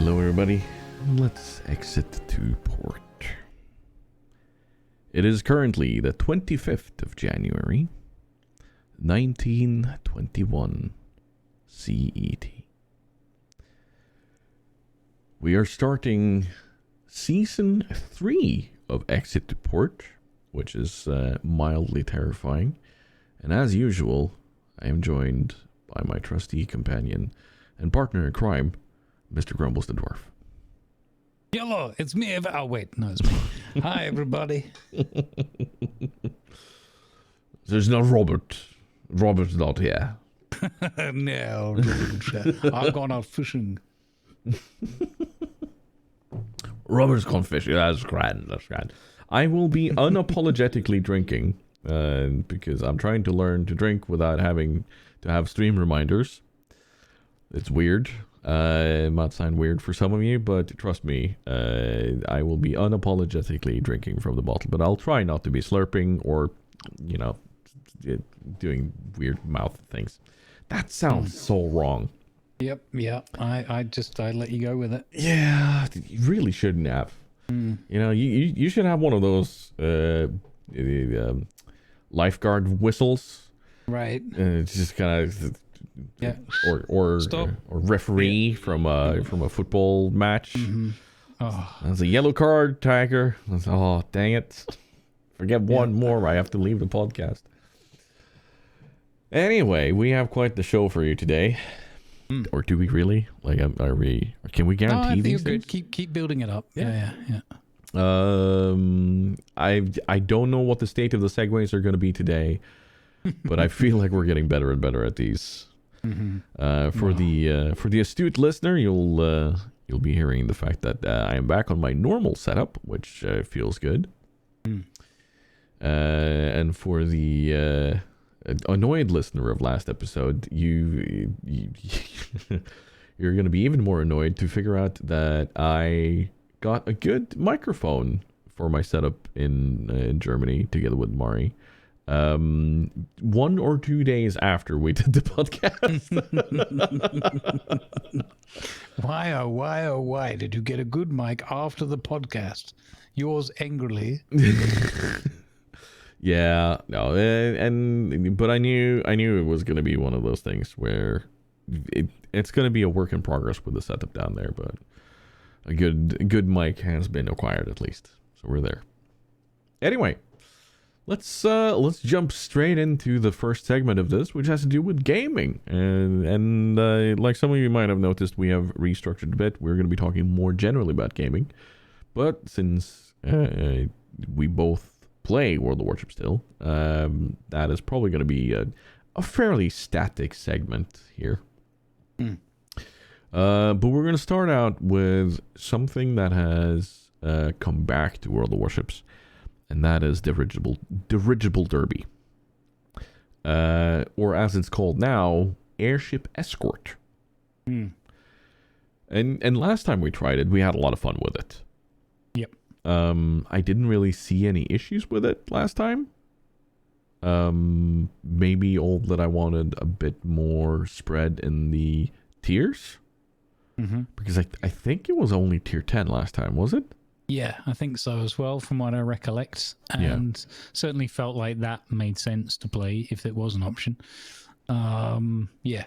Hello everybody, let's exit to port. It is currently the 25th of January, 1921 CET. We are starting Season 3 of Exit to Port, which is mildly terrifying. And as usual, I am joined by my trusty companion and partner in crime, Mr. Grumbles the Dwarf. Hello, it's me. Oh, wait, no, it's me. Hi, everybody. There's no Robert. Robert's not here. No, I've gone out fishing. Robert's gone fishing. That's grand. That's grand. I will be unapologetically drinking because I'm trying to learn to drink without having to have stream reminders. It's weird. It might sound weird for some of you, but trust me, I will be unapologetically drinking from the bottle. But I'll try not to be slurping or, you know, doing weird mouth things. That sounds so wrong. Yep, yeah. I let you go with it. Yeah, you really shouldn't have. You know, you should have one of those lifeguard whistles. Right. It's just kind of. Yeah. Or referee from a football match. Mm-hmm. Oh. That's a yellow card, Tiger. Oh, dang it. Forget one more. I have to leave the podcast. Anyway, we have quite the show for you today. Or do we really? Like, are we? Can we guarantee these things? Good. Keep building it up. Yeah. I don't know what the state of the segues are going to be today, but I feel like we're getting better and better at these. Mm-hmm. For the astute listener, you'll be hearing the fact that I am back on my normal setup, which feels good. And for the annoyed listener of last episode, you're going to be even more annoyed to figure out that I got a good microphone for my setup in Germany together with Mari. 1 or 2 days after we did the podcast. Why did you get a good mic after the podcast? Yours angrily. Yeah, no, but I knew it was going to be one of those things where it's going to be a work in progress with the setup down there, but a good mic has been acquired at least, so we're there. Anyway. Let's jump straight into the first segment of this, which has to do with gaming. And like some of you might have noticed, we have restructured a bit. We're going to be talking more generally about gaming. But since we both play World of Warships still, that is probably going to be a fairly static segment here. But we're going to start out with something that has come back to World of Warships. And that is Dirigible Derby. Or as it's called now, Airship Escort. And last time we tried it, we had a lot of fun with it. Yep. I didn't really see any issues with it last time. Maybe all that I wanted a bit more spread in the tiers. Because I think it was only tier 10 last time, was it? Yeah, I think so as well, from what I recollect. And certainly felt like that made sense to play if it was an option. Yeah.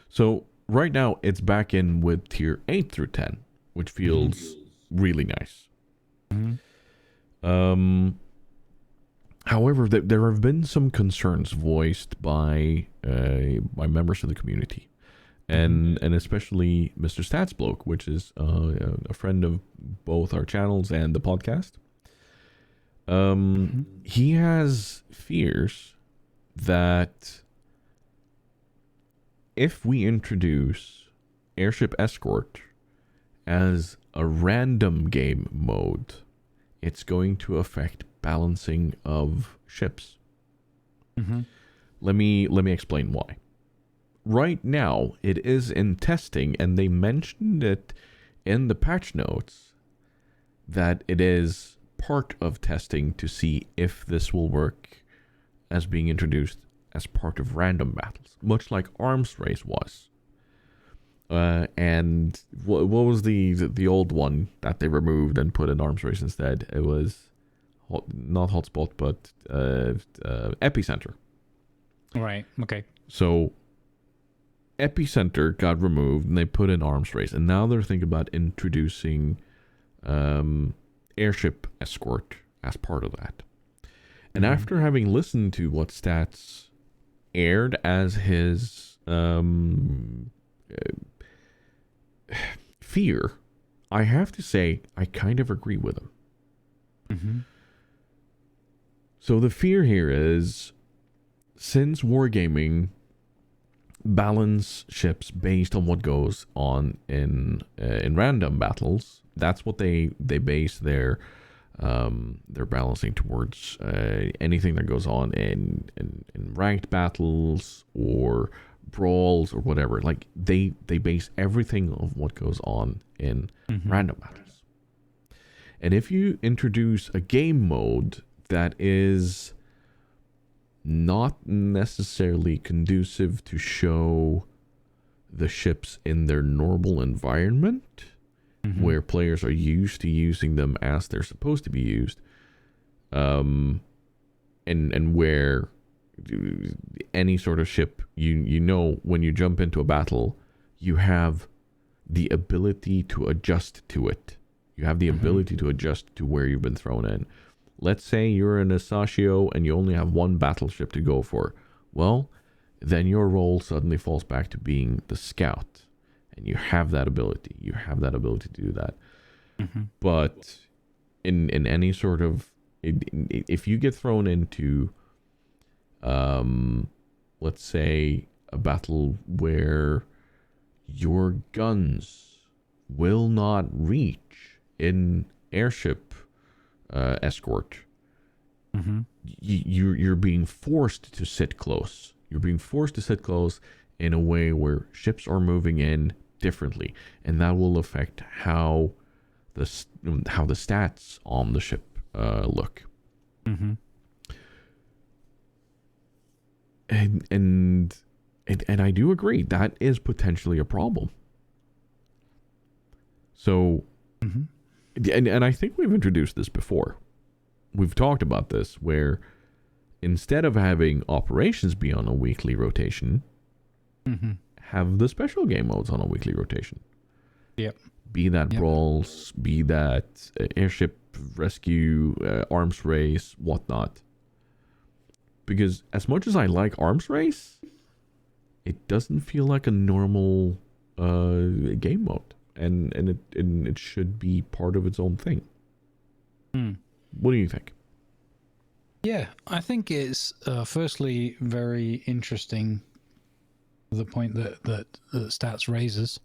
So right now it's back in with tier 8 through 10, which feels really nice. However, there have been some concerns voiced by members of the community. And especially Mr. Statsbloke, which is a friend of both our channels and the podcast. He has fears that if we introduce Airship Escort as a random game mode, it's going to affect balancing of ships. Let me explain why. Right now, it is in testing, and they mentioned it in the patch notes that it is part of testing to see if this will work as being introduced as part of random battles, much like Arms Race was. And what was the old one that they removed and put in arms race instead? It was not hotspot, but epicenter. Right. Okay. So epicenter got removed and they put in arms race, and now they're thinking about introducing airship escort as part of that. And after having listened to what Stats aired as his fear, I have to say I kind of agree with him. Mm-hmm. So the fear here is, since wargaming balance ships based on what goes on in random battles, that's what they base their balancing towards. Anything that goes on in ranked battles or brawls or whatever, like they base everything of what goes on in random battles. And if you introduce a game mode that is not necessarily conducive to show the ships in their normal environment, where players are used to using them as they're supposed to be used, and where any sort of ship, you know, when you jump into a battle, you have the ability to adjust to it. You have the ability to adjust to where you've been thrown in. Let's say you're in a Sashio and you only have one battleship to go for. Well, then your role suddenly falls back to being the scout. And you have that ability. You have that ability to do that. But in any sort of... If you get thrown into, let's say, a battle where your guns will not reach in airship escort, you're being forced to sit close. You're being forced to sit close in a way where ships are moving in differently, and that will affect how the stats on the ship look. And I do agree that is potentially a problem. So, and I think we've introduced this before. We've talked about this, where instead of having operations be on a weekly rotation, have the special game modes on a weekly rotation. Yep. Be that brawls, be that airship rescue, arms race, whatnot. Because as much as I like arms race, it doesn't feel like a normal game mode, and it should be part of its own thing. What do you think? Yeah, I think it's firstly very interesting, the point that Stats raises.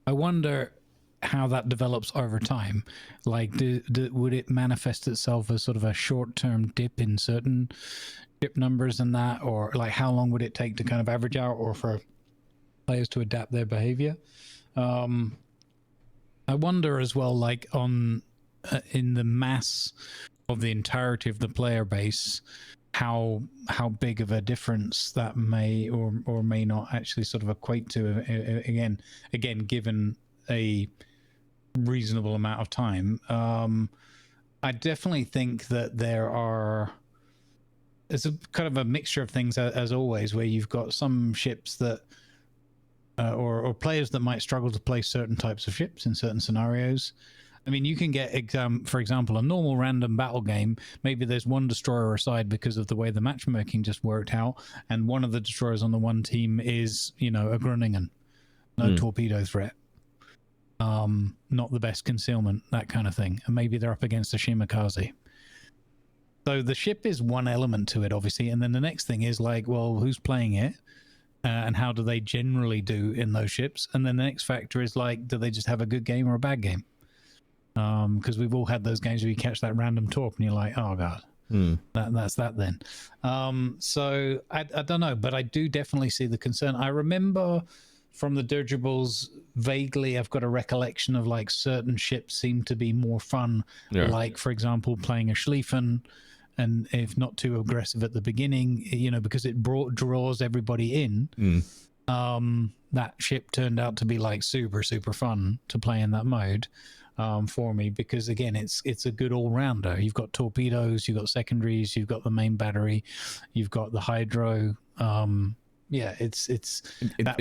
I wonder how that develops over time. Like, would it manifest itself as sort of a short-term dip in certain ship numbers and that, or like how long would it take to kind of average out, or for players to adapt their behavior? I wonder as well, like on in the mass of the entirety of the player base, how big of a difference that may or may not actually sort of equate to, again given a reasonable amount of time. I definitely think that it's a kind of a mixture of things, as always, where you've got some ships that or players that might struggle to play certain types of ships in certain scenarios. I mean, you can get, for example, a normal random battle game. Maybe there's one destroyer aside because of the way the matchmaking just worked out, and one of the destroyers on the one team is, a Groningen, no torpedo threat, not the best concealment, that kind of thing, and maybe they're up against a Shimakaze. So the ship is one element to it, obviously, and then the next thing is like, well, who's playing it? And how do they generally do in those ships? And then the next factor is like, do they just have a good game or a bad game? Because we've all had those games where you catch that random torp and you're like, oh god, that's that then. So I don't know, but I do definitely see the concern. I remember from the dirigibles, vaguely I've got a recollection of like certain ships seem to be more fun, like for example playing a Schlieffen, and if not too aggressive at the beginning, because it draws everybody in. that ship turned out to be like super fun to play in that mode for me, because again it's a good all-rounder. You've got torpedoes, you've got secondaries, you've got the main battery, you've got the hydro. Yeah, it's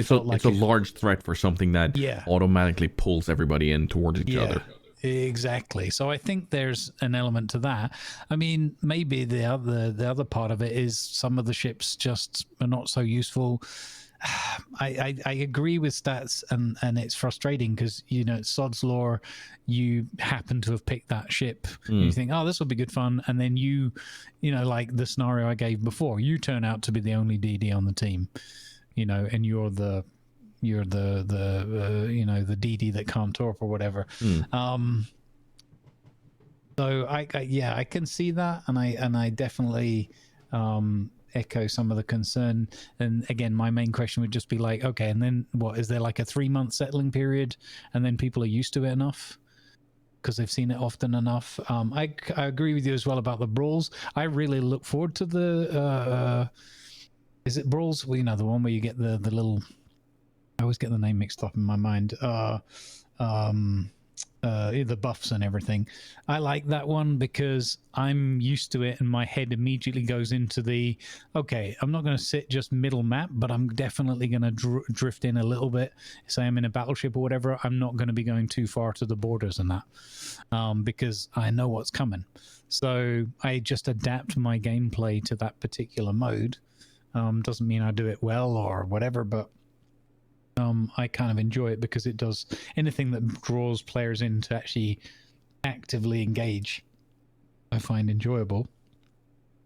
a large threat for something that automatically pulls everybody in towards each other. Exactly. So I think there's an element to that. I mean, maybe the other part of it is some of the ships just are not so useful. I agree with stats, and it's frustrating because, you know, sod's law, you happen to have picked that ship. And you think, oh, this will be good fun, and then you know, like the scenario I gave before, you turn out to be the only DD on the team, you know, and you're the you know, the DD that can't talk or whatever. So I can see that, and I definitely echo some of the concern. And again, my main question would just be like, okay, and then what is there, like a 3-month settling period, and then people are used to it enough because they've seen it often enough? I agree with you as well about the brawls. I really look forward to the is it brawls? Well, you know, the one where you get the little, I always get the name mixed up in my mind. The buffs and everything. I like that one because I'm used to it, and my head immediately goes into the, okay, I'm not going to sit just middle map, but I'm definitely going to drift in a little bit. Say I'm in a battleship or whatever, I'm not going to be going too far to the borders and that, because I know what's coming. So I just adapt my gameplay to that particular mode. Doesn't mean I do it well or whatever, but I kind of enjoy it because it does anything that draws players in to actually actively engage. I find enjoyable.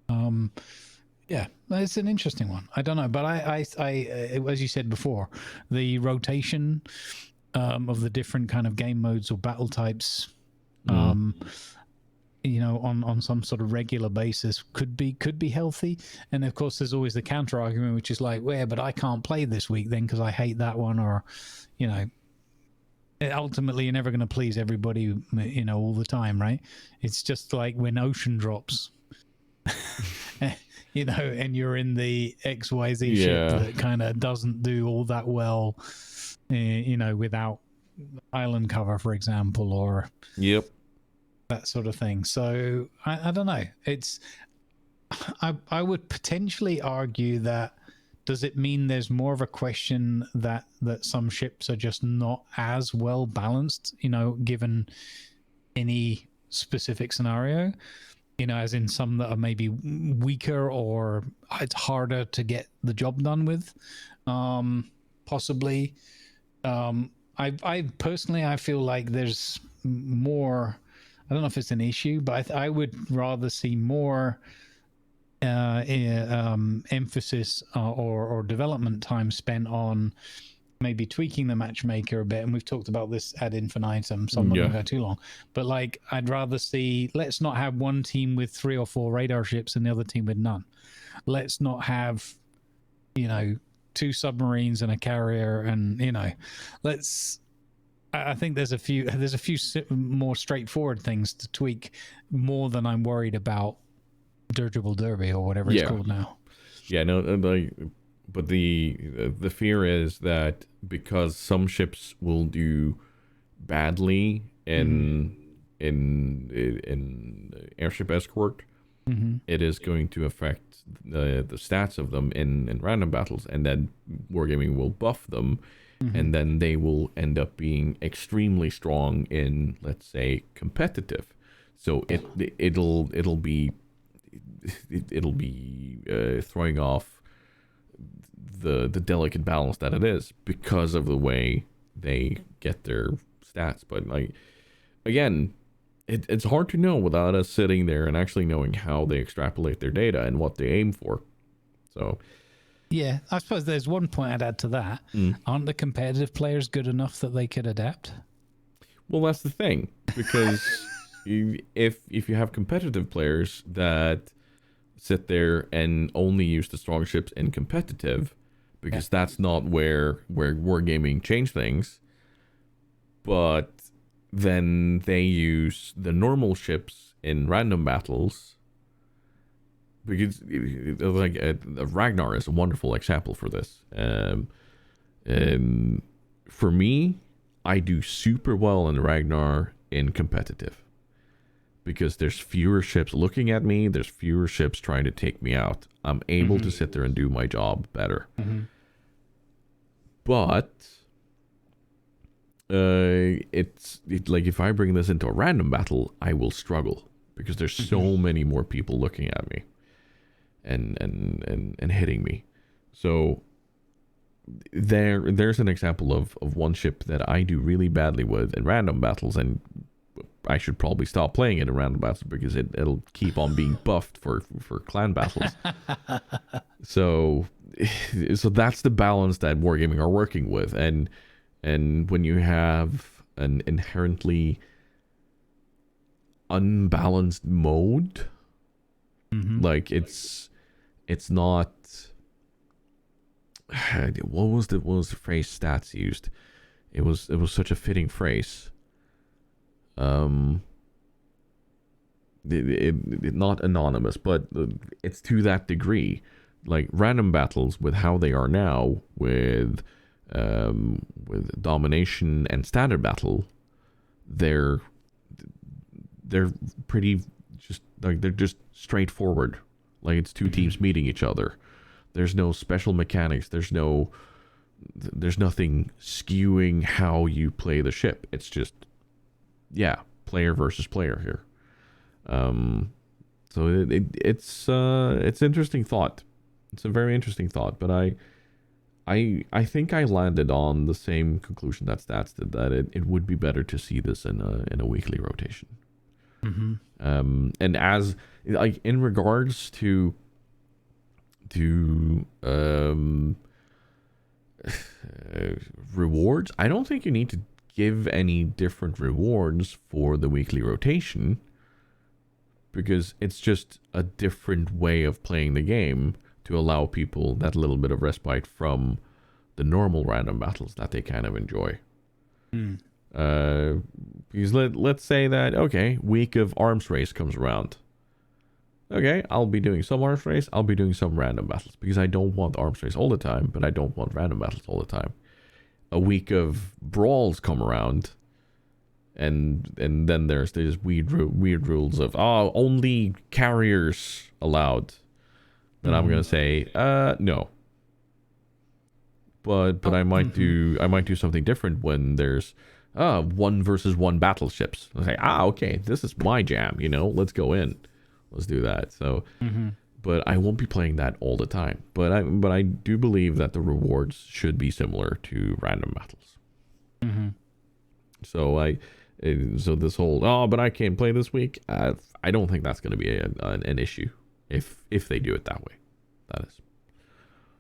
Yeah, it's an interesting one. I don't know, but I as you said before, the rotation of the different kind of game modes or battle types, you know, on some sort of regular basis could be healthy. And of course there's always the counter argument, which is like, well, but I can't play this week then because I hate that one, or, you know, ultimately you're never going to please everybody, you know, all the time, right? It's just like when Ocean drops, you know, and you're in the XYZ ship that kind of doesn't do all that well, you know, without island cover, for example, or that sort of thing. So I don't know. It's I would potentially argue that, does it mean there's more of a question that some ships are just not as well balanced, you know, given any specific scenario, you know, as in some that are maybe weaker or it's harder to get the job done with, possibly. I personally, I feel like there's more, I don't know if it's an issue, but I would rather see more emphasis or development time spent on maybe tweaking the matchmaker a bit. And we've talked about this ad infinitum, so I'm not going to go too long. But like, I'd rather see, let's not have one team with 3 or 4 radar ships and the other team with none. Let's not have, you know, 2 submarines and a carrier, and, you know, let's. I think there's a few more straightforward things to tweak more than I'm worried about Dirigible Derby or whatever it's called now. Yeah, no, like, but the fear is that because some ships will do badly in airship escort, it is going to affect the stats of them in random battles, and then Wargaming will buff them. And then they will end up being extremely strong in, let's say, competitive. So it'll be throwing off the delicate balance that it is because of the way they get their stats. But like, again, it's hard to know without us sitting there and actually knowing how they extrapolate their data and what they aim for. So. Yeah, I suppose there's one point I'd add to that. Aren't the competitive players good enough that they could adapt? Well, that's the thing, because if you have competitive players that sit there and only use the strong ships in competitive, because that's not where Wargaming changed things, but then they use the normal ships in random battles. Because like Ragnar is a wonderful example for this. For me, I do super well in Ragnar in competitive because there's fewer ships looking at me. There's fewer ships trying to take me out. I'm able to sit there and do my job better. But it's like if I bring this into a random battle, I will struggle because there's so many more people looking at me and hitting me. So there's an example of one ship that I do really badly with in random battles, and I should probably stop playing it in random battles because it'll keep on being buffed for clan battles. So that's the balance that wargaming are working with, and when you have an inherently unbalanced mode, like it's not. What was the phrase Stats used? It was such a fitting phrase. Not anonymous, but it's to that degree. Like random battles with how they are now, with domination and standard battle, they're pretty just like they're just straightforward. Like it's two teams meeting each other. There's no special mechanics. There's nothing skewing how you play the ship. It's just, player versus player here. So it's interesting thought. It's a very interesting thought, but I think I landed on the same conclusion that Stats did, that it would be better to see this in a weekly rotation. And as like in regards to rewards, I don't think you need to give any different rewards for the weekly rotation, because it's just a different way of playing the game to allow people that little bit of respite from the normal random battles that they kind of enjoy. Because let's say that, okay, week of arms race comes around. Okay, I'll be doing some arms race, I'll be doing some random battles, because I don't want arms race all the time, but I don't want random battles all the time. A week of brawls come around, and then there's weird rules of only carriers allowed. Then I'm gonna say no. But I might do something different when there's 1 versus 1 battleships. I say okay, this is my jam. Let's go in. Let's do that. So, but I won't be playing that all the time. But I do believe that the rewards should be similar to random battles. So so this whole but I can't play this week. I don't think that's going to be an issue if they do it that way. That is.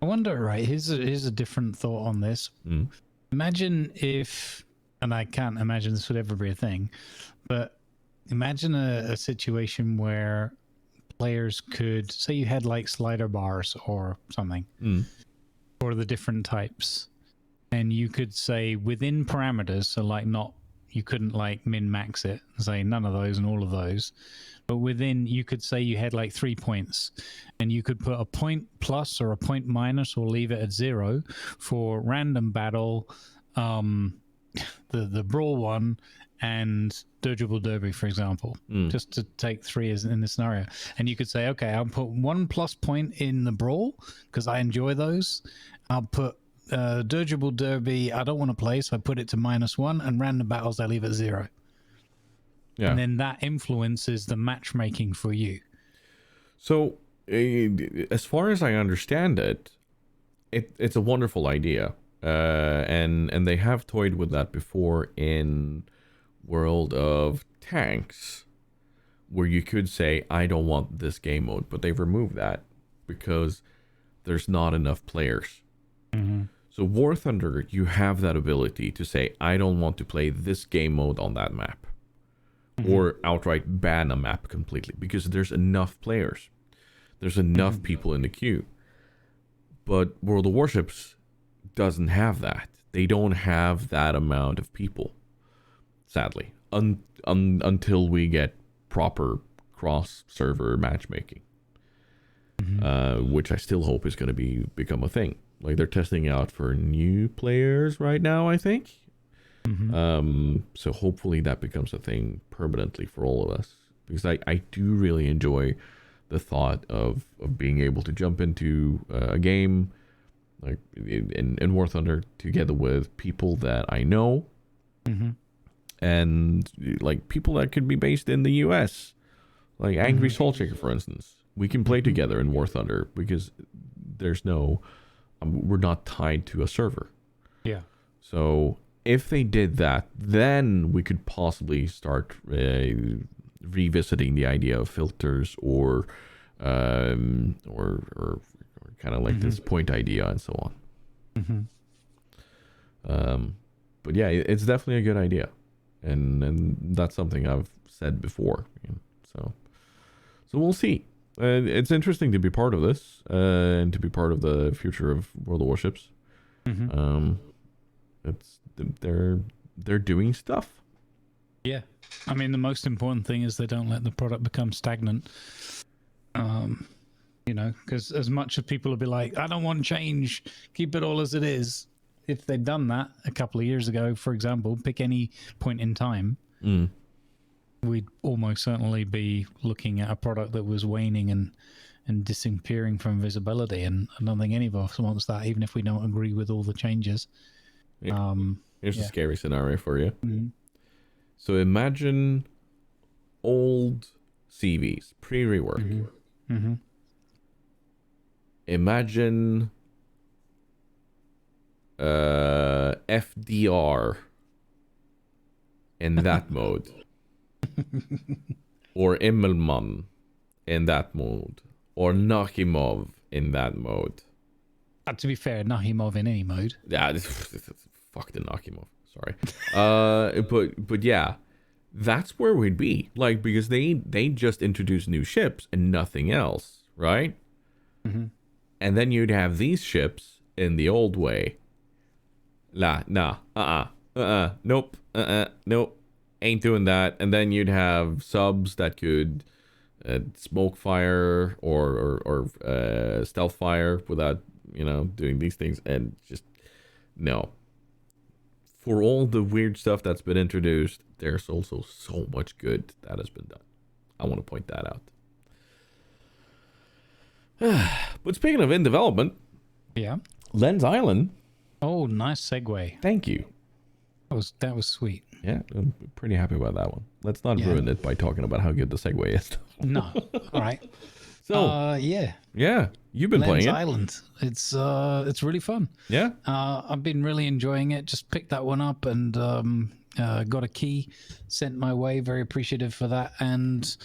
I wonder. Right, here's a different thought on this. Imagine if, and I can't imagine this would ever be a thing, but imagine a situation where players could say you had like slider bars or something for the different types, and you could say within parameters, so like you couldn't like min max it and say none of those and all of those, but within you could say you had like 3 points, and you could put a point plus or a point minus or leave it at 0 for random battle, the brawl one, and dirigible derby, for example, just to take 3 as in the scenario. And you could say, okay, I'll put 1 plus point in the brawl because I enjoy those. I'll put dirigible derby, I don't want to play, so I put it to -1, and random battles I leave at 0. Yeah. And then that influences the matchmaking for you. So as far as I understand it's a wonderful idea, and they have toyed with that before in World of Tanks, where you could say I don't want this game mode, but they've removed that because there's not enough players. So War Thunder, you have that ability to say I don't want to play this game mode on that map, or outright ban a map completely, because there's enough players, there's enough people in the queue. But World of Warships doesn't have that. They don't have that amount of people, sadly, until we get proper cross-server matchmaking, which I still hope is going to become a thing. Like they're testing out for new players right now, I think. So hopefully that becomes a thing permanently for all of us, because I do really enjoy the thought of being able to jump into a game like in War Thunder together with people that I know, and like people that could be based in the US, like Angry Soul Shaker, for instance. We can play together in War Thunder because there's no we're not tied to a server. Yeah. So if they did that, then we could possibly start revisiting the idea of filters or kind of like this point idea and so on. But yeah, it's definitely a good idea, and that's something I've said before. So we'll see. It's interesting to be part of this and to be part of the future of World of Warships. It's they're doing stuff. Yeah, I mean the most important thing is they don't let the product become stagnant. Because as much as people will be like, I don't want change, keep it all as it is. If they'd done that a couple of years ago, for example, pick any point in time, we'd almost certainly be looking at a product that was waning and disappearing from visibility. And I don't think any of us wants that, even if we don't agree with all the changes. Here's a scary scenario for you. So imagine old CVs, pre-rework. Imagine FDR in that mode. Or Immelmann in that mode. Or Nakhimov in that mode. To be fair, Nakhimov in any mode. Yeah, fuck the Nakhimov. Sorry. But yeah, that's where we'd be. Like, because they just introduced new ships and nothing else, right? And then you'd have these ships in the old way. Nope, ain't doing that. And then you'd have subs that could smoke fire or stealth fire without, doing these things. And just, no. For all the weird stuff that's been introduced, there's also so much good that has been done. I want to point that out. But speaking of in development, Lens Island. Oh, nice segue. Thank you. That was sweet. Yeah, I'm pretty happy about that one. Let's not ruin it by talking about how good the segue is. No, all right. So yeah, you've been Lens playing Island. It's really fun. Yeah, I've been really enjoying it. Just picked that one up and got a key sent my way. Very appreciative for that. And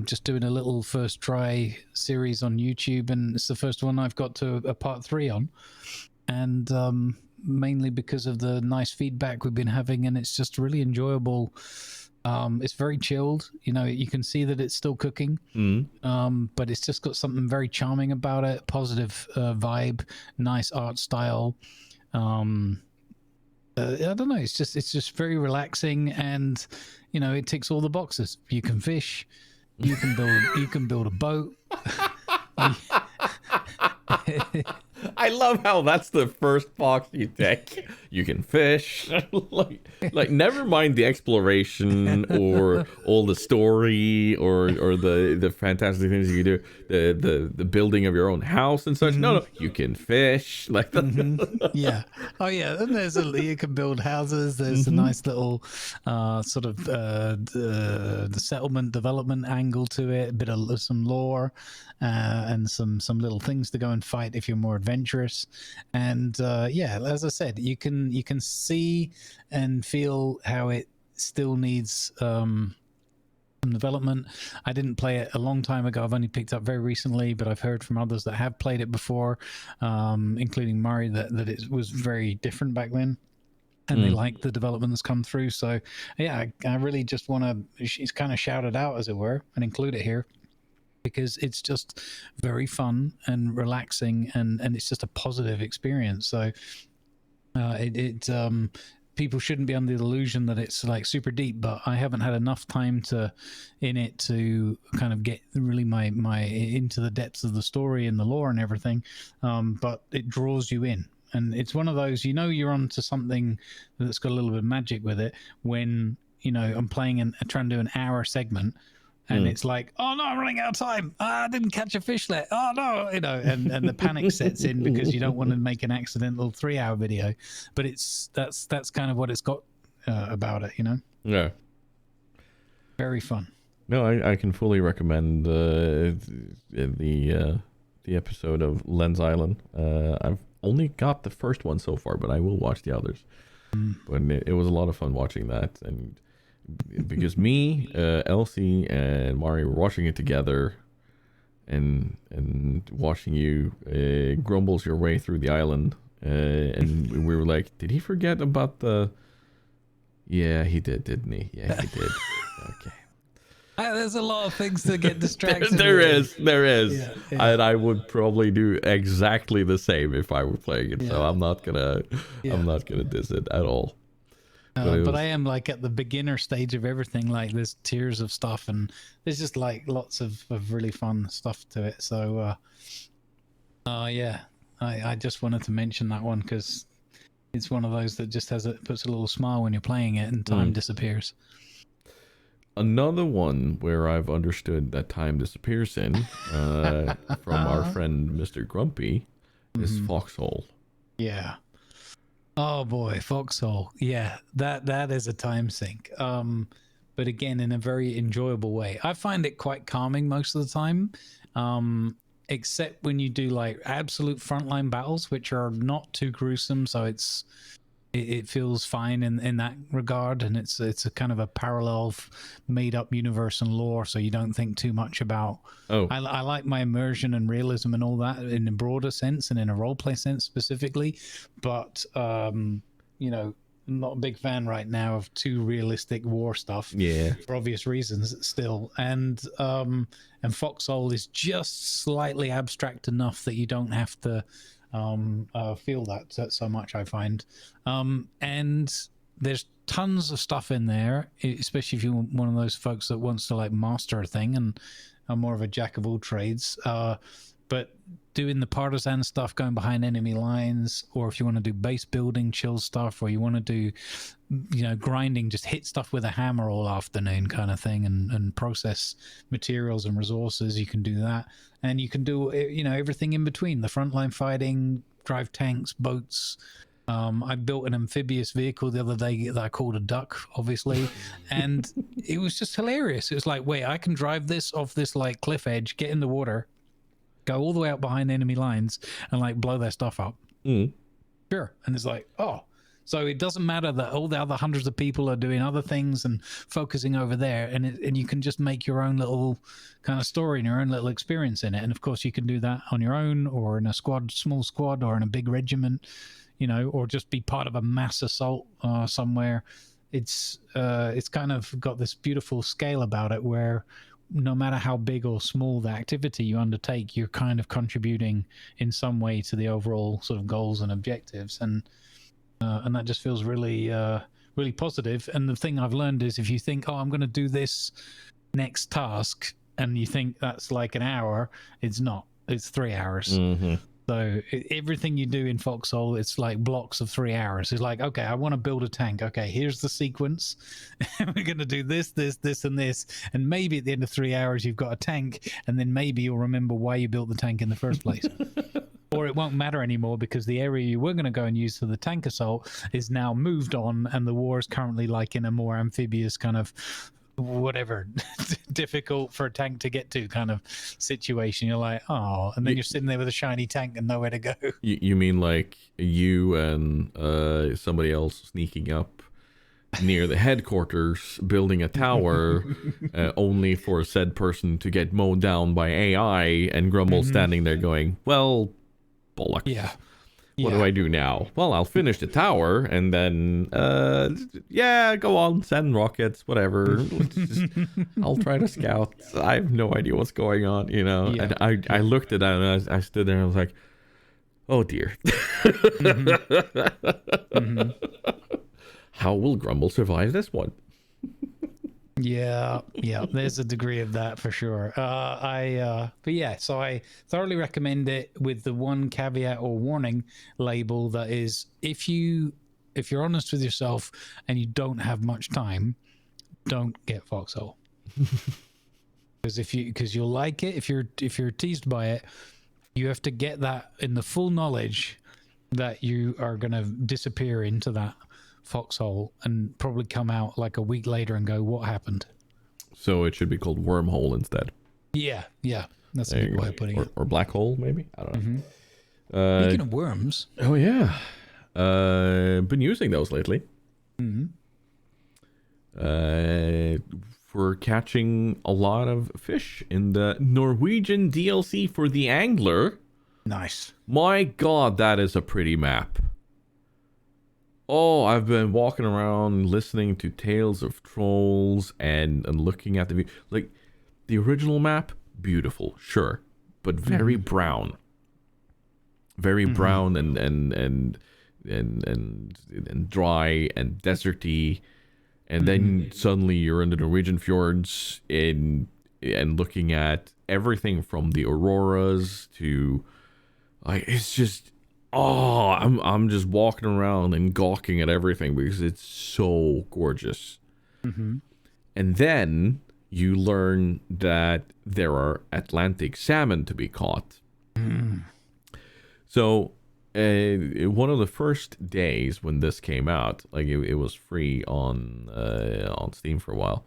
just doing a little first try series on YouTube, and it's the first one I've got to a part 3 on, and mainly because of the nice feedback we've been having, and it's just really enjoyable. It's very chilled, you can see that it's still cooking, but it's just got something very charming about it. Positive vibe, nice art style. I don't know, it's just very relaxing, and it ticks all the boxes. You can fish, you can build a boat. I love how that's the first box you tick. You can fish. like never mind the exploration or all the story or the fantastic things you can do, the building of your own house and such. No, you can fish. Like Yeah. Oh yeah. And you can build houses. There's a nice little sort of the settlement development angle to it. A bit of some lore and some little things to go and fight if you're more adventurous. And as I said, you can see and feel how it still needs some development. I didn't play it a long time ago. I've only picked up very recently, but I've heard from others that have played it before, including Murray, that it was very different back then. And they like the development that's come through. So yeah, I really just want to kind of shout it out, as it were, and include it here, because it's just very fun and relaxing, and it's just a positive experience. So people shouldn't be under the illusion that it's like super deep, but I haven't had enough time in it to kind of get really my into the depths of the story and the lore and everything. But it draws you in, and it's one of those, you're onto something that's got a little bit of magic with it when I'm playing and trying to do an hour segment. And it's like, oh no, I'm running out of time. I didn't catch a fishlet. Oh no, and the panic sets in because you don't want to make an accidental 3-hour video. But that's kind of what it's got about it, Yeah. Very fun. No, I can fully recommend the episode of Lens Island. I've only got the first one so far, but I will watch the others. But it was a lot of fun watching that, and because me, Elsie, and Mari were watching it together, and watching you grumbles your way through the island, and we were like, did he forget about the? Yeah, he did, didn't he? Yeah, he did. Okay. There's a lot of things to get distracted. There is, Yeah. and I would probably do exactly the same if I were playing it. So I'm not gonna diss it at all. But I am like at the beginner stage of everything. Like there's tiers of stuff, and there's just like lots of really fun stuff to it. So, I just wanted to mention that one because it's one of those that just puts a little smile when you're playing it, and time disappears. Another one where I've understood that time disappears in, from our friend Mr. Grumpy, is Foxhole. Yeah. Oh boy, Foxhole. Yeah, that is a time sink. But again, in a very enjoyable way. I find it quite calming most of the time, except when you do like absolute frontline battles, which are not too gruesome. So it feels fine in that regard, and it's a kind of a parallel made up universe and lore, so you don't think too much about. I like my immersion and realism and all that in a broader sense and in a roleplay sense specifically, but I'm not a big fan right now of too realistic war stuff. Yeah, for obvious reasons still, and Foxhole is just slightly abstract enough that you don't have to feel that so much, I find. And there's tons of stuff in there, especially if you're one of those folks that wants to like master a thing and are more of a jack of all trades. But doing the partisan stuff, going behind enemy lines, or if you want to do base building, chill stuff, or you want to do, grinding, just hit stuff with a hammer all afternoon kind of thing, and process materials and resources, you can do that. And you can do, everything in between, the frontline fighting, drive tanks, boats. I built an amphibious vehicle the other day that I called a duck, obviously, and it was just hilarious. It was like, wait, I can drive this off this like cliff edge, get in the water, go all the way out behind enemy lines, and like blow their stuff up. Sure. And it's like, oh, so it doesn't matter that all the other hundreds of people are doing other things and focusing over there, and you can just make your own little kind of story and your own little experience in it. And of course, you can do that on your own, or in a small squad, or in a big regiment, or just be part of a mass assault somewhere. It's kind of got this beautiful scale about it where no matter how big or small the activity you undertake, you're kind of contributing in some way to the overall sort of goals and objectives, and that just feels really really positive. And the thing I've learned is, if you think, oh, I'm going to do this next task, and you think that's like an hour, it's not. It's 3 hours. So everything you do in Foxhole, it's like blocks of 3 hours. It's like, okay, I want to build a tank. Okay, here's the sequence. We're going to do this, this, this, and this. And maybe at the end of 3 hours, you've got a tank. And then maybe you'll remember why you built the tank in the first place. Or it won't matter anymore because the area you were going to go and use for the tank assault is now moved on. And the war is currently like in a more amphibious kind of whatever difficult for a tank to get to kind of situation. You're like, oh, and then you're sitting there with a shiny tank and nowhere to go. You mean like you and somebody else sneaking up near the headquarters, building a tower, only for said person to get mowed down by AI, and Grumble standing there going, well, bollocks. Yeah. What do I do now? Well, I'll finish the tower, and then, go on, send rockets, whatever. I'll try to scout. I have no idea what's going on, And I looked at that, and I stood there, and I was like, oh, dear. How will Grumble survive this one? Yeah, there's a degree of that for sure. But yeah, so I thoroughly recommend it with the one caveat or warning label that is, if you're honest with yourself and you don't have much time, don't get Foxhole. Because you'll like it if you're teased by it. You have to get that in the full knowledge that you are going to disappear into that Foxhole and probably come out like a week later and go, what happened? So it should be called Wormhole instead. Yeah, that's a good way of putting it. Or Black Hole, maybe? I don't know. Speaking of worms. Oh, yeah. Been using those lately. For catching a lot of fish in the Norwegian DLC for the angler. Nice. My God, that is a pretty map. Oh, I've been walking around listening to Tales of Trolls and looking at the view. Like, the original map, beautiful, sure, but very brown. Very brown and dry and deserty. And then suddenly you're in the Norwegian fjords and looking at everything from the auroras to, like, it's just, I'm just walking around and gawking at everything because it's so gorgeous. And then you learn that there are Atlantic salmon to be caught. So one of the first days when this came out, like it was free on Steam for a while.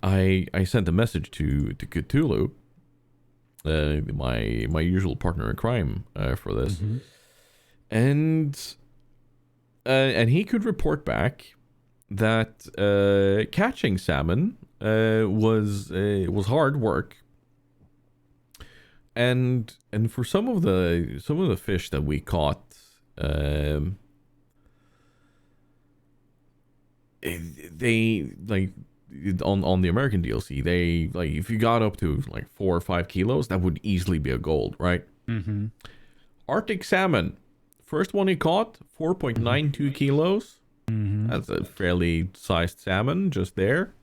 I sent a message to Cthulhu, my usual partner in crime for this, and he could report back that catching salmon was hard work. And for some of the fish that we caught, they like on the American DLC, they like if you got up to like 4 or 5 kilos, that would easily be a gold, right? Arctic salmon, first one he caught, 4.92 kilos. That's a fairly sized salmon just there.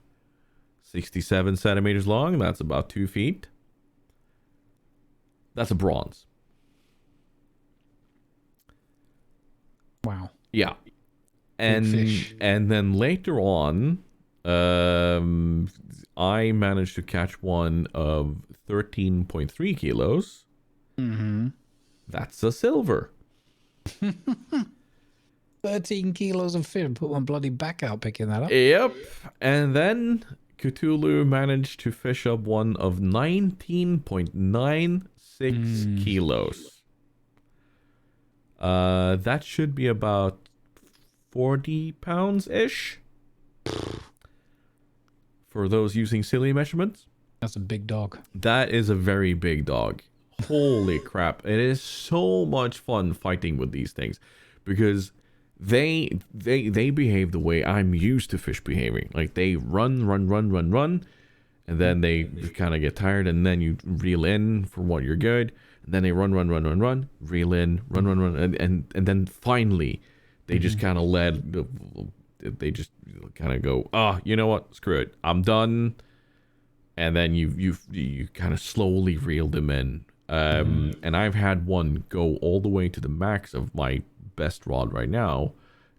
67 centimeters long. That's about 2 feet. That's a bronze. Wow. Yeah. And then later on, I managed to catch one of 13.3 kilos. That's a silver. 13 kilos of fish. Put my bloody back out picking that up. Yep. And then Cthulhu managed to fish up one of 19.96 kilos. That should be about 40 pounds-ish. For those using silly measurements. That's a big dog. That is a very big dog. Holy crap. It is so much fun fighting with these things. Because they behave the way I'm used to fish behaving. Like they run. And then they kind of get tired. And then you reel in for what you're good. And then they run. Reel in, run. And then finally, they just kind of they just kind of go, you know what? Screw it. I'm done. And then you kind of slowly reel them in. And I've had one go all the way to the max of my best rod right now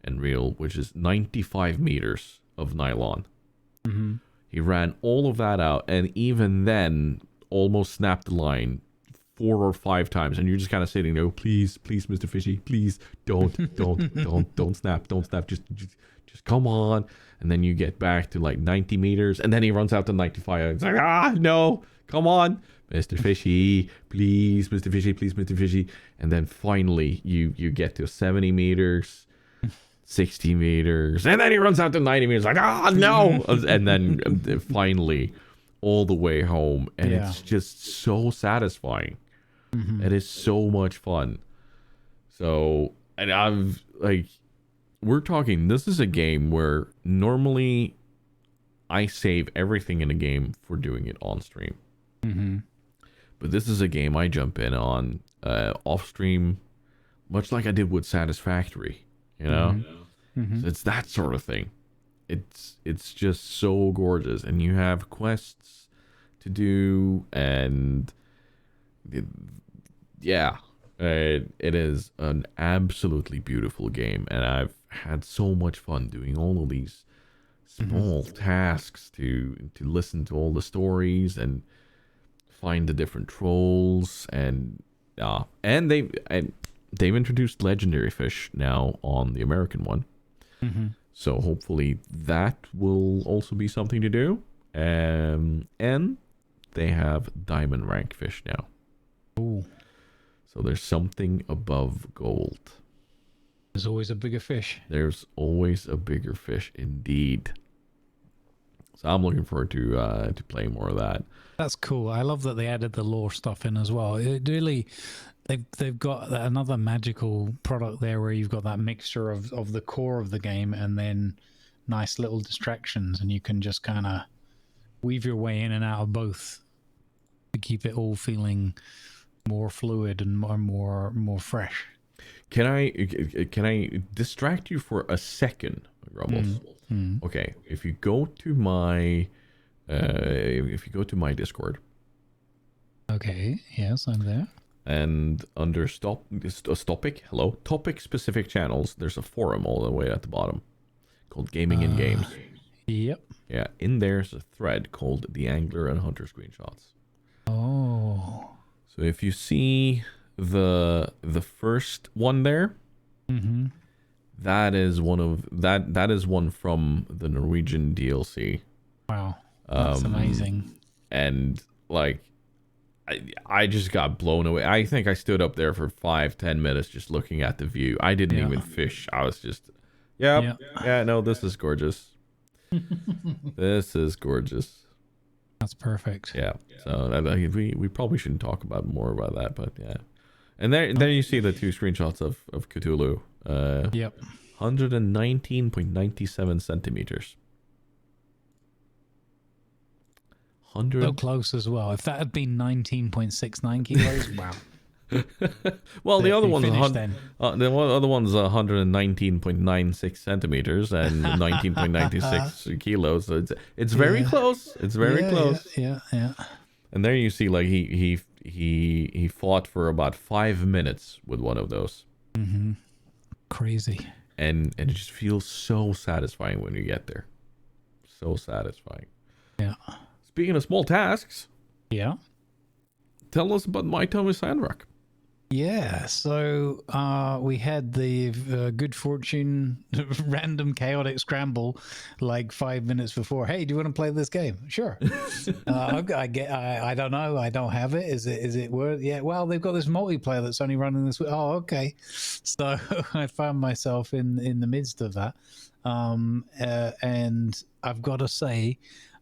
and reel, which is 95 meters of nylon. He ran all of that out, and even then almost snapped the line 4 or 5 times, and you're just kind of sitting there, please, Mr. Fishy, please don't snap, just come on. And then you get back to like 90 meters, and then he runs out to 95. It's like, no, come on, Mr. Fishy, please, Mr. Fishy, please, Mr. Fishy. And then finally you get to 70 meters, 60 meters, and then he runs out to 90 meters, like, no. And then finally all the way home, and it's just so satisfying. It is so much fun. So, and I've like, we're talking, this is a game where normally I save everything in a game for doing it on stream. But this is a game I jump in on off stream, much like I did with Satisfactory, you know. Mm-hmm. So it's that sort of thing. It's just so gorgeous, and you have quests to do, and it is an absolutely beautiful game, and I've had so much fun doing all of these small tasks to listen to all the stories and find the different trolls, and they've introduced legendary fish now on the American one. So hopefully that will also be something to do. And they have diamond rank fish now. Ooh. So there's something above gold. There's always a bigger fish. There's always a bigger fish, indeed. So I'm looking forward to playing more of that. That's cool. I love that they added the lore stuff in as well. It really, they've got another magical product there where you've got that mixture of the core of the game and then nice little distractions, and you can just kind of weave your way in and out of both to keep it all feeling more fluid and more fresh. Can I distract you for a second, Grumbles? Okay, if you go to my Discord. Okay. Yes, I'm there. And under topic specific channels, there's a forum all the way at the bottom called Gaming in Games. Yep. Yeah, in there's a thread called the Angler and Hunter Screenshots. Oh. So if you see the first one there, that is one from the Norwegian DLC. Wow, that's amazing. And like, I just got blown away. I think I stood up there for 5-10 minutes just looking at the view. I didn't even fish. I was just, yeah, no, this is gorgeous. This is gorgeous. That's perfect. Yeah. So we probably shouldn't talk about more about that, but yeah. And there you see the two screenshots of Cthulhu. Yep. 119.97 centimeters. So close as well. If that had been 19.69 kilos, wow. Well, the other one's the other one's 119.96 centimeters and 19.96 kilos. So it's very close. It's very close. Yeah. And there you see, like he fought for about 5 minutes with one of those. Crazy. And it just feels so satisfying when you get there. So satisfying. Yeah. Speaking of small tasks. Yeah. Tell us about My Time with Sandrock. Yeah, so we had the good fortune random chaotic scramble like 5 minutes before. Hey, do you want to play this game? Sure. I don't know. I don't have it. Is it worth? Yeah. Well, they've got this multiplayer that's only running this week. Oh, okay. So I found myself in the midst of that, and I've got to say,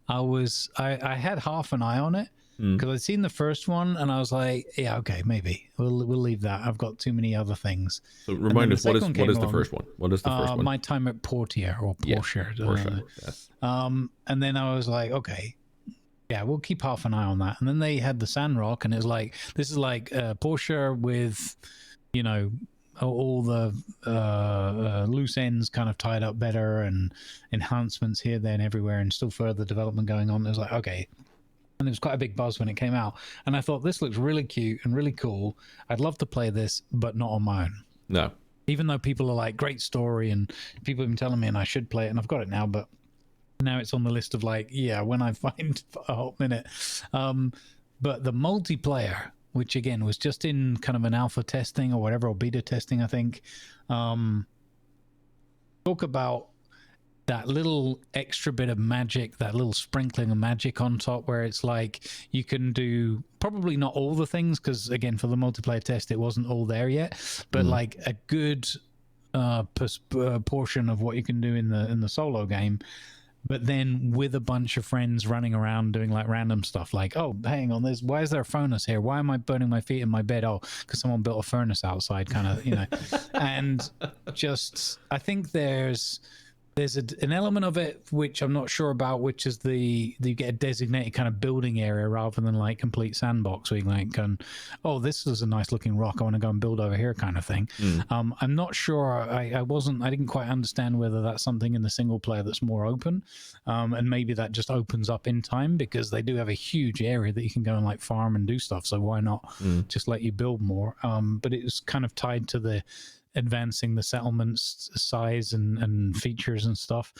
I had half an eye on it. Because I'd seen the first one and I was like, yeah, okay, maybe we'll leave that. I've got too many other things. So remind us, what is the first one? What is the first one? My Time at Portier or Portier. Portier, yes. And then I was like, okay, yeah, we'll keep half an eye on that. And then they had the Sandrock, and it was like, this is like Portier with, you know, all the loose ends kind of tied up better and enhancements here, there, and everywhere, and still further development going on. It was like, okay. And there was quite a big buzz when it came out. And I thought, this looks really cute and really cool. I'd love to play this, but not on my own. No. Even though people are like, great story, and people have been telling me and I should play it, and I've got it now, but now it's on the list of like, yeah, when I find a hot minute. But the multiplayer, which again was just in kind of an alpha testing or whatever, or beta testing, I think. Talk about that little extra bit of magic, that little sprinkling of magic on top, where it's like you can do probably not all the things, because again, for the multiplayer test it wasn't all there yet, but like a good portion of what you can do in the solo game, but then with a bunch of friends running around doing like random stuff, like, oh, hang on, why is there a furnace here? Why am I burning my feet in my bed? Oh, because someone built a furnace outside, kind of, you know. And just, I think there's there's an element of it which I'm not sure about, which is you get a designated kind of building area rather than like complete sandbox where you like go, oh, this is a nice looking rock, I want to go and build over here kind of thing. I'm not sure. I didn't quite understand whether that's something in the single player that's more open, and maybe that just opens up in time, because they do have a huge area that you can go and like farm and do stuff, so why not just let you build more. But it was kind of tied to the advancing the settlements size and features and stuff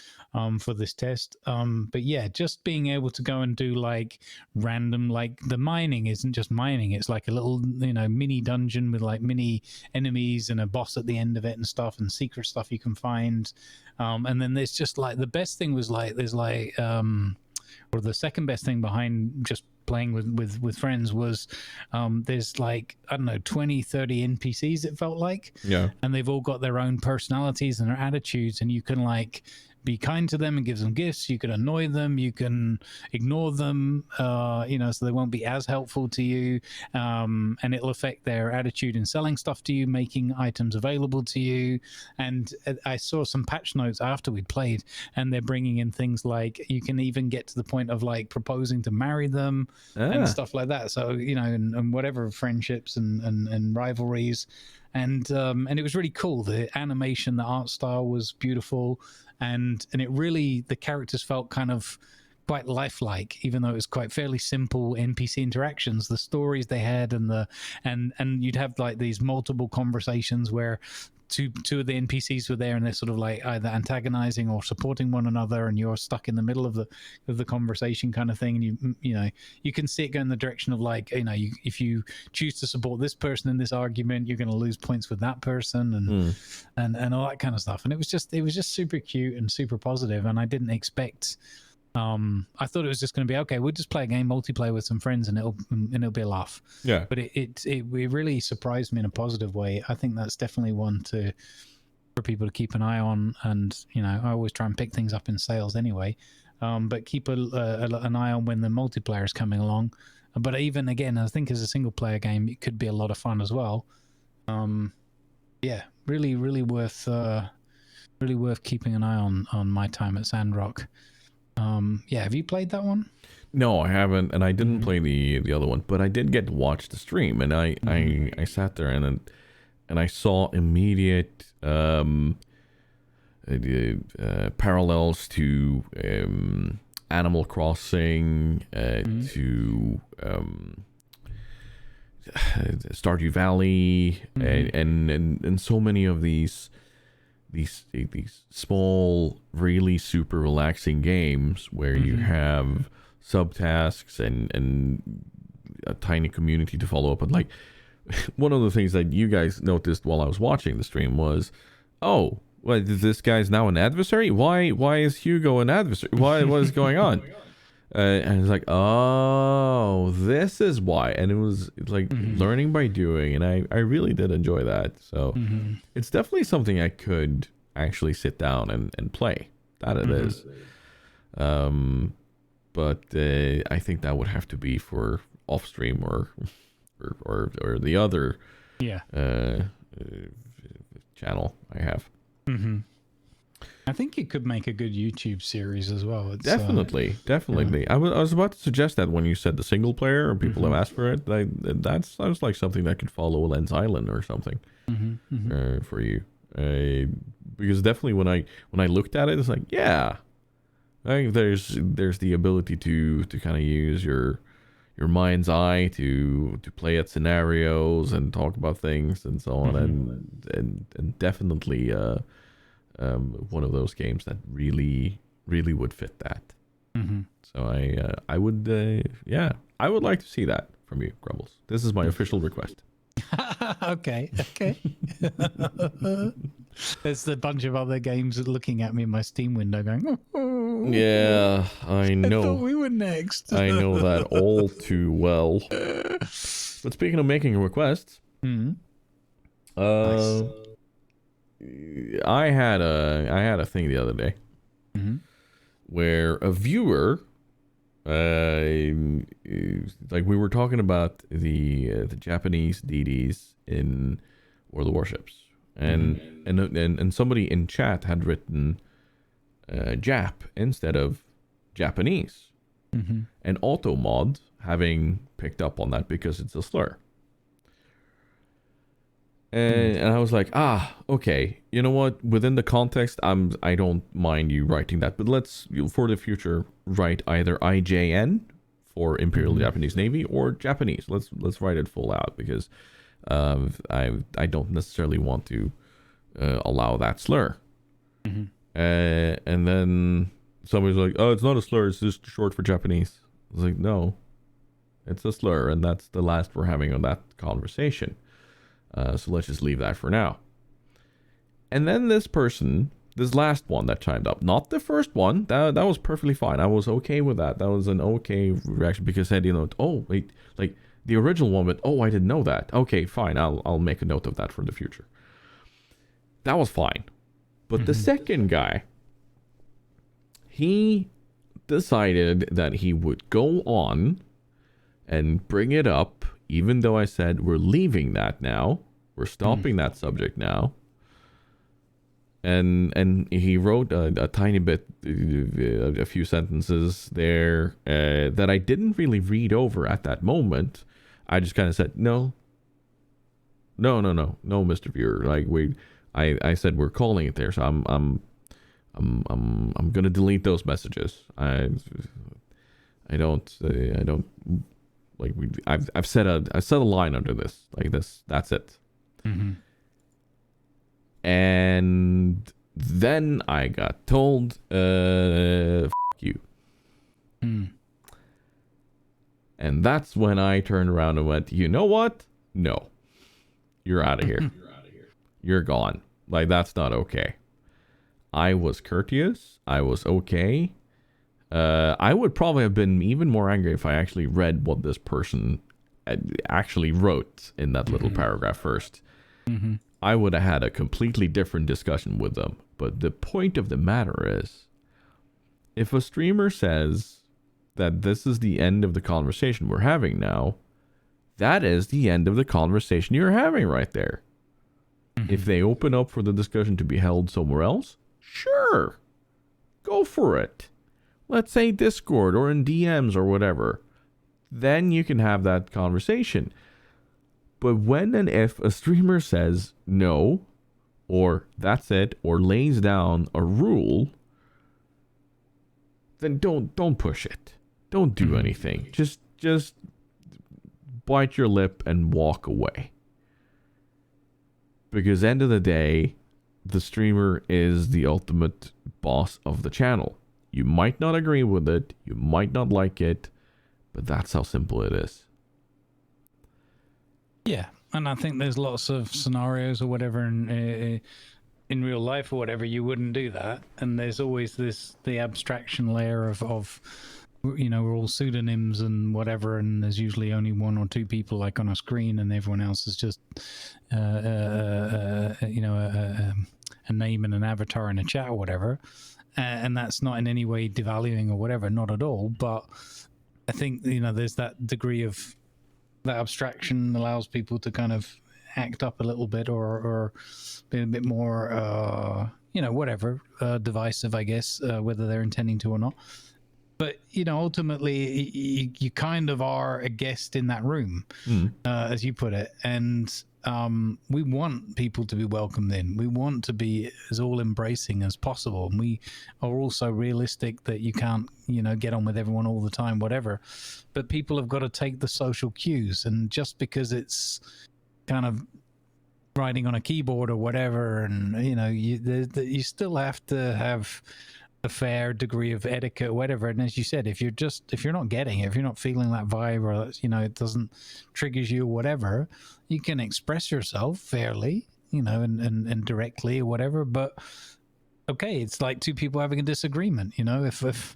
for this test. But yeah, just being able to go and do like random, like the mining isn't just mining, it's like a little, you know, mini dungeon with like mini enemies and a boss at the end of it and stuff, and secret stuff you can find. And then there's just like, the best thing was like, there's like or the second best thing behind just playing with friends was there's like, I don't know, 20-30 NPCs, it felt like. Yeah. And they've all got their own personalities and their attitudes, and you can like be kind to them and give them gifts. You can annoy them, you can ignore them, you know, so they won't be as helpful to you, and it'll affect their attitude in selling stuff to you, making items available to you. And I saw some patch notes after we played, and they're bringing in things like you can even get to the point of like proposing to marry them and stuff like that. So, you know, and whatever friendships and rivalries. And it was really cool. The animation, the art style was beautiful, and it really, the characters felt kind of quite lifelike, even though it was quite fairly simple NPC interactions. The stories they had, and you'd have like these multiple conversations where two of the NPCs were there, and they're sort of like either antagonizing or supporting one another, and you're stuck in the middle of the conversation kind of thing. And you know, you can see it go in the direction of like, you know, if you choose to support this person in this argument, you're going to lose points with that person, and all that kind of stuff. And it was just super cute and super positive, and I didn't expect. I thought it was just going to be, okay, we'll just play a game multiplayer with some friends and it'll be a laugh. Yeah. But it really surprised me in a positive way. I think that's definitely one for people to keep an eye on. And, you know, I always try and pick things up in sales anyway. But keep an eye on when the multiplayer is coming along. But even again, I think as a single player game, it could be a lot of fun as well. Yeah, really worth keeping an eye on my time at Sandrock. Yeah, have you played that one? No, I haven't, and I didn't play the other one, but I did get to watch the stream, and I sat there and I saw immediate parallels to Animal Crossing, to Stardew Valley, and so many of these small, really super relaxing games where you have subtasks and a tiny community to follow up. And like, one of the things that you guys noticed while I was watching the stream was, oh, what, this guy's now an adversary? Why is Hugo an adversary? What is going on? And it's like, oh, this is why. And it was like learning by doing, and I really did enjoy that. So it's definitely something I could actually sit down and play. That it is. But I think that would have to be for off stream or the other channel I have. I think it could make a good YouTube series as well. It's, definitely. I was about to suggest that when you said the single player, or people have asked for it. That sounds like something that could follow Lens Island or something for you. Because definitely when I looked at it, it's like, yeah, I think there's the ability to kind of use your mind's eye to play at scenarios and talk about things and so on, and definitely one of those games that really would fit that. So I would I would like to see that from you, Grumbles. This is my official request. Okay. There's a bunch of other games looking at me in my Steam window going, oh, yeah, I know. I thought we were next. I know that all too well. But speaking of making requests, nice. I had a thing the other day where a viewer, like we were talking about the Japanese deities in World of Warships, and somebody in chat had written Jap instead of Japanese. And AutoMod having picked up on that because it's a slur. And I was like, okay, you know what? Within the context, I don't mind you writing that, but let's, for the future, write either IJN for Imperial Japanese Navy or Japanese. Let's write it full out, because I don't necessarily want to allow that slur. And then somebody's like, oh, it's not a slur, it's just short for Japanese. I was like, no, it's a slur, and that's the last we're having on that conversation. So let's just leave that for now. And then this last one that chimed up, not the first one, that was perfectly fine. I was okay with that. That was an okay reaction, because I said, oh wait, like the original one, but oh, I didn't know that. Okay, fine, I'll make a note of that for the future. That was fine. But the second guy, he decided that he would go on and bring it up, even though I said we're leaving that now, we're stopping that subject now. And he wrote a tiny bit, a few sentences there that I didn't really read over at that moment. I just kind of said, no, Mr. Viewer. Like I said we're calling it there, so I'm gonna delete those messages. I don't like I've set a line under this, like this. That's it. And then I got told, "F you." And that's when I turned around and went, you know what? No, you're out of here. You're gone. Like, that's not okay. I was courteous. I was okay. I would probably have been even more angry if I actually read what this person actually wrote in that little paragraph first. I would have had a completely different discussion with them. But the point of the matter is, if a streamer says that this is the end of the conversation we're having now, that is the end of the conversation you're having right there. If they open up for the discussion to be held somewhere else, sure, go for it. Let's say Discord or in DMs or whatever. Then you can have that conversation. But when and if a streamer says no, or that's it, or lays down a rule, then don't push it. Don't do anything. Just bite your lip and walk away. Because end of the day, the streamer is the ultimate boss of the channel. You might not agree with it, you might not like it, but that's how simple it is. Yeah, and I think there's lots of scenarios or whatever in real life or whatever you wouldn't do that, and there's always the abstraction layer of we're all pseudonyms and whatever, and there's usually only one or two people like on a screen, and everyone else is just a name and an avatar in a chat or whatever, and that's not in any way devaluing or whatever, not at all. But I think there's that degree of that abstraction allows people to kind of act up a little bit or be a bit more divisive, I guess, whether they're intending to or not. But ultimately you kind of are a guest in that room, as you put it, and we want people to be welcomed in. We want to be as all embracing as possible, and we are also realistic that you can't get on with everyone all the time, whatever, but people have got to take the social cues. And just because it's kind of writing on a keyboard or whatever, and you still have to have a fair degree of etiquette or whatever. And as you said, if you're not getting it, if you're not feeling that vibe, or it doesn't triggers you or whatever, you can express yourself fairly, and directly or whatever. But okay, it's like two people having a disagreement. If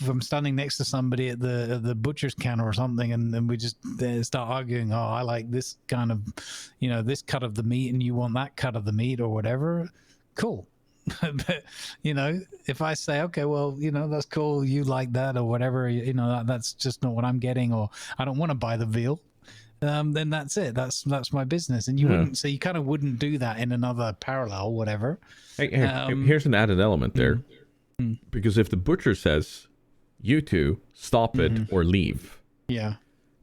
I'm standing next to somebody at the butcher's counter or something, and we just start arguing, oh, I like this kind of this cut of the meat and you want that cut of the meat or whatever, cool. But if I say, okay, well, that's cool, you like that or whatever, that's just not what I'm getting, or I don't want to buy the veal, then that's it. That's my business. And you kind of wouldn't do that in another parallel, whatever. Here's an added element there. Because if the butcher says, you two, stop it or leave. Yeah.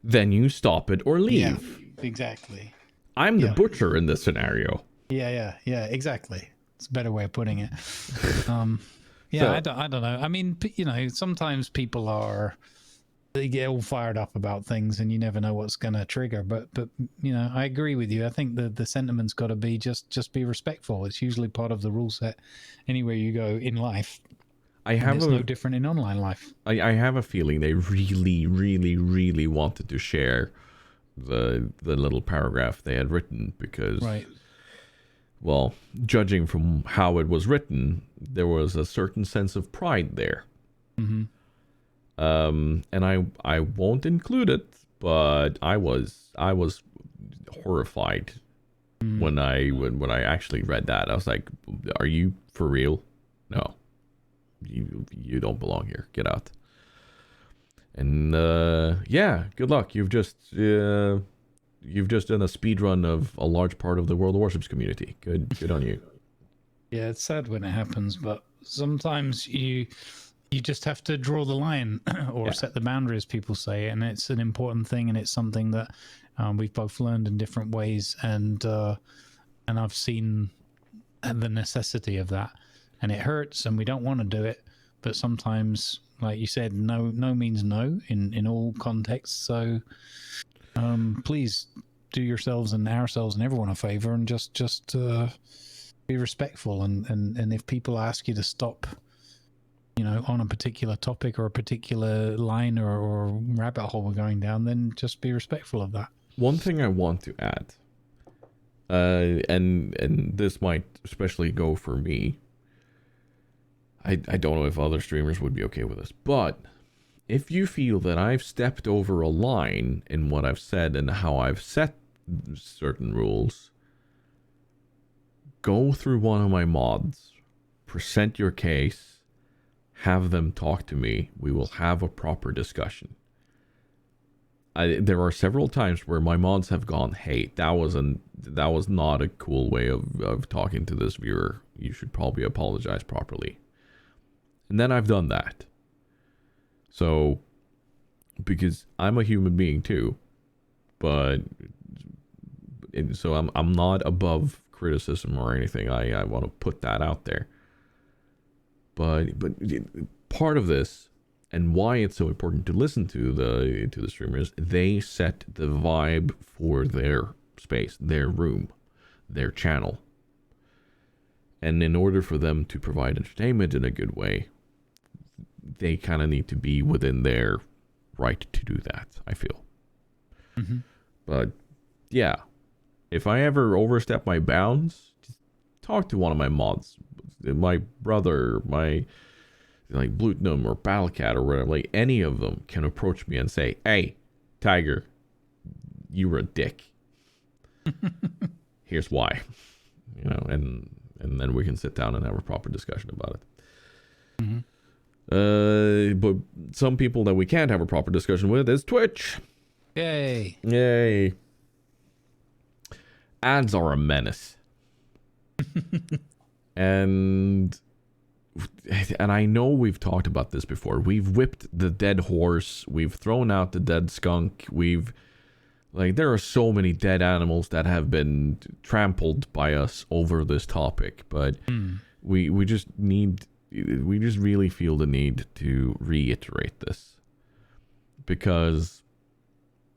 Then you stop it or leave. Yeah, exactly. I'm the butcher in this scenario. Yeah, exactly. It's a better way of putting it. I don't know. I mean, sometimes people they get all fired up about things, and you never know what's going to trigger. But I agree with you. I think the sentiment's got to be just be respectful. It's usually part of the rule set anywhere you go in life. It's no different in online life. I have a feeling they really, really, really wanted to share the little paragraph they had written because, well, judging from how it was written, there was a certain sense of pride there. And I won't include it, but I was horrified when I actually read that. I was like, "Are you for real? No, you don't belong here. Get out." And good luck. You've just done a speed run of a large part of the World of Warships community. Good on you. Yeah, it's sad when it happens, but sometimes you just have to draw the line or set the boundaries, people say, and it's an important thing, and it's something that we've both learned in different ways, and I've seen the necessity of that, and it hurts, and we don't want to do it, but sometimes, like you said, no means no in all contexts. So please do yourselves and ourselves and everyone a favor, and just be respectful, and if people ask you to stop, on a particular topic or a particular line or rabbit hole we're going down, then just be respectful of that. One thing I want to add, and this might especially go for me. I don't know if other streamers would be okay with this, but if you feel that I've stepped over a line in what I've said and how I've set certain rules, go through one of my mods, present your case, have them talk to me. We will have a proper discussion. There are several times where my mods have gone, "Hey, that was not a cool way of talking to this viewer. You should probably apologize properly." And then I've done that. So, because I'm a human being too, so I'm not above criticism or anything. I want to put that out there. But part of this, and why it's so important to listen to the streamers, they set the vibe for their space, their room, their channel. And in order for them to provide entertainment in a good way, they kind of need to be within their right to do that, I feel. But yeah, if I ever overstep my bounds, just talk to one of my mods, my brother, my Blutenum or Battlekat or whatever. Like, any of them can approach me and say, "Hey, Tiger, you were a dick. Here's why." And then we can sit down and have a proper discussion about it. But some people that we can't have a proper discussion with is Twitch. Yay. Ads are a menace. And I know we've talked about this before. We've whipped the dead horse. We've thrown out the dead skunk. There are so many dead animals that have been trampled by us over this topic. But we just really feel the need to reiterate this, because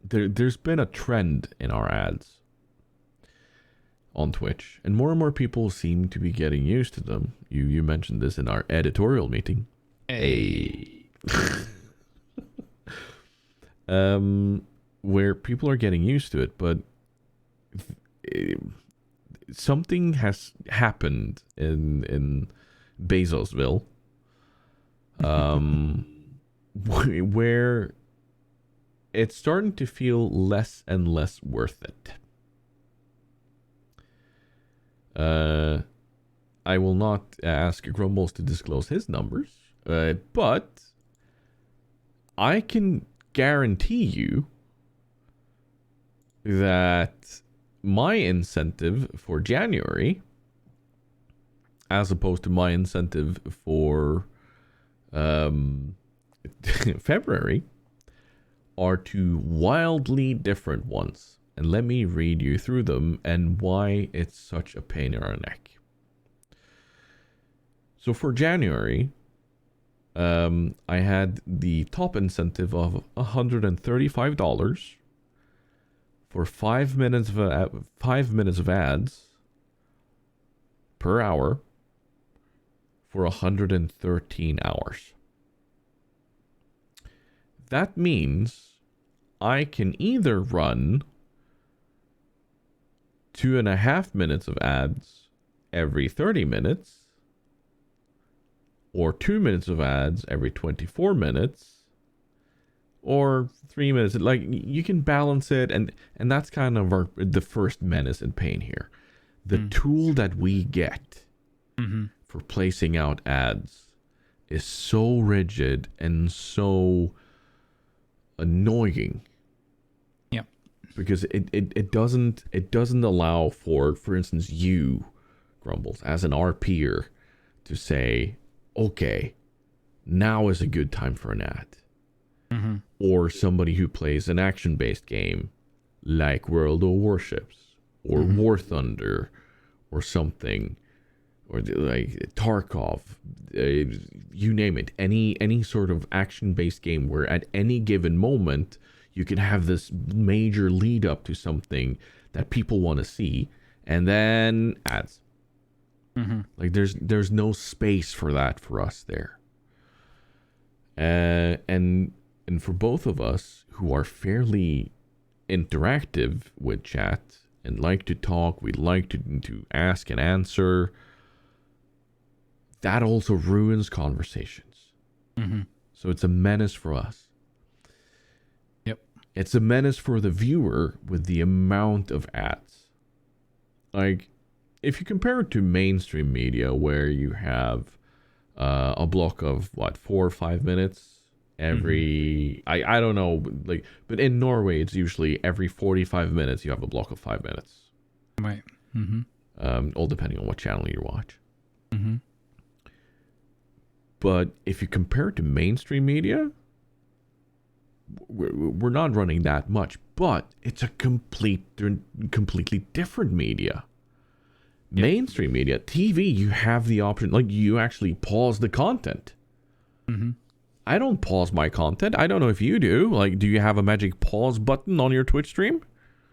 there's been a trend in our ads on Twitch, and more people seem to be getting used to them. You mentioned this in our editorial meeting. Where people are getting used to it, but something has happened in Bezosville, where it's starting to feel less and less worth it. I will not ask Grumbles to disclose his numbers, but I can guarantee you that my incentive for January, as opposed to my incentive for February are two wildly different ones. And let me read you through them and why it's such a pain in our neck. So for January, I had the top incentive of $135 for 5 minutes of ads per hour for 113 hours. That means I can either run 2.5 minutes of ads every 30 minutes, or 2 minutes of ads every 24 minutes, or 3 minutes. Like, you can balance it, and that's kind of the first menace and pain here. The tool that we get for placing out ads is so rigid and so annoying. Yep. Because it doesn't allow for instance, you, Grumbles, as an RPer, to say, okay, now is a good time for an ad. Or somebody who plays an action-based game like World of Warships or War Thunder or something, or like Tarkov, you name it, any sort of action-based game where at any given moment you can have this major lead up to something that people want to see, and then ads. Like there's no space for that for us there. And for both of us who are fairly interactive with chat and like to talk, we like to ask and answer, that also ruins conversations. So it's a menace for us. Yep. It's a menace for the viewer with the amount of ads. Like, if you compare it to mainstream media where you have a block of 4 or 5 minutes every, I don't know, like, but in Norway it's usually every 45 minutes you have a block of 5 minutes. Right. All depending on what channel you watch. But if you compare it to mainstream media, we're not running that much, but it's a completely different media. Yep. Mainstream media, TV, you have the option, like, you actually pause the content. I don't pause my content. I don't know if you do. Like, do you have a magic pause button on your Twitch stream?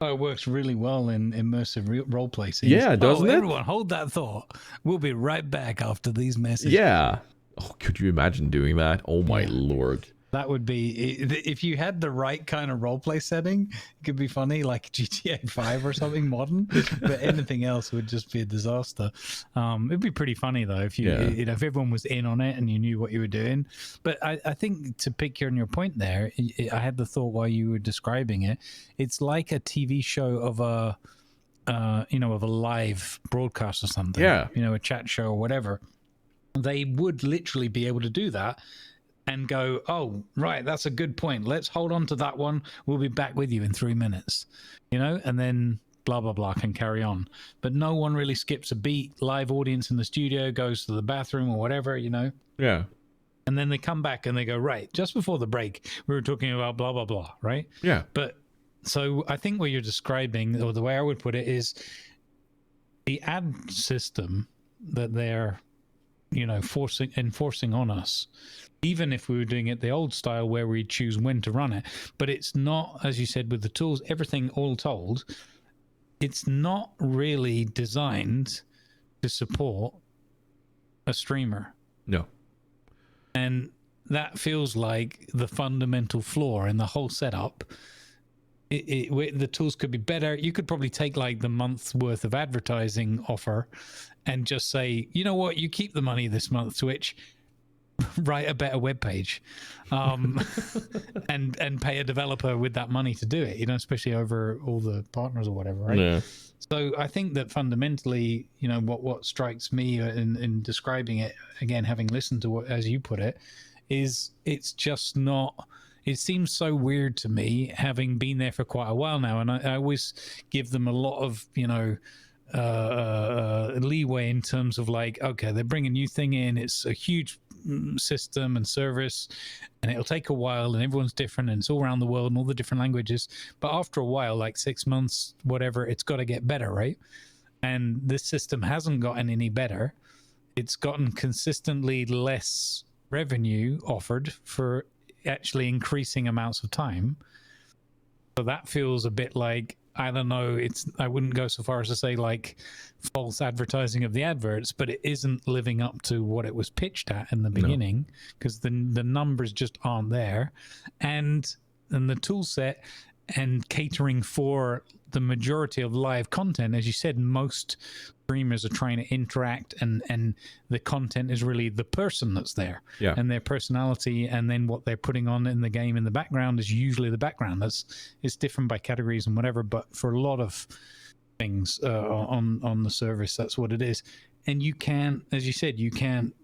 Oh, it works really well in immersive roleplay scenes. Yeah, doesn't it? Everyone, hold that thought. We'll be right back after these messages. Yeah. Oh, could you imagine doing that? Oh my lord. That would be, if you had the right kind of roleplay setting, it could be funny, like GTA 5 or something modern, but anything else would just be a disaster. It'd be pretty funny though, if if everyone was in on it and you knew what you were doing. But I think, to pick on your point there, I had the thought while you were describing it, it's like a TV show of a live broadcast or something. Yeah. A chat show or whatever. They would literally be able to do that and go, oh, right, that's a good point. Let's hold on to that one. We'll be back with you in 3 minutes, and then blah, blah, blah can carry on. But no one really skips a beat. Live audience in the studio goes to the bathroom or whatever, Yeah. And then they come back and they go, right, just before the break, we were talking about blah, blah, blah, right? Yeah. But so I think what you're describing, or the way I would put it, is the ad system that they're enforcing on us, even if we were doing it the old style where we choose when to run it. But it's not, as you said, with the tools, everything all told, it's not really designed to support a streamer. No. And that feels like the fundamental flaw in the whole setup. The tools could be better. You could probably take like the month's worth of advertising offer and just say, you know what, you keep the money this month, Twitch, write a better web page, and pay a developer with that money to do it, especially over all the partners or whatever, right? Yeah. So I think that fundamentally, what strikes me in describing it, again, having listened to what, as you put it, is it's just not. It seems so weird to me, having been there for quite a while now, and I always give them a lot of leeway in terms of like, okay, they bring a new thing in, it's a huge system and service, and it'll take a while, and everyone's different, and it's all around the world and all the different languages. But after a while, like 6 months, whatever, it's got to get better, right? And this system hasn't gotten any better. It's gotten consistently less revenue offered for actually increasing amounts of time. So that feels a bit like, I don't know, I wouldn't go so far as to say like false advertising of the adverts, but it isn't living up to what it was pitched at in the beginning, because the numbers just aren't there. And the tool set and catering for the majority of live content, as you said, most streamers are trying to interact, and the content is really the person that's there, and their personality, and then what they're putting on in the game in the background is usually the background. It's different by categories and whatever, but for a lot of things on the service, that's what it is. And you can't, as you said, you can't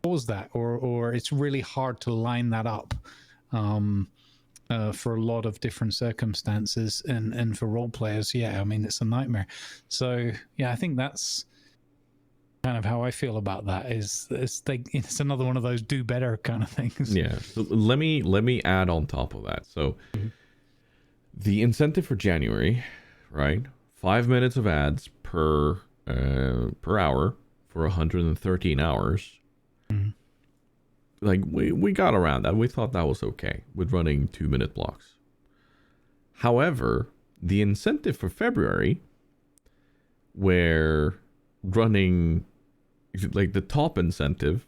pause that, or it's really hard to line that up. For a lot of different circumstances, and for role players, I mean, it's a nightmare. So I think that's kind of how I feel about that. It's another one of those do better kind of things. Yeah. So let me add on top of that. So the incentive for January, right? 5 minutes of ads per hour for 113 hours. Like we got around that. We thought that was okay with running 2-minute blocks. However, the incentive for February, where running, like the top incentive,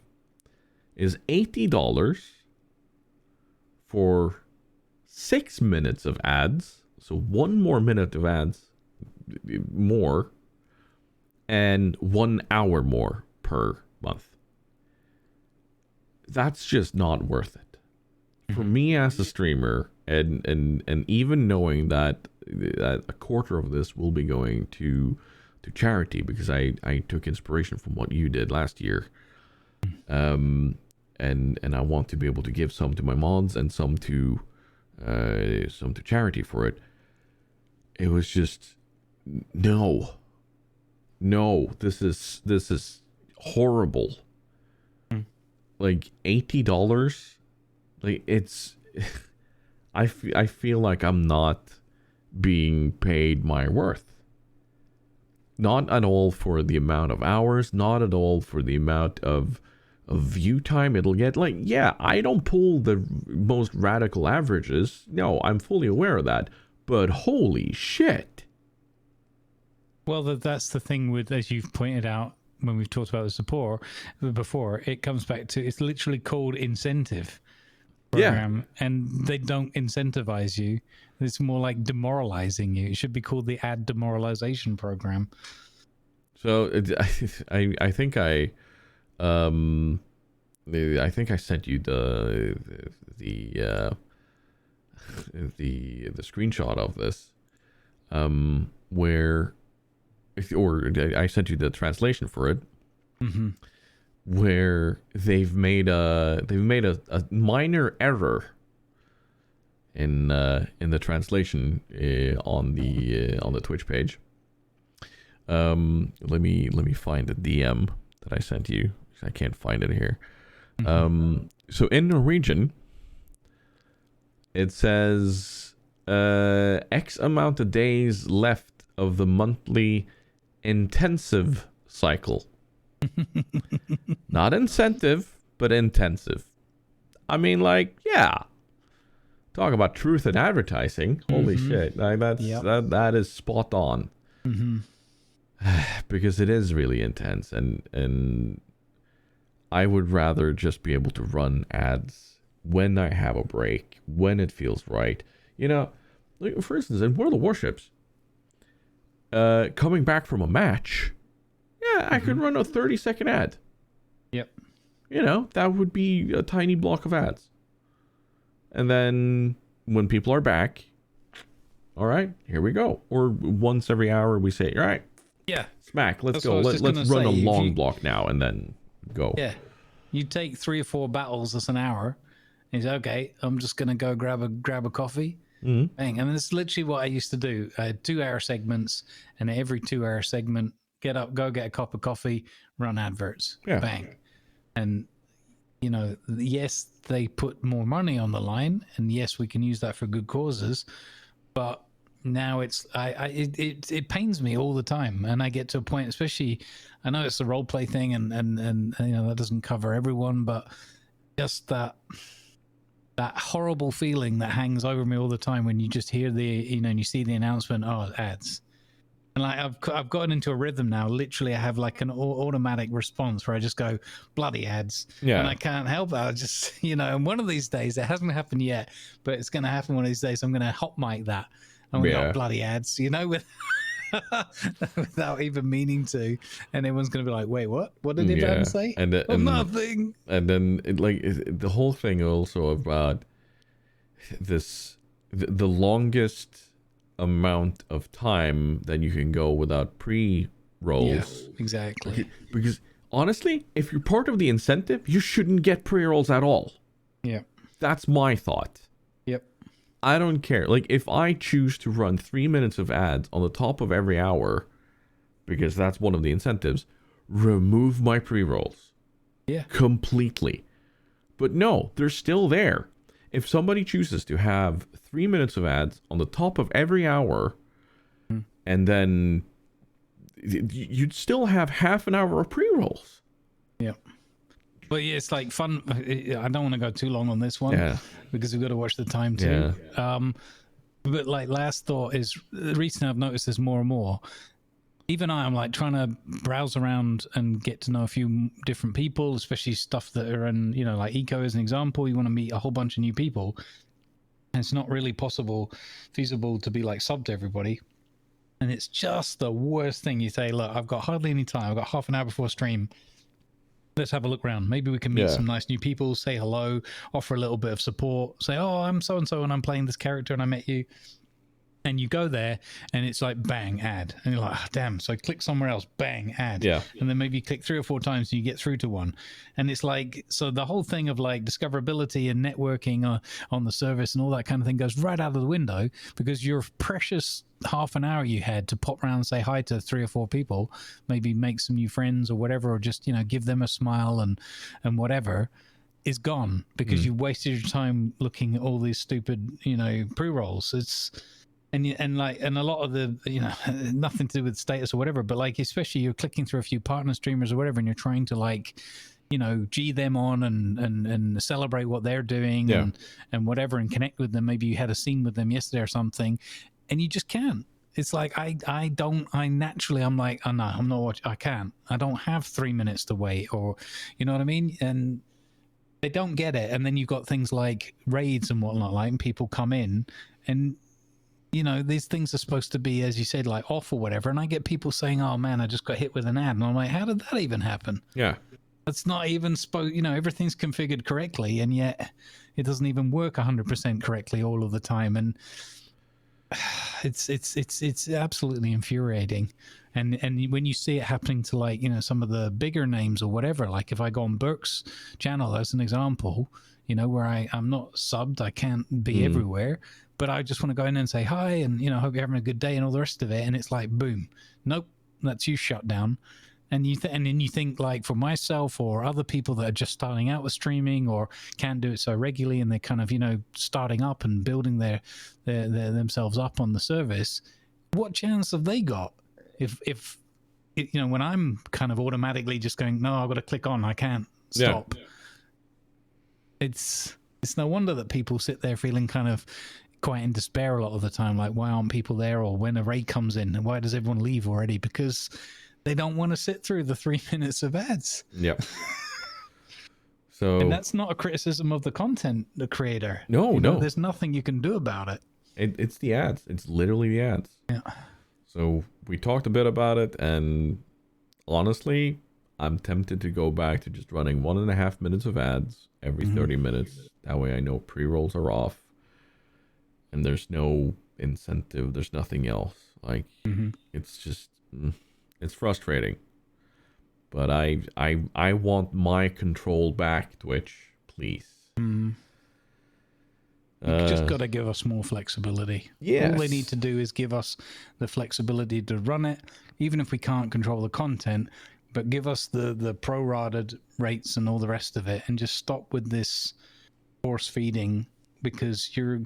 is $80 for 6 minutes of ads. So 1 more minute of ads more, and 1 hour more per month. That's just not worth it for me as a streamer, and even knowing that a quarter of this will be going to charity, because I took inspiration from what you did last year, and I want to be able to give some to my mods and some to charity for it. It was just no, this is horrible. Like $80, like it's I feel like I'm not being paid my worth. Not at all for the amount of hours, not at all for the amount of view time it'll get. Like, I don't pull the most radical averages. No, I'm fully aware of that. But holy shit. Well, that's the thing with, as you've pointed out, when we've talked about this before, it comes back to, it's literally called incentive program, and they don't incentivize you. It's more like demoralizing you. It should be called the ad demoralization program. So I think I sent you the screenshot of this, where, or I sent you the translation for it, where they've made a minor error in the translation on the Twitch page. Let me find the DM that I sent you. I can't find it here. So in Norwegian, it says X amount of days left of the monthly intensive cycle. Not incentive, but intensive. I mean, like, talk about truth in advertising. Holy shit. Like, that is spot on. Because it is really intense, and I would rather just be able to run ads when I have a break, when it feels right. You know, like, for instance, in World of Warships, coming back from a match, I could run a 30-second ad. Yep. You know, that would be a tiny block of ads. And then when people are back, all right, here we go. Or once every hour we say, all right, smack, let's go. Let's run a long block now, and then go. Yeah. You take 3 or 4 battles, that's an hour. And you say, okay, I'm just going to go grab a coffee. Bang. And that's literally what I used to do. I had 2-hour segments, and every 2-hour segment, get up, go get a cup of coffee, run adverts. Bang. And you know, yes, they put more money on the line, and yes, we can use that for good causes, but now it pains me all the time, and I get to a point, especially, I know it's the role play thing, and you know that doesn't cover everyone, but just that horrible feeling that hangs over me all the time when you just hear and you see the announcement, oh, ads. And like I've gotten into a rhythm now. Literally, I have like an automatic response where I just go, bloody ads. Yeah. And I can't help it. I just, and one of these days, it hasn't happened yet, but it's going to happen one of these days. I'm going to hot mic that. I'm going to go, bloody ads, without even meaning to. And everyone's going to be like, wait, what? What did the ad say? Nothing. And then the whole thing also about the longest amount of time that you can go without pre-rolls. Yeah, exactly. Because honestly, if you're part of the incentive, you shouldn't get pre-rolls at all. Yeah. That's my thought. Yep. I don't care. Like, if I choose to run 3 minutes of ads on the top of every hour, because that's one of the incentives, remove my pre-rolls. Yeah. Completely. But no, they're still there. If somebody chooses to have 3 minutes of ads on the top of every hour, and then you'd still have half an hour of pre-rolls. Yeah. But yeah, it's like fun. I don't want to go too long on this one because we've got to watch the time too. Yeah. But like last thought is, recently I've noticed this more and more. Even I'm like trying to browse around and get to know a few different people, especially stuff that are in, like eco as an example. You want to meet a whole bunch of new people. And it's not really feasible to be like sub to everybody. And it's just the worst thing. You say, look, I've got hardly any time. I've got half an hour before stream. Let's have a look around. Maybe we can meet some nice new people, say hello, offer a little bit of support, say, oh, I'm so-and-so and I'm playing this character and I met you. And you go there and it's like, bang, ad. And you're like, oh, damn. So I click somewhere else, bang, ad. Yeah. And then maybe you click 3 or 4 times and you get through to one. And it's like, so the whole thing of like discoverability and networking on the service and all that kind of thing goes right out of the window because your precious half an hour you had to pop around and say hi to 3 or 4 people, maybe make some new friends or whatever, or just, give them a smile and whatever, is gone because you wasted your time looking at all these stupid, pre-rolls. It's... And a lot of the, nothing to do with status or whatever, but like, especially you're clicking through a few partner streamers or whatever, and you're trying to like, G them on and celebrate what they're doing and whatever, and connect with them. Maybe you had a scene with them yesterday or something, and you just can't. It's like, I'm like, oh no, I'm not, I can't. I don't have 3 minutes to wait, or, you know what I mean? And they don't get it. And then you've got things like raids and whatnot, like, and people come in and, these things are supposed to be, as you said, like off or whatever. And I get people saying, oh man, I just got hit with an ad. And I'm like, how did that even happen? Yeah. That's not even everything's configured correctly. And yet it doesn't even work 100% correctly all of the time. And it's absolutely infuriating. And when you see it happening to like, some of the bigger names or whatever, like if I go on Burke's channel as an example, where I'm not subbed, I can't be everywhere, but I just want to go in and say hi and, hope you're having a good day and all the rest of it. And it's like, boom, nope, that's you shut down. And and then you think like for myself or other people that are just starting out with streaming or can't do it so regularly and they're kind of, starting up and building their themselves up on the service, what chance have they got? If when I'm kind of automatically just going, no, I've got to click on, I can't stop. Yeah. It's no wonder that people sit there feeling kind of quite in despair a lot of the time, like why aren't people there, or when a raid comes in and why does everyone leave already, because they don't want to sit through the 3 minutes of ads. Yep. So, and that's not a criticism of the content, the creator. No, there's nothing you can do about it. It's the ads. It's literally the ads. Yeah. So we talked a bit about it, and honestly, I'm tempted to go back to just running 1.5 minutes of ads every 30 minutes. That way I know pre-rolls are off and there's no incentive. There's nothing else. Like, it's just, it's frustrating. But I want my control back, Twitch, please. You just got to give us more flexibility. Yes. All they need to do is give us the flexibility to run it. Even if we can't control the content, but give us the prorated rates and all the rest of it, and just stop with this force feeding, because you're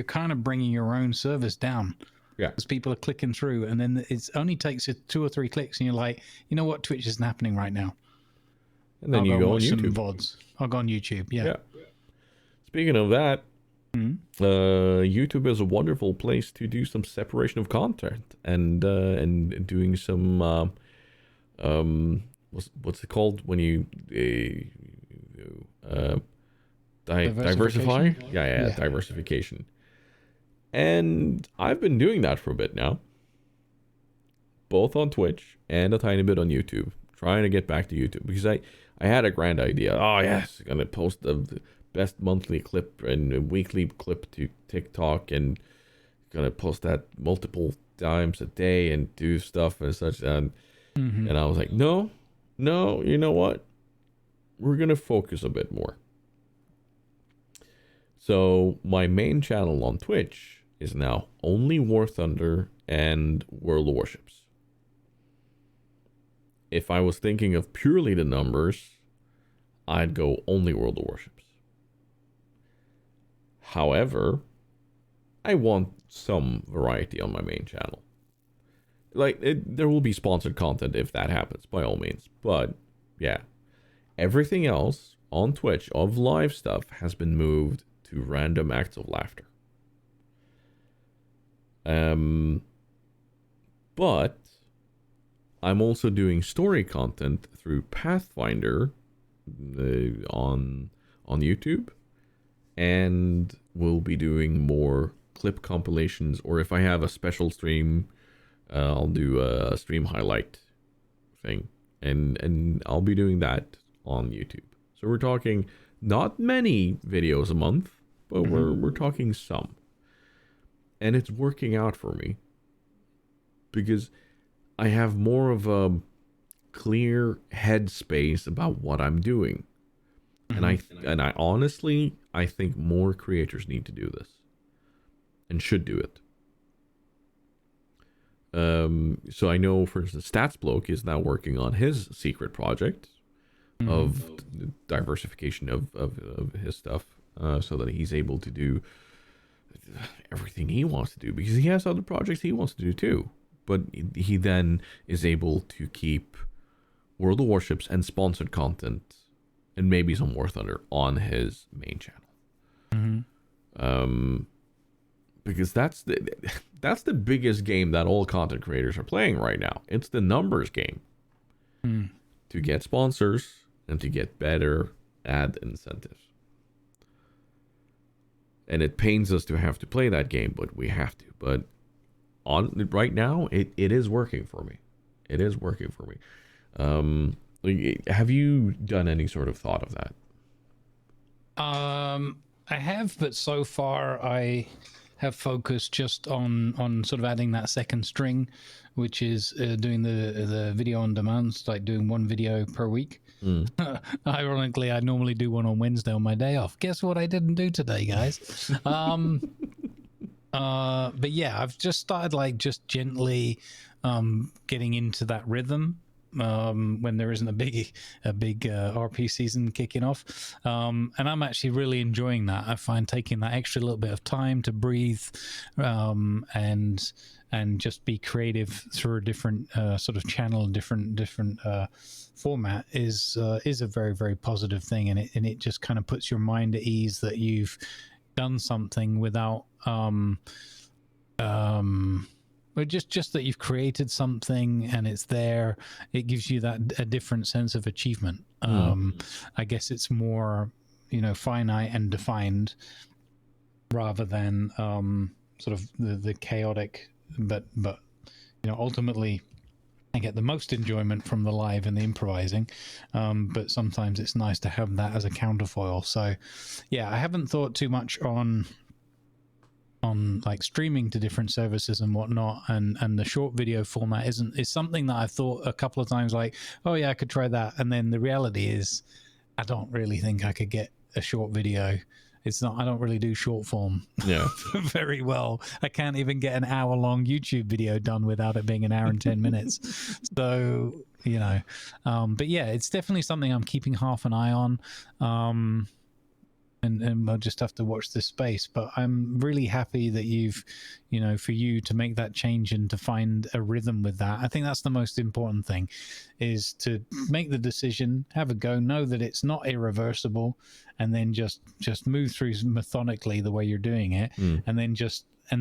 kind of bringing your own service down. Yeah, because people are clicking through, and then it only takes 2 or 3 clicks, and you're like, you know what, Twitch isn't happening right now. and then you go on YouTube. VODs. I'll go on YouTube. Yeah. Speaking of that, Mhm. YouTube is a wonderful place to do some separation of content and doing some what's it called when you diversify? Yeah, diversification. And I've been doing that for a bit now, both on Twitch and a tiny bit on YouTube, trying to get back to YouTube, because I had a grand idea. Oh yes, gonna post the best monthly clip and weekly clip to TikTok, and gonna post that multiple times a day and do stuff and such. And I was like, no, you know what? We're gonna focus a bit more. So my main channel on Twitch is now only War Thunder and World of Warships. If I was thinking of purely the numbers, I'd go only World of Warships. However, I want some variety on my main channel. Like, there will be sponsored content if that happens, by all means. But, yeah. Everything else on Twitch of live stuff has been moved to random acts of laughter. But I'm also doing story content through Pathfinder on YouTube, and we'll be doing more clip compilations, or if I have a special stream, I'll do a stream highlight thing, and I'll be doing that on YouTube. So we're talking not many videos a month, but we're talking some. And it's working out for me, because I have more of a clear headspace about what I'm doing. And I honestly, I think more creators need to do this and should do it. So I know, for instance, Stats Bloke is now working on his secret project of diversification of his stuff, so that he's able to do everything he wants to do, because he has other projects he wants to do too. But he then is able to keep World of Warships and sponsored content and maybe some War Thunder on his main channel. Because that's the biggest game that all content creators are playing right now. It's the numbers game. To get sponsors and to get better ad incentives. And it pains us to have to play that game, but we have to. But right now, it is working for me. It is working for me. Have you done any sort of thought of that? I have, but so far I have focused just on sort of adding that second string, which is doing the video on demand, like doing one video per week. Ironically, I normally do one on Wednesday on my day off. Guess what I didn't do today, guys? But yeah, I've just started like just gently getting into that rhythm when there isn't a big RP season kicking off, and I'm actually really enjoying that. I find taking that extra little bit of time to breathe and just be creative through a different sort of channel, different format is a very, very positive thing, and it just kind of puts your mind at ease that you've done something without but just that you've created something and it's there. It gives you a different sense of achievement. I guess it's more, finite and defined rather than sort of the chaotic, but ultimately I get the most enjoyment from the live and the improvising, but sometimes it's nice to have that as a counterfoil. So yeah, I haven't thought too much on like streaming to different services and whatnot, and the short video format is something that I've thought a couple of times, like, oh yeah, I could try that, and then the reality is I don't really think I could get a short video it's not. I don't really do short form Yeah. very well. I can't even get an hour-long YouTube video done without it being an hour and 10 minutes. So, you know, but yeah, it's definitely something I'm keeping half an eye on. And I'll just have to watch this space. But I'm really happy that you've, you know, for you to make that change and to find a rhythm with that. I think that's the most important thing, is to make the decision, have a go, know that it's not irreversible, and then just move through methodically the way you're doing it, and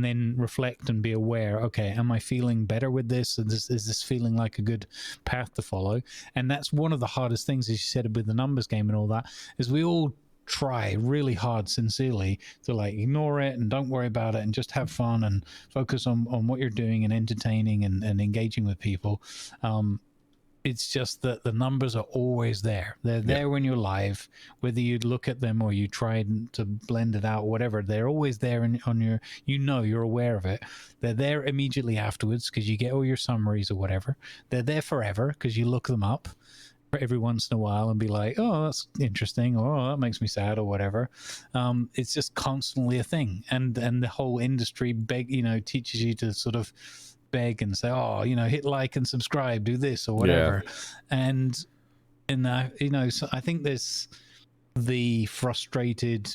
then reflect and be aware, okay, am I feeling better with this? Is this feeling like a good path to follow? And that's one of the hardest things, as you said, with the numbers game and all that, is we all try really hard, sincerely, to like ignore it and don't worry about it and just have fun and focus on what you're doing and entertaining and engaging with people. It's just that the numbers are always there. They're there when you're live, whether you look at them or you try to blend it out, whatever. They're always there on your, you know, you're aware of it. They're there immediately afterwards because you get all your summaries or whatever. They're there forever because you look them up every once in a while and be like, oh, that's interesting, or oh, that makes me sad, or whatever. It's just constantly a thing, and the whole industry teaches you to sort of beg and say, oh, you know, hit like and subscribe, do this or whatever. And so I think there's the frustrated,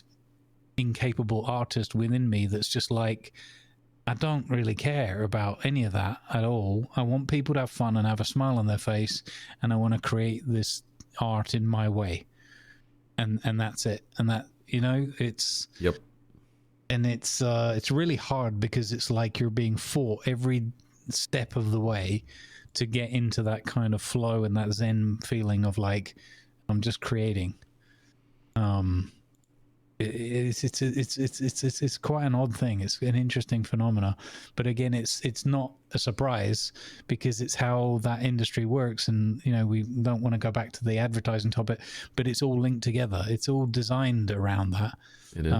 incapable artist within me that's just like, I don't really care about any of that at all. I want people to have fun and have a smile on their face, and I want to create this art in my way, and that's it. And that, you know, it's and it's really hard because it's like you're being fought every step of the way to get into that kind of flow and that zen feeling of like, I'm just creating. It's quite an odd thing. It's an interesting phenomena, but again, it's not a surprise because it's how that industry works. And you know, we don't want to go back to the advertising topic, but it's all linked together. It's all designed around that. It is.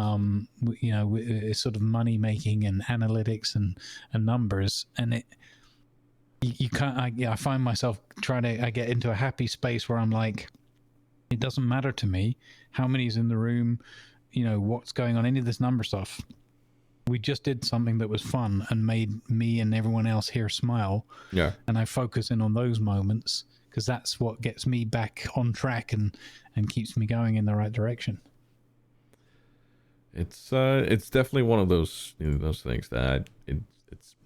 You know, it's sort of money making and analytics and numbers, and you can't. I find myself I get into a happy space where I'm like, it doesn't matter to me how many's in the room, you know, what's going on, any of this number stuff. We just did something that was fun and made me and everyone else here smile. Yeah. And I focus in on those moments because that's what gets me back on track and keeps me going in the right direction. It's definitely one of those things that it's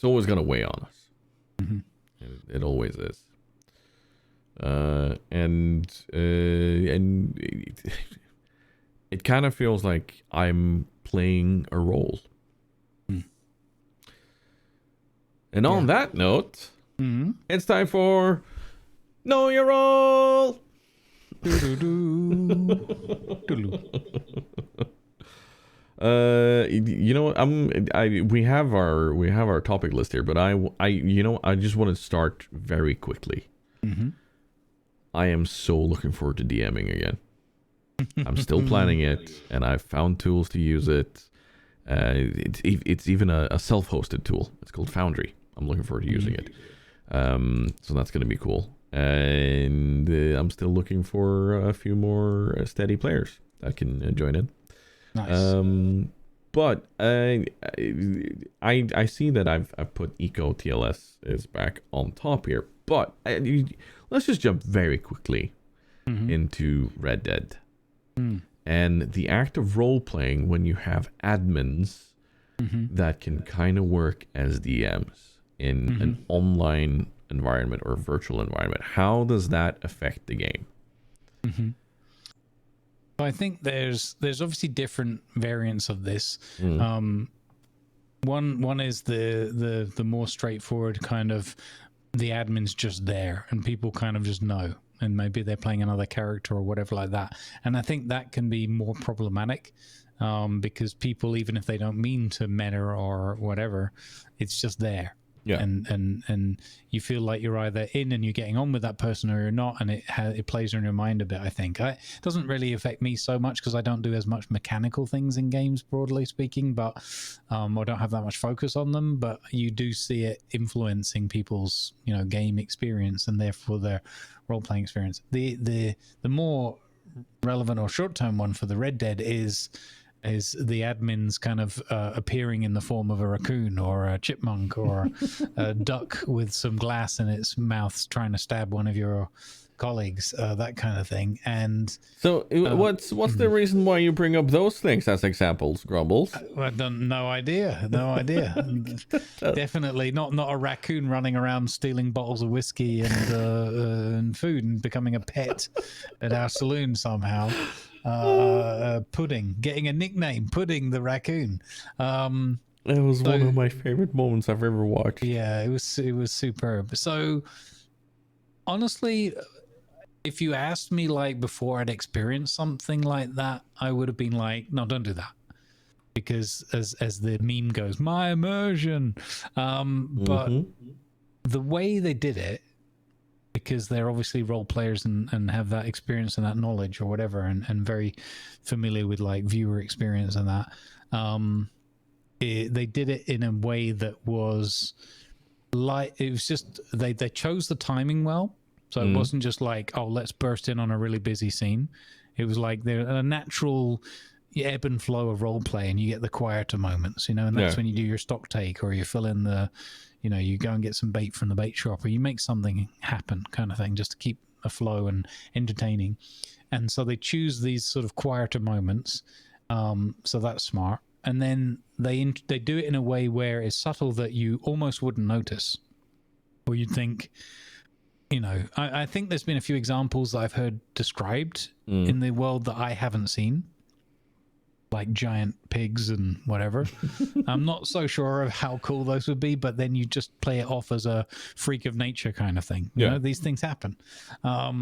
always going to weigh on us. Mm-hmm. It always is. And it kind of feels like I'm playing a role. And on that note, it's time for Know Your Role. You know what? We have our topic list here, but I just want to start very quickly. Mm-hmm. I am so looking forward to DMing again. I'm still planning it, and I've found tools to use it. It's even a self-hosted tool. It's called Foundry. I'm looking forward to using it. So that's going to be cool. And I'm still looking for a few more steady players that can join in. Nice. But I see that I've put Eco TLS is back on top here. But let's just jump very quickly into Red Dead. And the act of role-playing when you have admins that can kind of work as DMs in an online environment or virtual environment. How does that affect the game? I think there's obviously different variants of this. One is the more straightforward kind of, the admin's just there and people kind of just know, and maybe they're playing another character or whatever like that. And I think that can be more problematic because people, even if they don't mean to meta or whatever, it's just there. Yeah. And you feel like you're either in and you're getting on with that person or you're not, and it plays on your mind a bit, I think. It doesn't really affect me so much because I don't do as much mechanical things in games, broadly speaking, but I don't have that much focus on them. But you do see it influencing people's, game experience and therefore their role-playing experience. The more relevant or short-term one for the Red Dead is the admins kind of appearing in the form of a raccoon or a chipmunk or a duck with some glass in its mouth trying to stab one of your colleagues, that kind of thing. And so what's the reason why you bring up those things as examples, Grumbles? No idea. Definitely not a raccoon running around stealing bottles of whiskey and food and becoming a pet at our saloon somehow. Pudding, getting a nickname, Pudding the raccoon. It was one of my favorite moments I've ever watched. Yeah, it was superb. So honestly, if you asked me like before I'd experienced something like that, I would have been like, no, don't do that, because as the meme goes, my immersion. But the way they did it, because they're obviously role players and have that experience and that knowledge or whatever, and very familiar with like viewer experience and that, they did it in a way that was like, it was just they chose the timing well. So it wasn't just like, oh, let's burst in on a really busy scene. It was like there's a natural ebb and flow of role play, and you get the quieter moments, and that's when you do your stock take, or you fill in the, you go and get some bait from the bait shop, or you make something happen kind of thing, just to keep a flow and entertaining. And so they choose these sort of quieter moments. So that's smart. And then they do it in a way where it's subtle that you almost wouldn't notice, or you'd think, I think there's been a few examples that I've heard described in the world that I haven't seen, like giant pigs and whatever. I'm not so sure of how cool those would be, but then you just play it off as a freak of nature kind of thing. You know, these things happen. But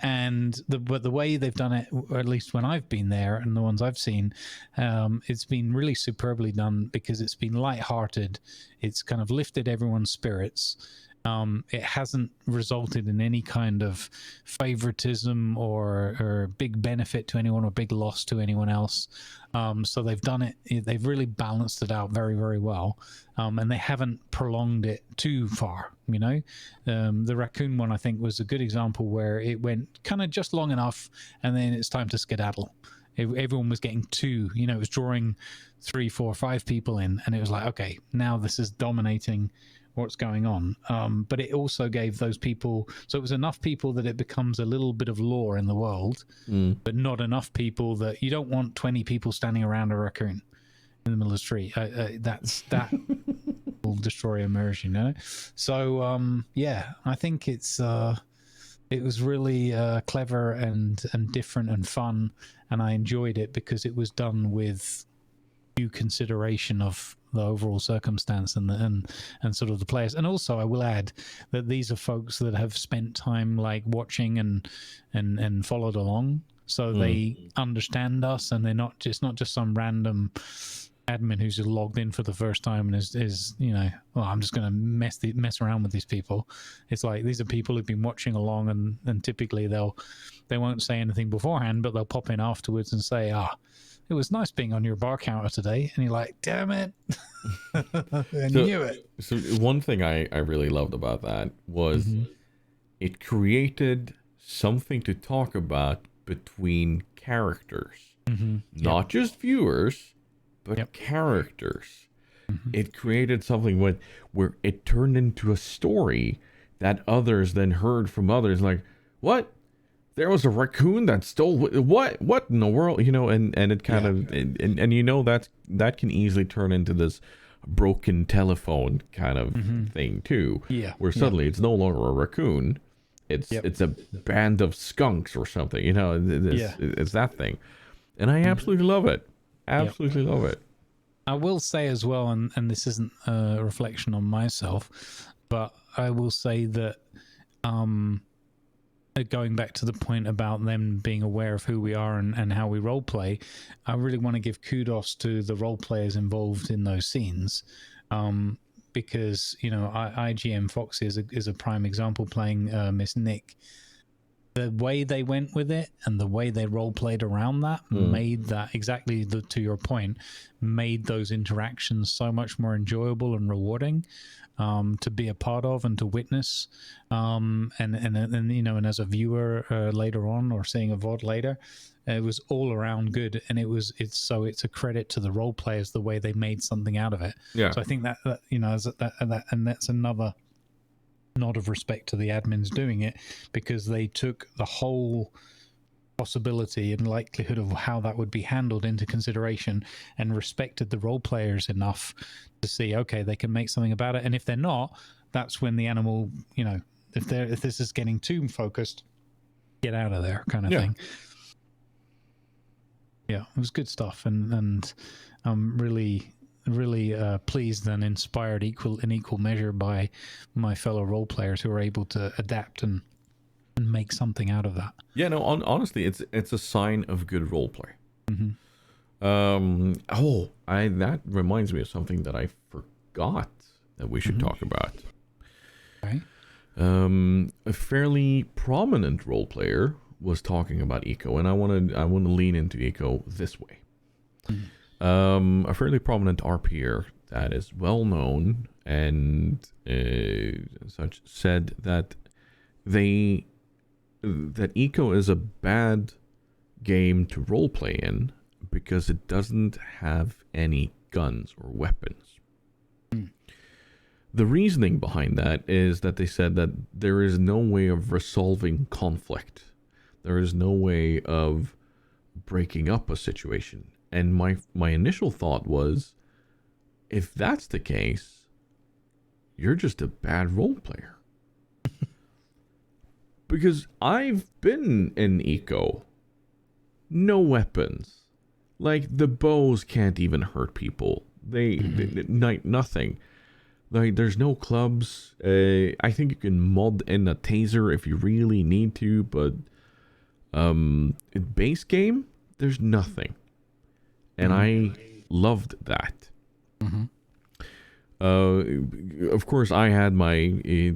the way they've done it, or at least when I've been there and the ones I've seen, it's been really superbly done, because it's been lighthearted. It's kind of lifted everyone's spirits. It hasn't resulted in any kind of favoritism or big benefit to anyone or big loss to anyone else. So they've done it. They've really balanced it out very, very well. And they haven't prolonged it too far, The raccoon one, I think, was a good example where it went kind of just long enough, and then it's time to skedaddle. Everyone was getting too, it was drawing 3, 4, 5 people in, and it was like, okay, now this is dominating what's going on. But it also gave those people, so it was enough people that it becomes a little bit of lore in the world, but not enough people that you don't want 20 people standing around a raccoon in the middle of the street. That will destroy immersion, So I think it was really clever and different and fun, and I enjoyed it because it was done with due consideration of the overall circumstance and sort of the players. And also I will add that these are folks that have spent time like watching and followed along, so they understand us, and they're not just some random admin who's just logged in for the first time and is I'm just going to mess around with these people. It's like, these are people who've been watching along, and typically they won't say anything beforehand, but they'll pop in afterwards and say, it was nice being on your bar counter today. And you're like, damn it. I knew it. So one thing I really loved about that was it created something to talk about between characters. Not just viewers, but characters. It created something where it turned into a story that others then heard from others, like, what? There was a raccoon that stole what in the world, and it kind of that can easily turn into this broken telephone kind of thing too, where suddenly it's no longer a raccoon, it's a band of skunks or something, it's that thing, and I absolutely love it. Love it. I will say as well, and this isn't a reflection on myself, but I will say that going back to the point about them being aware of who we are and how we role play, I really want to give kudos to the role players involved in those scenes, because IGM Foxy is a prime example, playing Miss Nick. the way they went with it and the way they role played around that made that exactly to your point, made those interactions so much more enjoyable and rewarding to be a part of and to witness. And you know, and as a viewer later on or seeing a VOD later, it was all around good. And it's a credit to the role players, the way they made something out of it. Yeah. So I think that you know, and that's another nod of respect to the admins doing it, because they took the whole possibility and likelihood of how that would be handled into consideration and respected the role players enough to see, okay, they can make something about it. And if they're not, that's when the animal, you know, if this is getting too focused, get out of there kind of thing. Yeah, it was good stuff. And I'm really pleased and inspired in equal measure by my fellow role players who are able to adapt and make something out of that. Yeah, no, honestly, it's a sign of good roleplay. That reminds me of something that I forgot that we should talk about. Okay. A fairly prominent role player was talking about eco, and I want to lean into eco this way. A fairly prominent RPer that is well known and such said that that eco is a bad game to roleplay in because it doesn't have any guns or weapons. The reasoning behind that is that they said that there is no way of resolving conflict. There is no way of breaking up a situation. And my initial thought was, if that's the case, you're just a bad role player. Because I've been in eco. No weapons. Like, the bows can't even hurt people. They nothing. Like, there's no clubs. I think you can mod in a taser if you really need to, but in base game, there's nothing. And I loved that. Of course, I had my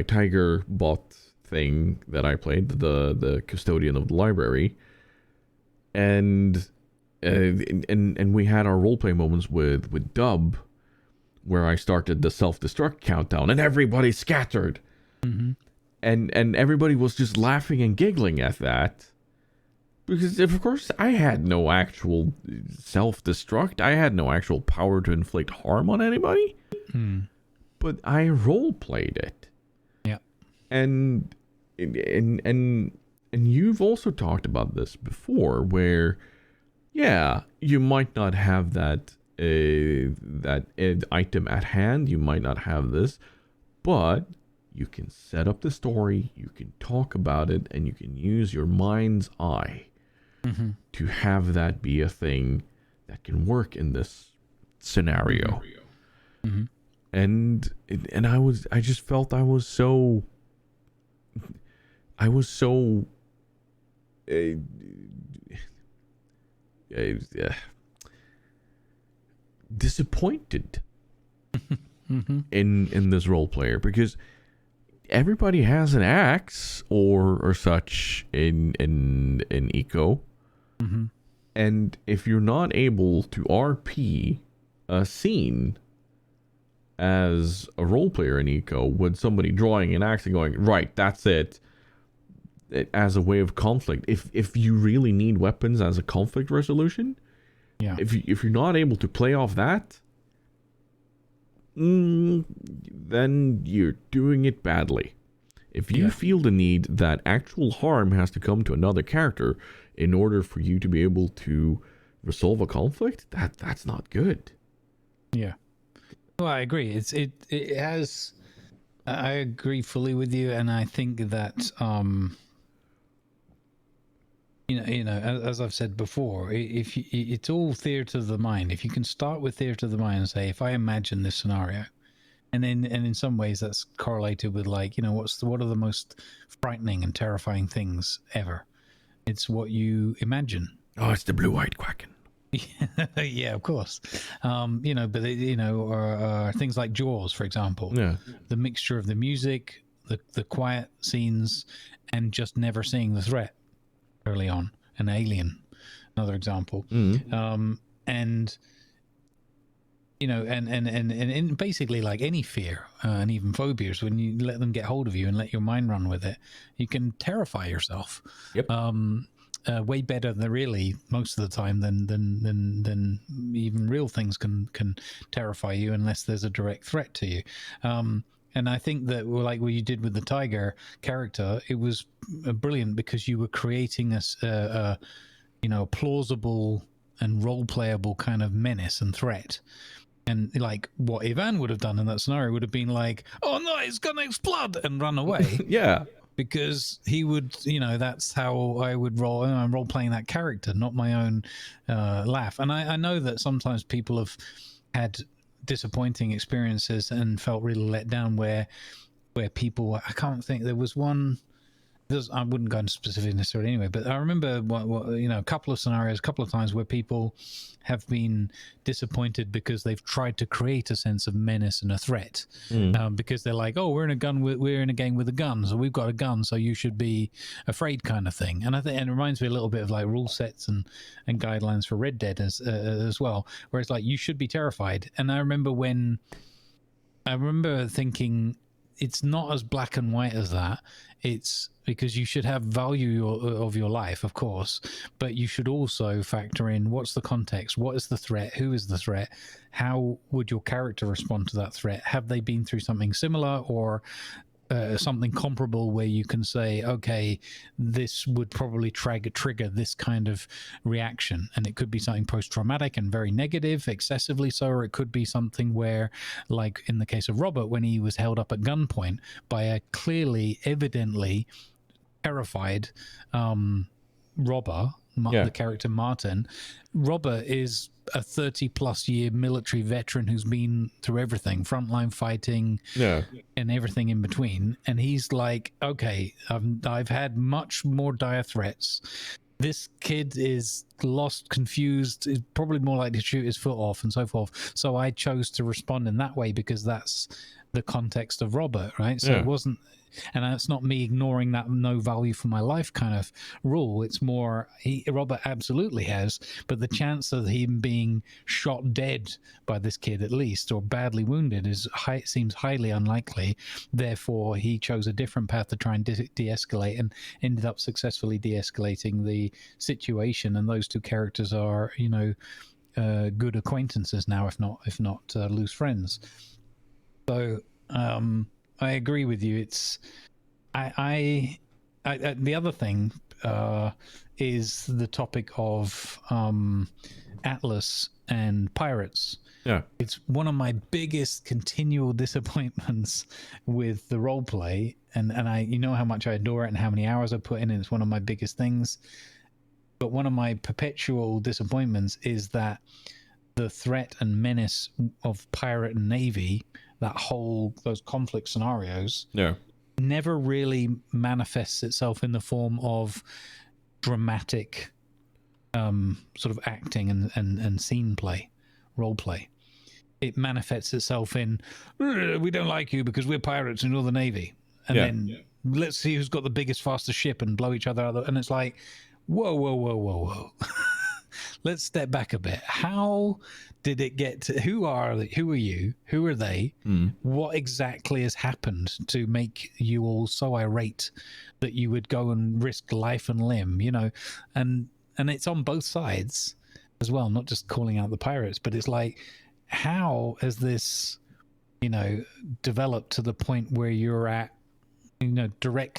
Tiger bot thing that I played, the custodian of the library, and we had our roleplay moments with Dub, where I started the self-destruct countdown, and everybody scattered, and everybody was just laughing and giggling at that. Because, of course, I had no actual self-destruct. I had no actual power to inflict harm on anybody. But I role-played it. Yeah. And you've also talked about this before, where, yeah, you might not have that item at hand. You might not have this. But you can set up the story. You can talk about it. And you can use your mind's eye to have that be a thing that can work in this scenario. And I just felt I was so disappointed in this role player, because everybody has an axe or such in eco. And if you're not able to RP a scene as a role player in eco with somebody drawing an axe and going, right, that's it, as a way of conflict, if you really need weapons as a conflict resolution, if you're not able to play off that, then you're doing it badly. If you feel the need that actual harm has to come to another character in order for you to be able to resolve a conflict, that's not good. Yeah. Well, I agree. It has. I agree fully with you, and I think that as I've said before, it's all theater of the mind. If you can start with theater of the mind and say, if I imagine this scenario, and in some ways that's correlated with, like, you know, what are the most frightening and terrifying things ever? It's what you imagine. Oh, it's the blue-eyed Kraken. Yeah, of course. Or things like Jaws, for example. Yeah. The mixture of the music, the quiet scenes and just never seeing the threat early on. An Alien, another example. And you know, and basically like any fear and even phobias, when you let them get hold of you and let your mind run with it, you can terrify yourself. Yep. Way better than really most of the time than even real things can terrify you unless there's a direct threat to you. And I think that, like what you did with the tiger character, it was brilliant because you were creating a plausible and role playable kind of menace and threat. And like what Ivan would have done in that scenario would have been like, oh no, it's gonna explode, and run away. Yeah. Because he would, you know, that's how I would roll. I'm role playing that character, not my own laugh. And I know that sometimes people have had disappointing experiences and felt really let down where people, I can't think, there was one. I wouldn't go into specifics necessarily anyway, but I remember a couple of scenarios, a couple of times where people have been disappointed because they've tried to create a sense of menace and a threat, because they're like, oh, we're in a game with a gun, so we've got a gun, so you should be afraid, kind of thing. And I think, and it reminds me a little bit of like rule sets and guidelines for Red Dead as well, where it's like you should be terrified. And I remember thinking, it's not as black and white as that. It's because you should have value of your life, of course, but you should also factor in what's the context, what is the threat, who is the threat, how would your character respond to that threat, have they been through something similar or something comparable where you can say, okay, this would probably trigger this kind of reaction. And it could be something post-traumatic and very negative, excessively so, or it could be something where, like in the case of Robert, when he was held up at gunpoint by a clearly, evidently terrified robber, the character Martin. Robert is a 30-plus year military veteran who's been through everything, frontline fighting, and everything in between. And he's like, okay, I've had much more dire threats. This kid is lost, confused, is probably more likely to shoot his foot off and so forth. So I chose to respond in that way because that's the context of Robert, right? So it wasn't, and it's not me ignoring that no value for my life kind of rule. It's more, Robert absolutely has, but the chance of him being shot dead by this kid at least, or badly wounded, seems highly unlikely. Therefore, he chose a different path to try and de-escalate, and ended up successfully de-escalating the situation. And those two characters are, good acquaintances now, if not loose friends. So I agree with you. It's I the other thing is the topic of Atlas and pirates. Yeah, it's one of my biggest continual disappointments with the role play, and I, how much I adore it and how many hours I put in, and it's one of my biggest things. But one of my perpetual disappointments is that the threat and menace of pirate and navy, those conflict scenarios, never really manifests itself in the form of dramatic sort of acting and scene play, role play. It manifests itself in, we don't like you because we're pirates and you're the navy, and then let's see who's got the biggest, fastest ship and blow each other out. And it's like, whoa. Let's step back a bit. How did it get to, who are you? Who are they? What exactly has happened to make you all so irate that you would go and risk life and limb, and it's on both sides as well, not just calling out the pirates, but it's like, how has this, developed to the point where you're at, direct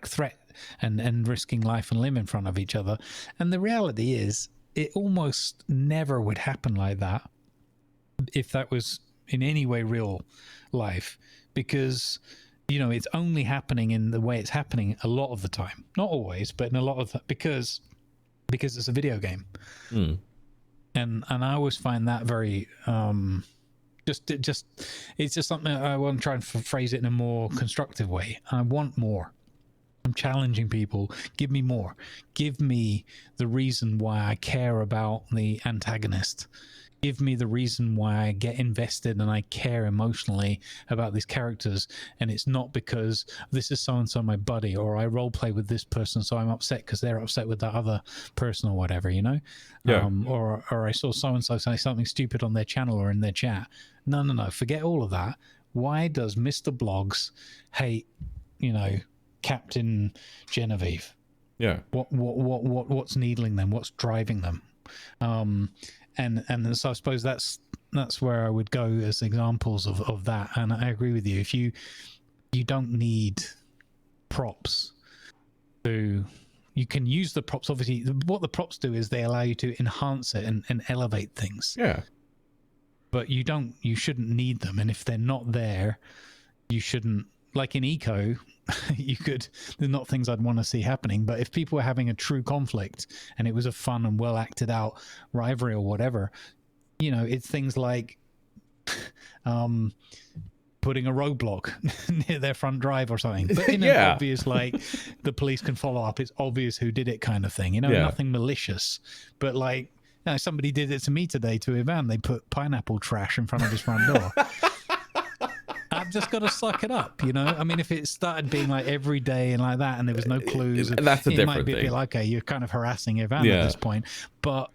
threat and risking life and limb in front of each other? And the reality is, it almost never would happen like that if that was in any way real life, because it's only happening in the way it's happening a lot of the time, not always, but in a lot of because it's a video game. And I always find that very just it's just something I want to try and phrase it in a more constructive way. I want more. I'm challenging people. Give me more. Give me the reason why I care about the antagonist. give me the reason why I get invested and I care emotionally about these characters. And it's not because this is so-and-so my buddy, or I role play with this person, so I'm upset because they're upset with that other person or whatever, you know? Yeah. Or I saw so-and-so say something stupid on their channel or in their chat. No. Forget all of that. Why does Mr. Blogs hate, you know, Captain Genevieve? Yeah. What's needling them? What's driving them? And so I suppose that's where I would go as examples of that. And I agree with you. If you don't need props to, you can use the props. Obviously, what the props do is they allow you to enhance it and elevate things. Yeah. But you shouldn't need them. And if they're not there, you shouldn't. Like in eco, they're not things I'd want to see happening. But if people were having a true conflict and it was a fun and well acted out rivalry or whatever, you know, it's things like putting a roadblock near their front drive or something. But in an obvious, like, the police can follow up, it's obvious who did it kind of thing. You know, nothing malicious. But like, you know, somebody did it to me today to Ivan. They put pineapple trash in front of his front door. I've just got to suck it up, you know. I mean, if it started being like every day and like that, and there was no clues, that's a different might be thing. Like, okay, you're kind of harassing Ivan at this point. But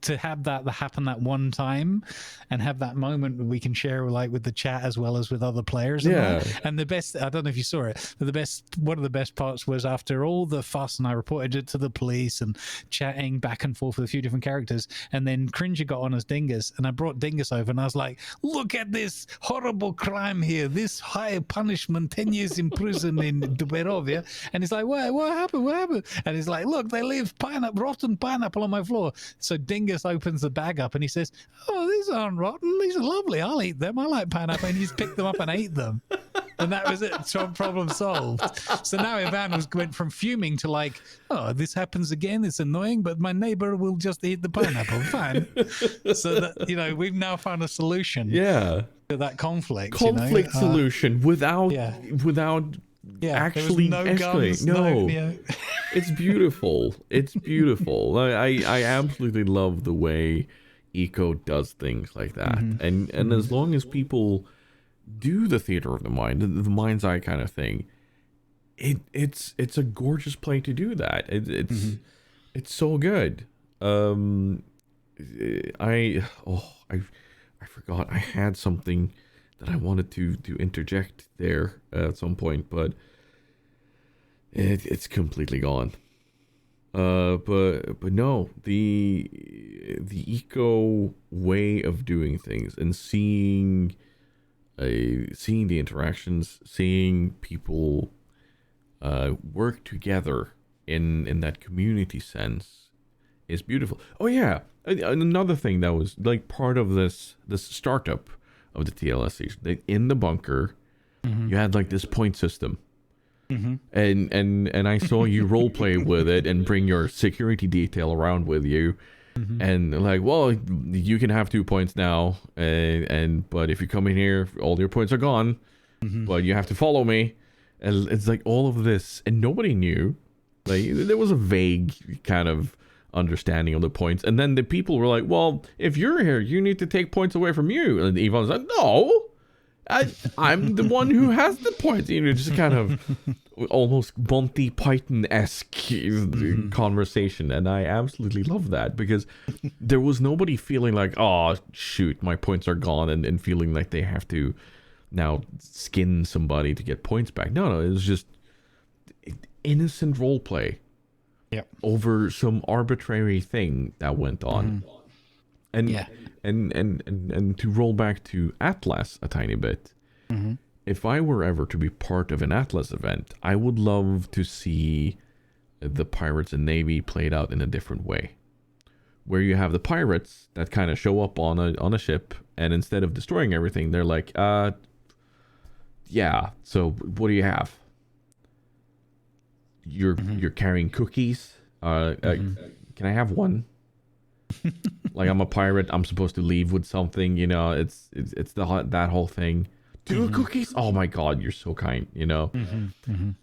to have that happen that one time and have that moment we can share like with the chat as well as with other players. And the best, I don't know if you saw it, but one of the best parts was after all the fuss and I reported it to the police and chatting back and forth with a few different characters, and then Cringer got on as Dingus, and I brought Dingus over and I was like, look at this horrible crime here, this high punishment, 10 years in prison in Duberovia. And he's like, what happened? And he's like, look, they leave rotten pineapple on my floor. So Dingus opens the bag up and he says, oh, these aren't rotten, these are lovely, I'll eat them, I like pineapple. And he just picked them up and ate them, and that was it. So problem solved. So now Ivan went from fuming to like, oh, this happens again, it's annoying, but my neighbor will just eat the pineapple, fine. So that, you know, we've now found a solution to that conflict Solution without actually no escalate. guns, No. It's beautiful. It's beautiful. I absolutely love the way Eco does things like that. And as long as people do the theater of the mind, the mind's eye kind of thing, it's a gorgeous play to do that. It's so good. I forgot I had something that I wanted to interject there at some point, but it's completely gone. But no, the eco way of doing things and seeing the interactions, seeing people work together in that community sense is beautiful. Oh yeah, another thing that was like part of this startup of the TLS, in the bunker, you had like this point system. And I saw you role play with it and bring your security detail around with you, and like, well, you can have 2 points now, but if you come in here, all your points are gone, but you have to follow me, and it's like all of this, and nobody knew. Like, there was a vague kind of understanding of the points, and then the people were like, well, if you're here, you need to take points away from you, and Ivan's like, no, I'm the one who has the points. You know, just kind of almost Monty Python-esque conversation, and I absolutely love that, because there was nobody feeling like, oh shoot, my points are gone, and feeling like they have to now skin somebody to get points back. No, it was just innocent role play over some arbitrary thing that went on. And to roll back to Atlas a tiny bit, if I were ever to be part of an Atlas event, I would love to see the pirates and navy played out in a different way, where you have the pirates that kind of show up on a ship, and instead of destroying everything, they're like, yeah, so what do you have? You're carrying cookies. Can I have one? Like, I'm a pirate, I'm supposed to leave with something, you know. It's that whole thing. 2 cookies? Oh my god, you're so kind, you know.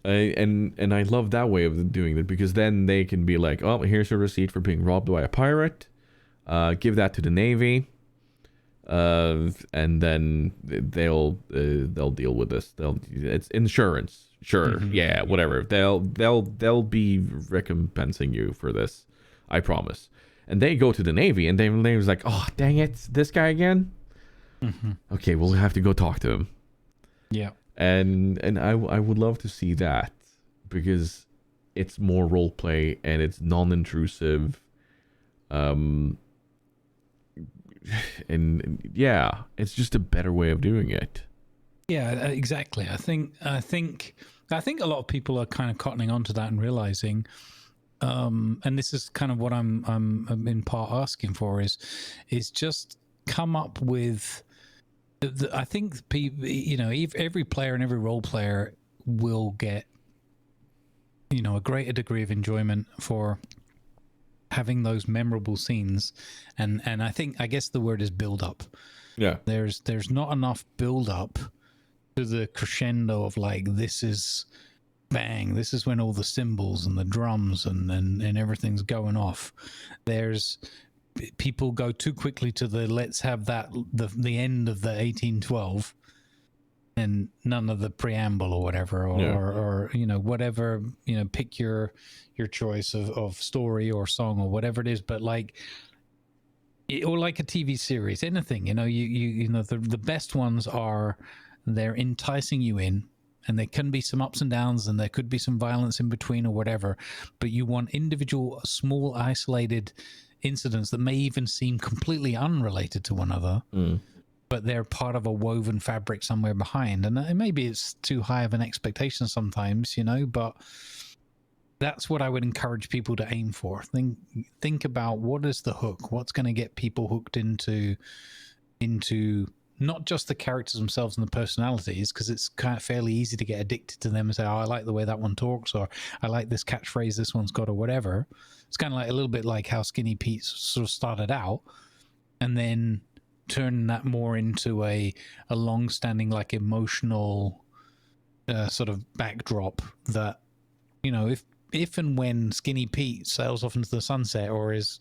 And I love that way of doing it, because then they can be like, oh, here's a receipt for being robbed by a pirate. Give that to the navy. And then they'll deal with this. It's insurance, sure, yeah, whatever. They'll be recompensing you for this, I promise. And they go to the Navy, and they was like, oh dang it, this guy again. Okay, we'll have to go talk to him. Yeah. And I would love to see that, because it's more role play and it's non-intrusive. And yeah, it's just a better way of doing it. Yeah, exactly. I think a lot of people are kind of cottoning onto that and realizing, and this is kind of what I'm in part asking for is just come up with. I think people, every player and every role player will get, a greater degree of enjoyment for having those memorable scenes, and I guess the word is build up. Yeah, there's not enough build up to the crescendo of like, this is bang, this is when all the cymbals and the drums and everything's going off. People go too quickly to the let's have that the end of the 1812 and none of the preamble or whatever, or whatever, pick your choice of story or song or whatever it is, but like, or like a TV series, anything, the best ones are, they're enticing you in, and there can be some ups and downs, and there could be some violence in between or whatever, but you want individual, small, isolated incidents that may even seem completely unrelated to one another, but they're part of a woven fabric somewhere behind. And maybe it's too high of an expectation sometimes, but that's what I would encourage people to aim for. Think about, what is the hook? What's going to get people hooked into not just the characters themselves and the personalities, because it's kind of fairly easy to get addicted to them and say, oh, I like the way that one talks, or I like this catchphrase this one's got, or whatever. It's kind of like a little bit like how Skinny Pete sort of started out, and then turn that more into a long-standing, like, emotional sort of backdrop that, if and when Skinny Pete sails off into the sunset, or is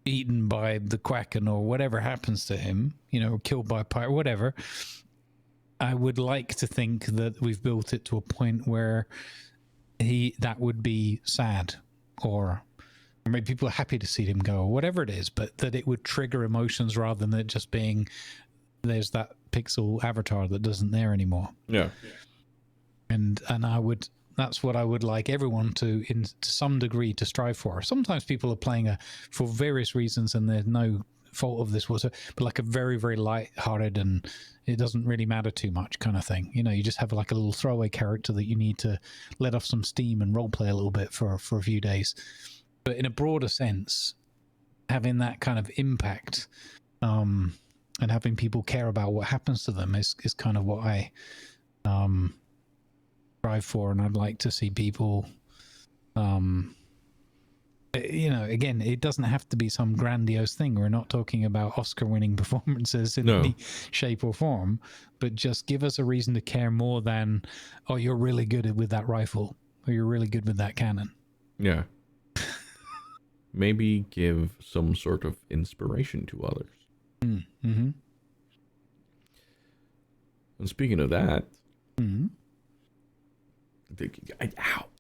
eaten by the Kraken, or whatever happens to him, killed by a pirate, whatever, I would like to think that we've built it to a point where that would be sad, or maybe people are happy to see him go, or whatever it is, but that it would trigger emotions rather than it just being, there's that pixel avatar that isn't there anymore. Yeah. And that's what I would like everyone to some degree to strive for. Sometimes people are playing for various reasons, and there's no fault of this but like a very, very light-hearted, and it doesn't really matter too much kind of thing. You just have like a little throwaway character that you need to let off some steam and role play a little bit for a few days. But in a broader sense, having that kind of impact, and having people care about what happens to them is kind of what I strive for. And I'd like to see people, again, it doesn't have to be some grandiose thing. We're not talking about Oscar-winning performances in any shape or form, but just give us a reason to care more than, oh, you're really good with that rifle, or you're really good with that cannon. Yeah. Maybe give some sort of inspiration to others. Mm-hmm. And speaking of that,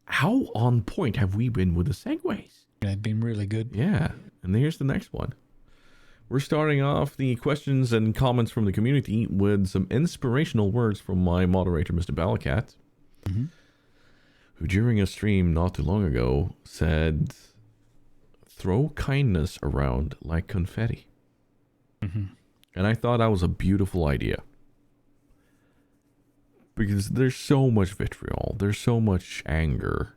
how on point have we been with the segues? They've been really good. Yeah, and here's the next one. We're starting off the questions and comments from the community with some inspirational words from my moderator, Mr. Battlekat, who during a stream not too long ago said, throw kindness around like confetti. And I thought that was a beautiful idea, because there's so much vitriol, there's so much anger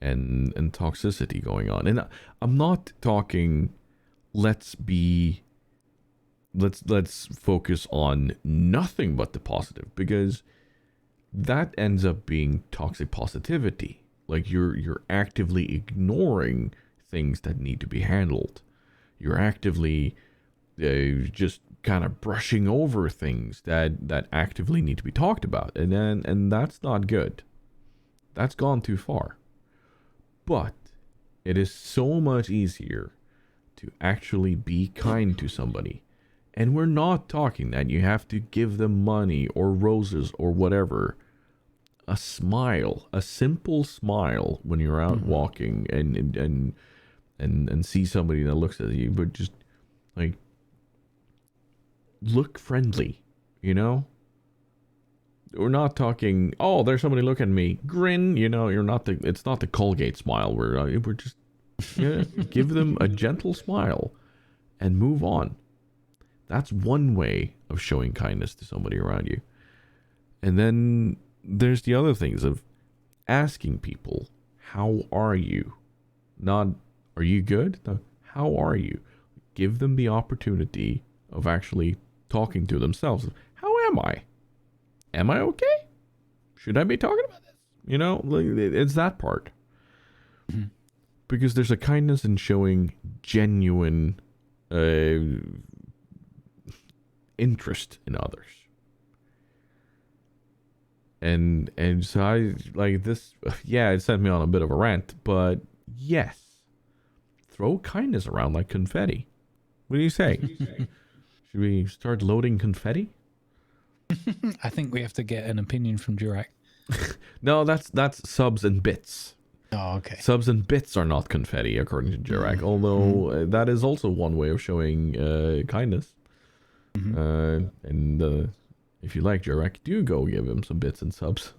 and toxicity going on. And I'm not talking let's focus on nothing but the positive, because that ends up being toxic positivity. Like you're actively ignoring things that need to be handled. You're actively just kind of brushing over things that actively need to be talked about, and that's not good. That's gone too far. But it is so much easier to actually be kind to somebody And we're not talking that you have to give them money or roses or whatever. A smile, a simple smile when you're out walking and see somebody that looks at you, but just like look friendly, you know? We're not talking, oh, there's somebody looking at me, grin, you know, it's not the Colgate smile. We're just, give them a gentle smile and move on. That's one way of showing kindness to somebody around you. And then there's the other things of asking people, how are you? Not, are you good? No, how are you? Give them the opportunity of actually talking to themselves. How am I? Am I okay? Should I be talking about this? You know, it's that part. Because there's a kindness in showing genuine interest in others. And so I like this, yeah, it sent me on a bit of a rant, but yes, throw kindness around like confetti. What do you say? Should we start loading confetti? I think we have to get an opinion from Jurek. No, that's subs and bits. Oh, okay. Subs and bits are not confetti, according to Jurek, although that is also one way of showing kindness. And if you like Jurek, do go give him some bits and subs.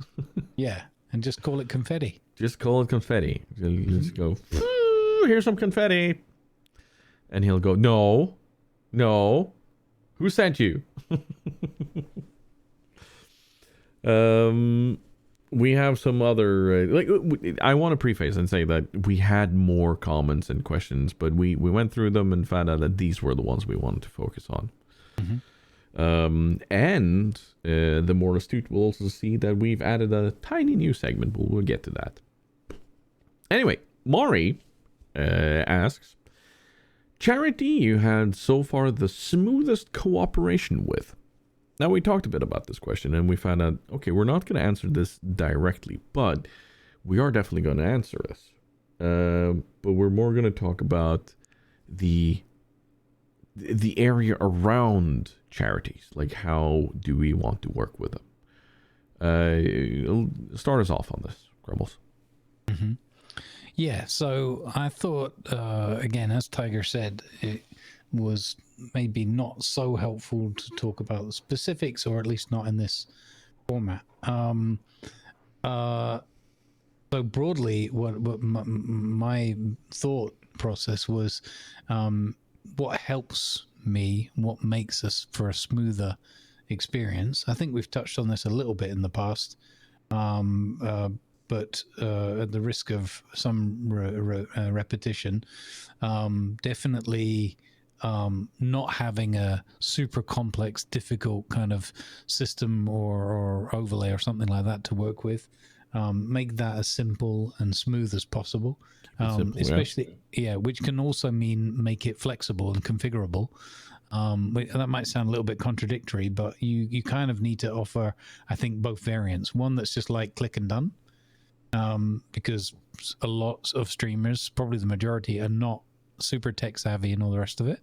Yeah, and just call it confetti. Just call it confetti. Just go, here's some confetti. And he'll go, no. Who sent you? We have some other, I want to preface and say that we had more comments and questions, but we went through them and found out that these were the ones we wanted to focus on. And the more astute will also see that we've added a tiny new segment, but we'll get to that. Anyway, Maury asks, charity you had so far the smoothest cooperation with? Now, we talked a bit about this question and we found out, okay, we're not going to answer this directly, but we are definitely going to answer this. But we're more going to talk about the area around charities, like how do we want to work with them. Start us off on this, Grumbles. Yeah, so I thought, again, as Tiger said, it was maybe not so helpful to talk about the specifics, or at least not in this format. So broadly, what my thought process was, what helps me, what makes us for a smoother experience. I think we've touched on this a little bit in the past, but at the risk of some repetition, definitely not having a super complex, difficult kind of system or overlay or something like that to work with. Make that as simple and smooth as possible. Simple, especially, which can also mean make it flexible and configurable. That might sound a little bit contradictory, but you kind of need to offer, I think, both variants. One that's just like click and done, because a lot of streamers, probably the majority, are not super tech savvy and all the rest of it,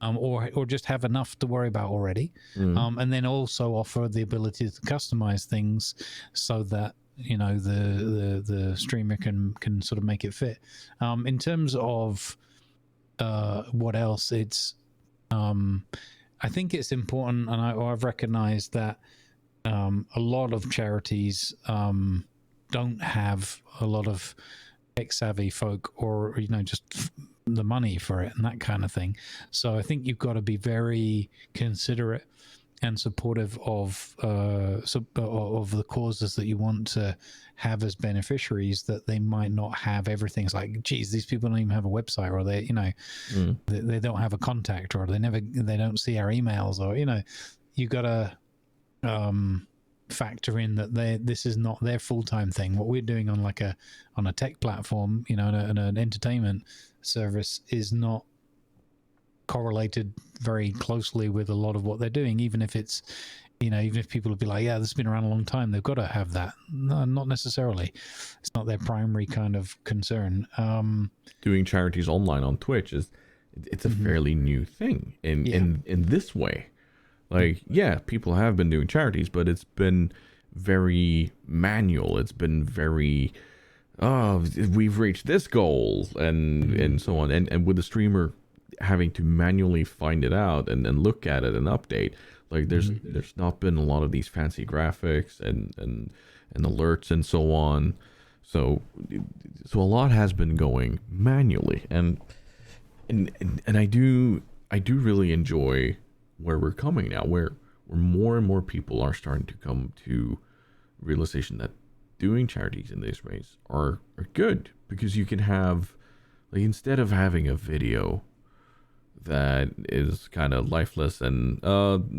or just have enough to worry about already. And then also offer the ability to customize things so that the streamer can sort of make it fit. In terms of what else, it's I think it's important, and I've recognized that a lot of charities don't have a lot of tech savvy folk, or just the money for it and that kind of thing. So I think you've got to be very considerate and supportive of the causes that you want to have as beneficiaries, that they might not have everything. It's like, geez, these people don't even have a website, or they they don't have a contact, or they don't see our emails, or you got to factor in that this is not their full-time thing. What we're doing on a tech platform, and an entertainment service, is not correlated very closely with a lot of what they're doing, even if it's even if people would be like, yeah, this has been around a long time, they've got to have that. No, not necessarily. It's not their primary kind of concern. Doing charities online on Twitch is it's a fairly new thing in this way. Like, yeah, people have been doing charities, but it's been very manual. It's been very, oh, we've reached this goal and so on. And with the streamer having to manually find it out and look at it and update, like there's not been a lot of these fancy graphics and alerts and so on. So a lot has been going manually, and I do really enjoy where we're coming now, where more and more people are starting to come to realization that doing charities in these ways are good, because you can have, like, instead of having a video that is kind of lifeless and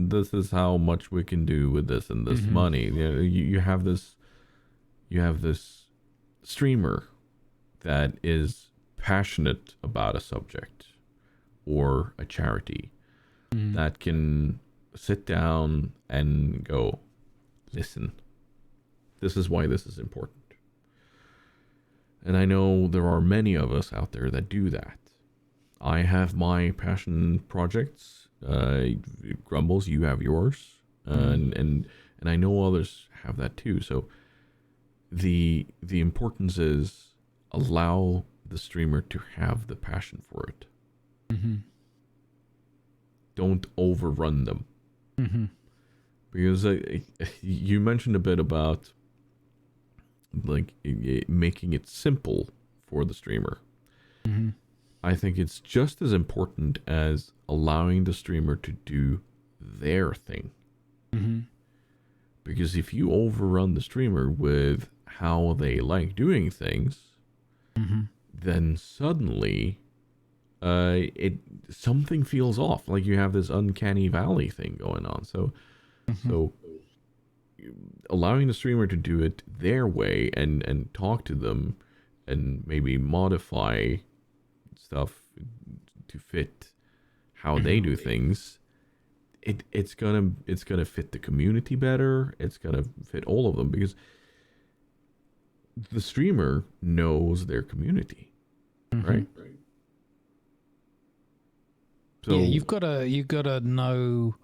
this is how much we can do with this and this money, you have this streamer that is passionate about a subject or a charity that can sit down and go, listen, this is why this is important. And I know there are many of us out there that do that. I have my passion projects. Grumbles, you have yours, and I know others have that too. So the importance is allow the streamer to have the passion for it. Don't overrun them. Because you mentioned a bit about, like, making it simple for the streamer. I think it's just as important as allowing the streamer to do their thing. Because if you overrun the streamer with how they like doing things, then suddenly something feels off. Like you have this uncanny valley thing going on. So allowing the streamer to do it their way and talk to them and maybe modify stuff to fit how they do things, it's gonna fit the community better. It's gonna fit all of them, because the streamer knows their community, right? So yeah, you've gotta know.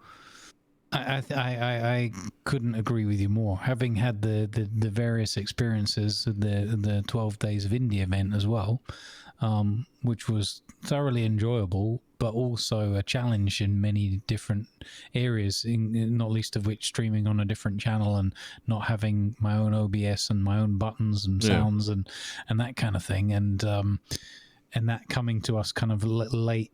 I couldn't agree with you more. Having had the various experiences, the 12 days of indie event as well, which was thoroughly enjoyable, but also a challenge in many different areas, not least of which streaming on a different channel and not having my own OBS and my own buttons and sounds and that kind of thing, and that coming to us kind of late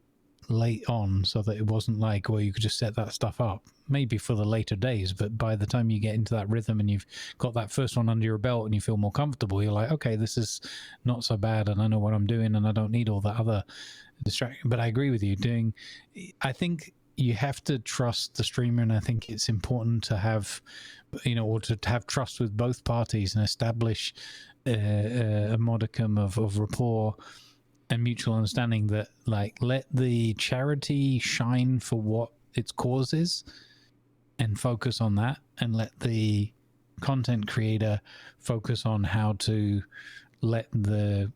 on, so that it wasn't like, well, you could just set that stuff up maybe for the later days, but by the time you get into that rhythm and you've got that first one under your belt and you feel more comfortable, you're like, okay, this is not so bad and I know what I'm doing and I don't need all that other distraction. But I agree with you, I think you have to trust the streamer, and I think it's important to have, or to have trust with both parties and establish a modicum of rapport and mutual understanding, that, like, let the charity shine for what its cause is and focus on that, and let the content creator focus on how to let the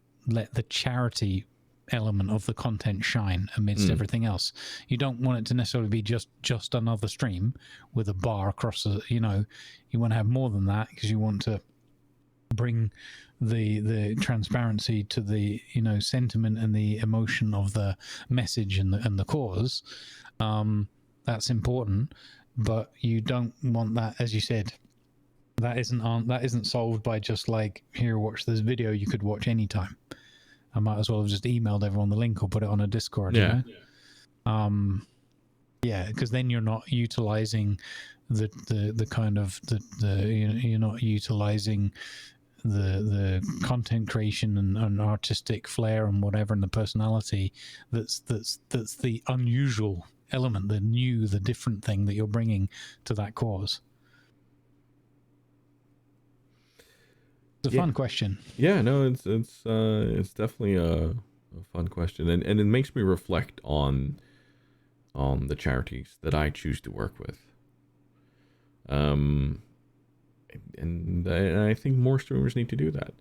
charity element of the content shine amidst everything else. You don't want it to necessarily be just another stream with a bar across you want to have more than that, because you want to bring the transparency to the sentiment and the emotion of the message and the cause. That's important, but you don't want that, as you said, that isn't solved by just like, here, watch this video you could watch anytime. I might as well have just emailed everyone the link or put it on a Discord. Because then you're not utilizing the kind of you're not utilizing the content creation and artistic flair and whatever, and the personality that's the unusual element, the different thing that you're bringing to that cause. It's a fun question. Yeah, no, it's definitely a fun question, and it makes me reflect on the charities that I choose to work with. And I think more streamers need to do that.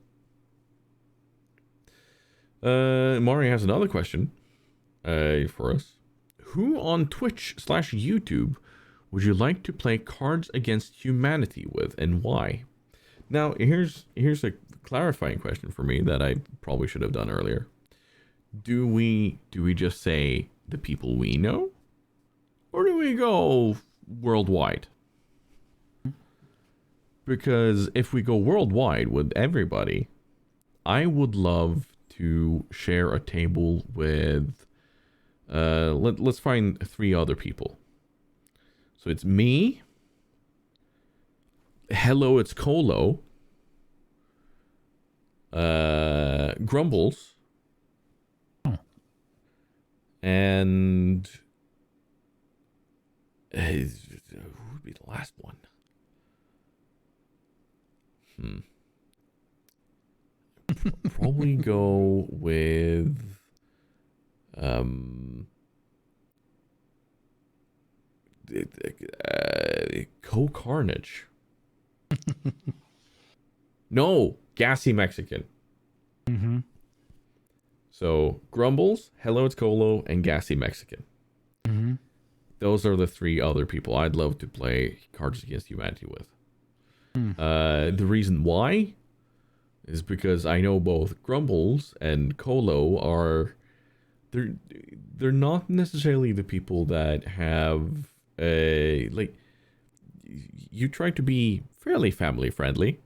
Mari has another question. for us. Who on Twitch/YouTube would you like to play Cards Against Humanity with, and why? Now, here's a clarifying question for me that I probably should have done earlier. Do we just say the people we know, or do we go worldwide? Because if we go worldwide with everybody, I would love to share a table with let's find 3 other people. So it's me, Hello It's Colo, Grumbles, and who would be the last one? Probably go with Co-Carnage. No, Gassy Mexican. Mm-hmm. So Grumbles, Hello It's Colo, and Gassy Mexican. Mm-hmm. Those are the 3 other people I'd love to play Cards Against Humanity with. The reason why is because I know both Grumbles and Colo are they're not necessarily the people that have like, you try to be fairly family friendly.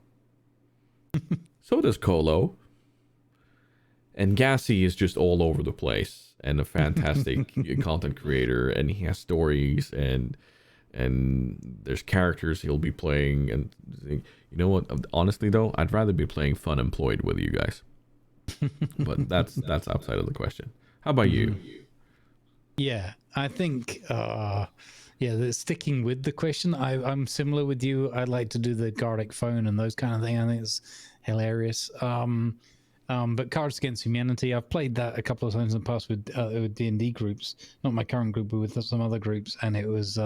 So does Colo. And Gassy is just all over the place and a fantastic content creator, and he has stories and there's characters he'll be playing, and you know what, honestly though, I'd rather be playing Fun Employed with you guys. But that's outside of the question. How about you? Yeah, I think sticking with the question, I'm similar with you. I'd like to do the Garlic Phone and those kind of things. I think it's hilarious. But Cards Against Humanity, I've played that a couple of times in the past with D&D groups, not my current group, but with some other groups, and it was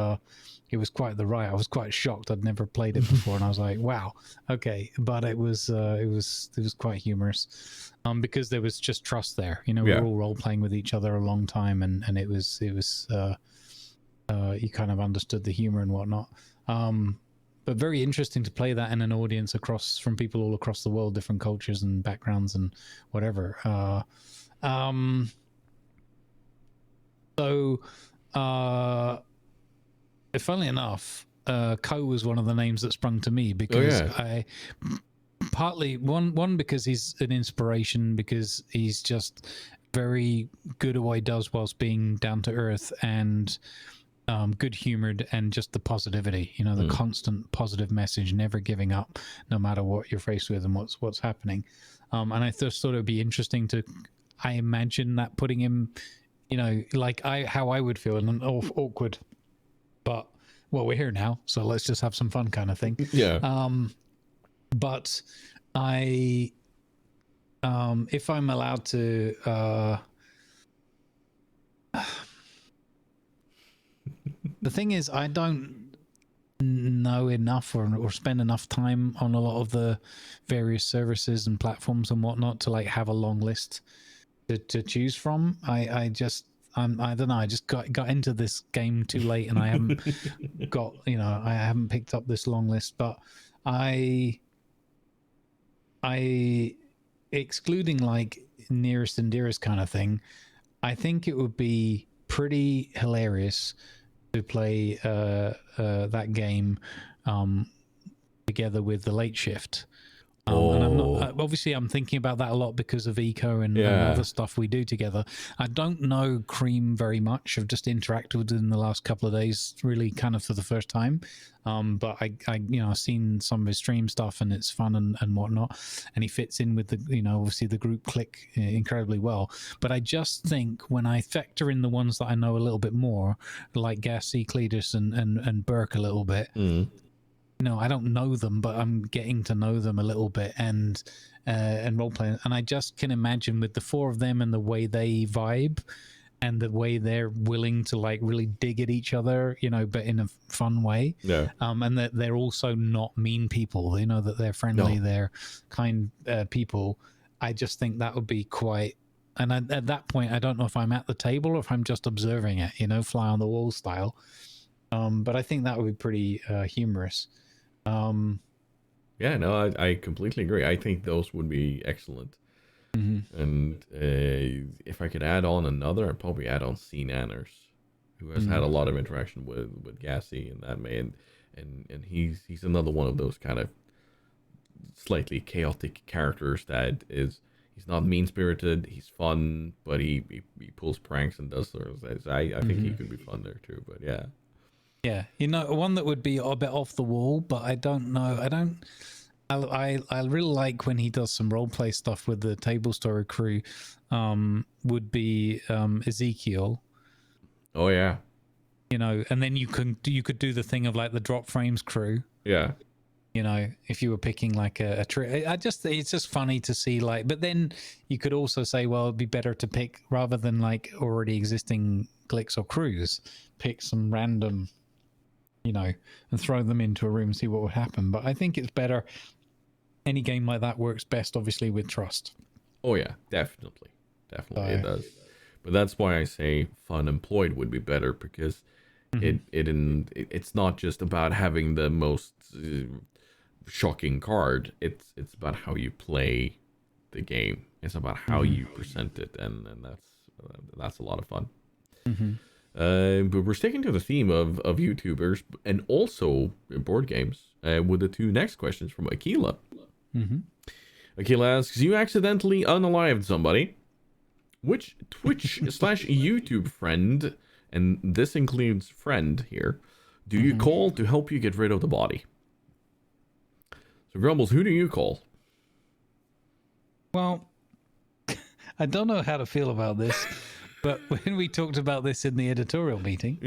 quite the riot. I was quite shocked. I'd never played it before, and I was like, wow, okay. But it was quite humorous, because there was just trust there. You know, we were all role playing with each other a long time, and it was you kind of understood the humor and whatnot. But very interesting to play that in an audience from people all across the world, different cultures and backgrounds and whatever. Funnily enough, Ko was one of the names that sprung to me because I partly one because he's an inspiration, because he's just very good at what he does whilst being down to earth and good humored, and just the positivity, you know, the constant positive message, never giving up no matter what you're faced with and what's happening. And I just thought it would be interesting to, I imagine that putting him, you know, like how I would feel, and awkward, but well, we're here now, so let's just have some fun kind of thing. But I if I'm allowed to the thing is, I don't know enough or spend enough time on a lot of the various services and platforms and whatnot to like have a long list to choose from. I don't know. I just got into this game too late, and I haven't I haven't picked up this long list. But I excluding like nearest and dearest kind of thing, I think it would be pretty hilarious to play that game together with the Late Shift. And I'm not, obviously I'm thinking about that a lot because of Eco and other stuff we do together. I don't know Cream very much. I've just interacted with it in the last couple of days, really kind of for the first time. But I I've seen some of his stream stuff, and it's fun and whatnot. And he fits in with the, obviously the group click incredibly well. But I just think when I factor in the ones that I know a little bit more, like Gassy, Cletus and Burke a little bit, I don't know them, but I'm getting to know them a little bit and role playing. And I just can imagine with the 4 of them and the way they vibe and the way they're willing to like really dig at each other, but in a fun way. Yeah. And that they're also not mean people, that they're friendly, they're kind people. I just think that would be quite and at that point, I don't know if I'm at the table or if I'm just observing it, fly on the wall style. But I think that would be pretty humorous. Yeah, no, I completely agree. I think those would be excellent. And if I could add on another, I'd probably add on Sea Nanners, who has had a lot of interaction with Gassy and that man, and he's another one of those kind of slightly chaotic characters that he's not mean spirited, he's fun, but he pulls pranks and does sort of things. I think he could be fun there too. But yeah. Yeah, one that would be a bit off the wall, but I don't know. I really like when he does some role play stuff with the Table Story crew. Would be Ezekiel. Oh yeah. And then you could do the thing of like the Drop Frames crew. Yeah. If you were picking like a trick, it's just funny to see like. But then you could also say, well, it'd be better to pick rather than like already existing cliques or crews, pick some random, and throw them into a room and see what would happen. But I think it's better. Any game like that works best, obviously, with trust. Oh yeah, definitely, it does. But that's why I say Fun Employed would be better, because it's not just about having the most shocking card. It's about how you play the game. It's about how you present it, and that's a lot of fun. But we're sticking to the theme of YouTubers and also board games with the two next questions from Aquila. Aquila asks, you accidentally unalived somebody. Which Twitch/YouTube friend, and this includes friend here, do you call to help you get rid of the body? So Grumbles, who do you call? Well, I don't know how to feel about this, but when we talked about this in the editorial meeting,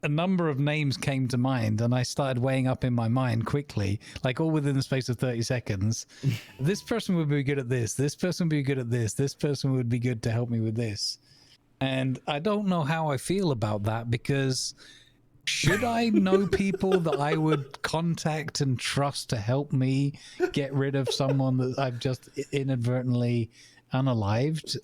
a number of names came to mind, and I started weighing up in my mind quickly, like all within the space of 30 seconds. This person would be good at this. This person would be good at this. This person would be good to help me with this. And I don't know how I feel about that, because should I know people that I would contact and trust to help me get rid of someone that I've just inadvertently unalived?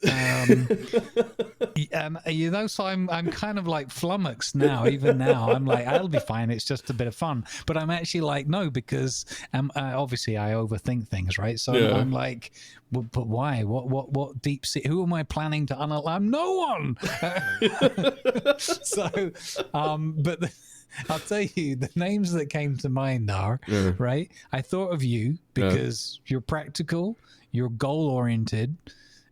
And so I'm kind of like flummoxed now. Even now I'm like, I'll be fine, it's just a bit of fun. But I'm actually like, no, because obviously I overthink things, right? So I'm like, but why? What deep sea? Who am I planning to unalive? I'm no one. But I'll tell you, the names that came to mind are right. I thought of you because you're practical, you're goal oriented,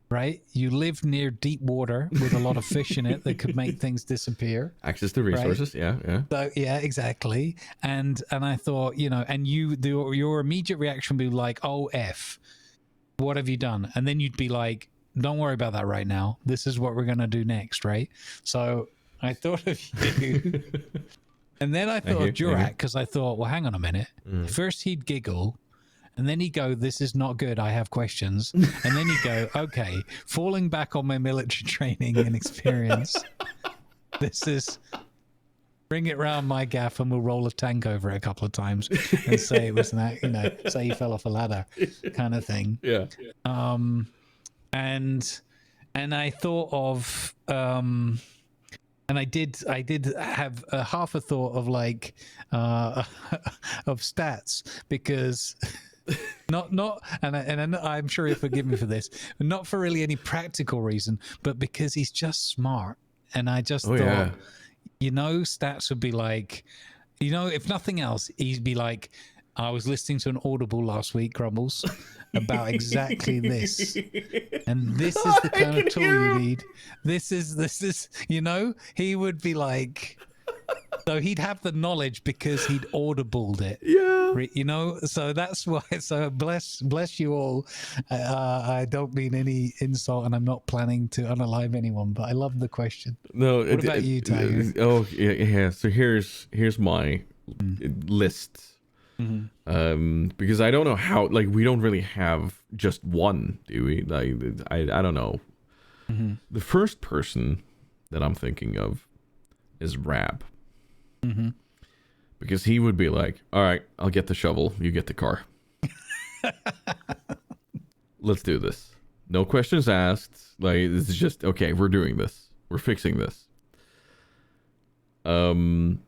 right? You live near deep water with a lot of fish in it that could make things disappear. Access to resources, right? So yeah, exactly. And I thought, and your immediate reaction would be like, oh F, what have you done? And then you'd be like, don't worry about that right now. This is what we're gonna do next, right? So I thought of you. And then I thought of Jurak, because I thought, well, hang on a minute. First he'd giggle, and then he'd go, this is not good, I have questions. And then he'd go, okay, falling back on my military training and experience, this is, bring it round my gaff and we'll roll a tank over it a couple of times and say it was that, say he fell off a ladder kind of thing. Yeah. And I thought of, and I did have a half a thought of like of stats, because and I'm sure he'll forgive me for this, not for really any practical reason, but because he's just smart. And I just thought, stats would be like, if nothing else, he'd be like, I was listening to an Audible last week, Grumbles, about exactly this. And this is the kind of tool you need. This is, he would be like, so he'd have the knowledge because he'd audibled it. Yeah. So that's why, so bless you all. I don't mean any insult, and I'm not planning to unalive anyone, but I love the question. No. What about you, Tiger? Yeah. So here's my list. Because I don't know how, like, we don't really have just one, do we? Like, I don't know. The first person that I'm thinking of is Rab. Because he would be like, all right, I'll get the shovel, you get the car. let's do this. No questions asked. Like, this is just, okay, we're doing this. We're fixing this. And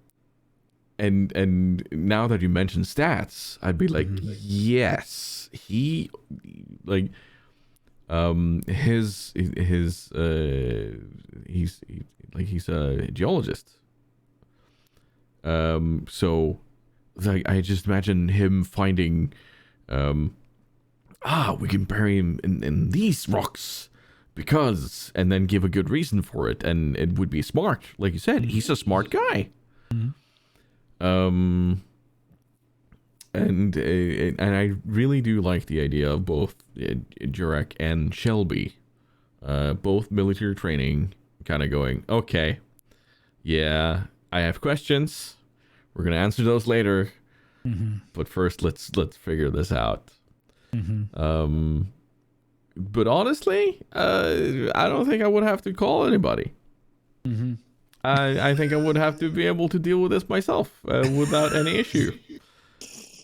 now that you mentioned stats, I'd be like, yes, he, like, he's a geologist. So like I just imagine him finding, we can bury him in these rocks because, and then give a good reason for it, and it would be smart. Like you said, he's a smart guy. And I really do like the idea of both Jurek and Shelby, both military training, kind of going, okay, yeah, I have questions. We're gonna answer those later, but first let's figure this out. But honestly, I don't think I would have to call anybody. I think I would have to be able to deal with this myself without any issue.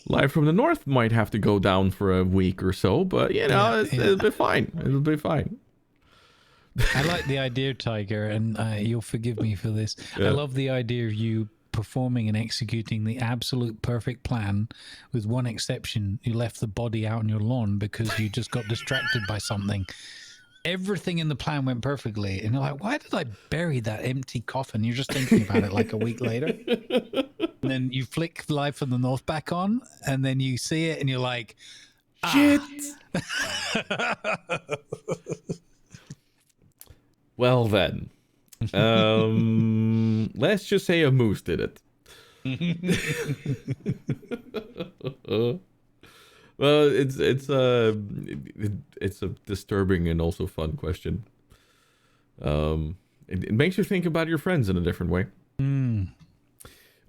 Live from the North might have to go down for a week or so, but you know, it'll be fine. It'll be fine. I like the idea, Tiger, and you'll forgive me for this. I love the idea of you performing and executing the absolute perfect plan, with one exception: you left the body out on your lawn because you just got distracted by something. Everything in the plan went perfectly, and you're like, why did I bury that empty coffin? You're just thinking about it like a week later. And then you flick Live from the North back on, and then you see it, and you're like, shit. Well then, let's just say a moose did it. Well, it's a disturbing and also fun question. It makes you think about your friends in a different way.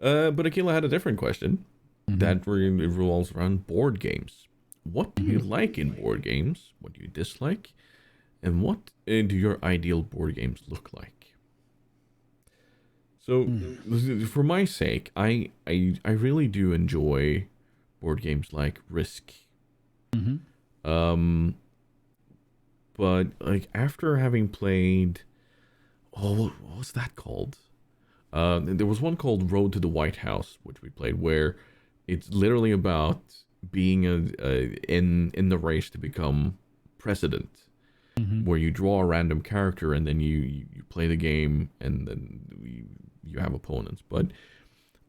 But Aquila had a different question that revolves around board games. What do you like in board games? What do you dislike? And what do your ideal board games look like? So, for my sake, I really do enjoy board games like Risk. But like after having played, what was that called? There was one called Road to the White House, which we played, where it's literally about being in the race to become president. Where you draw a random character and then you play the game, and then you have opponents. But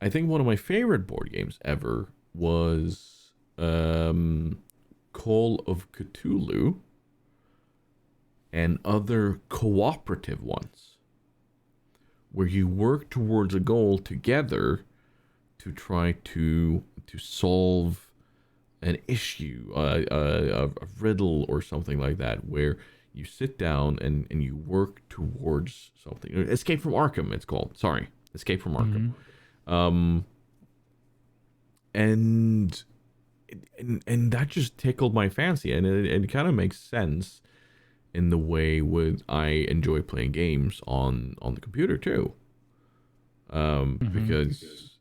I think one of my favorite board games ever was Call of Cthulhu and other cooperative ones, where you work towards a goal together to try to solve an issue, a riddle or something like that, where you sit down and you work towards something. Escape from Arkham, it's called. Sorry, Escape from Arkham. And that just tickled my fancy, and it kind of makes sense in the way I enjoy playing games on the computer too. Because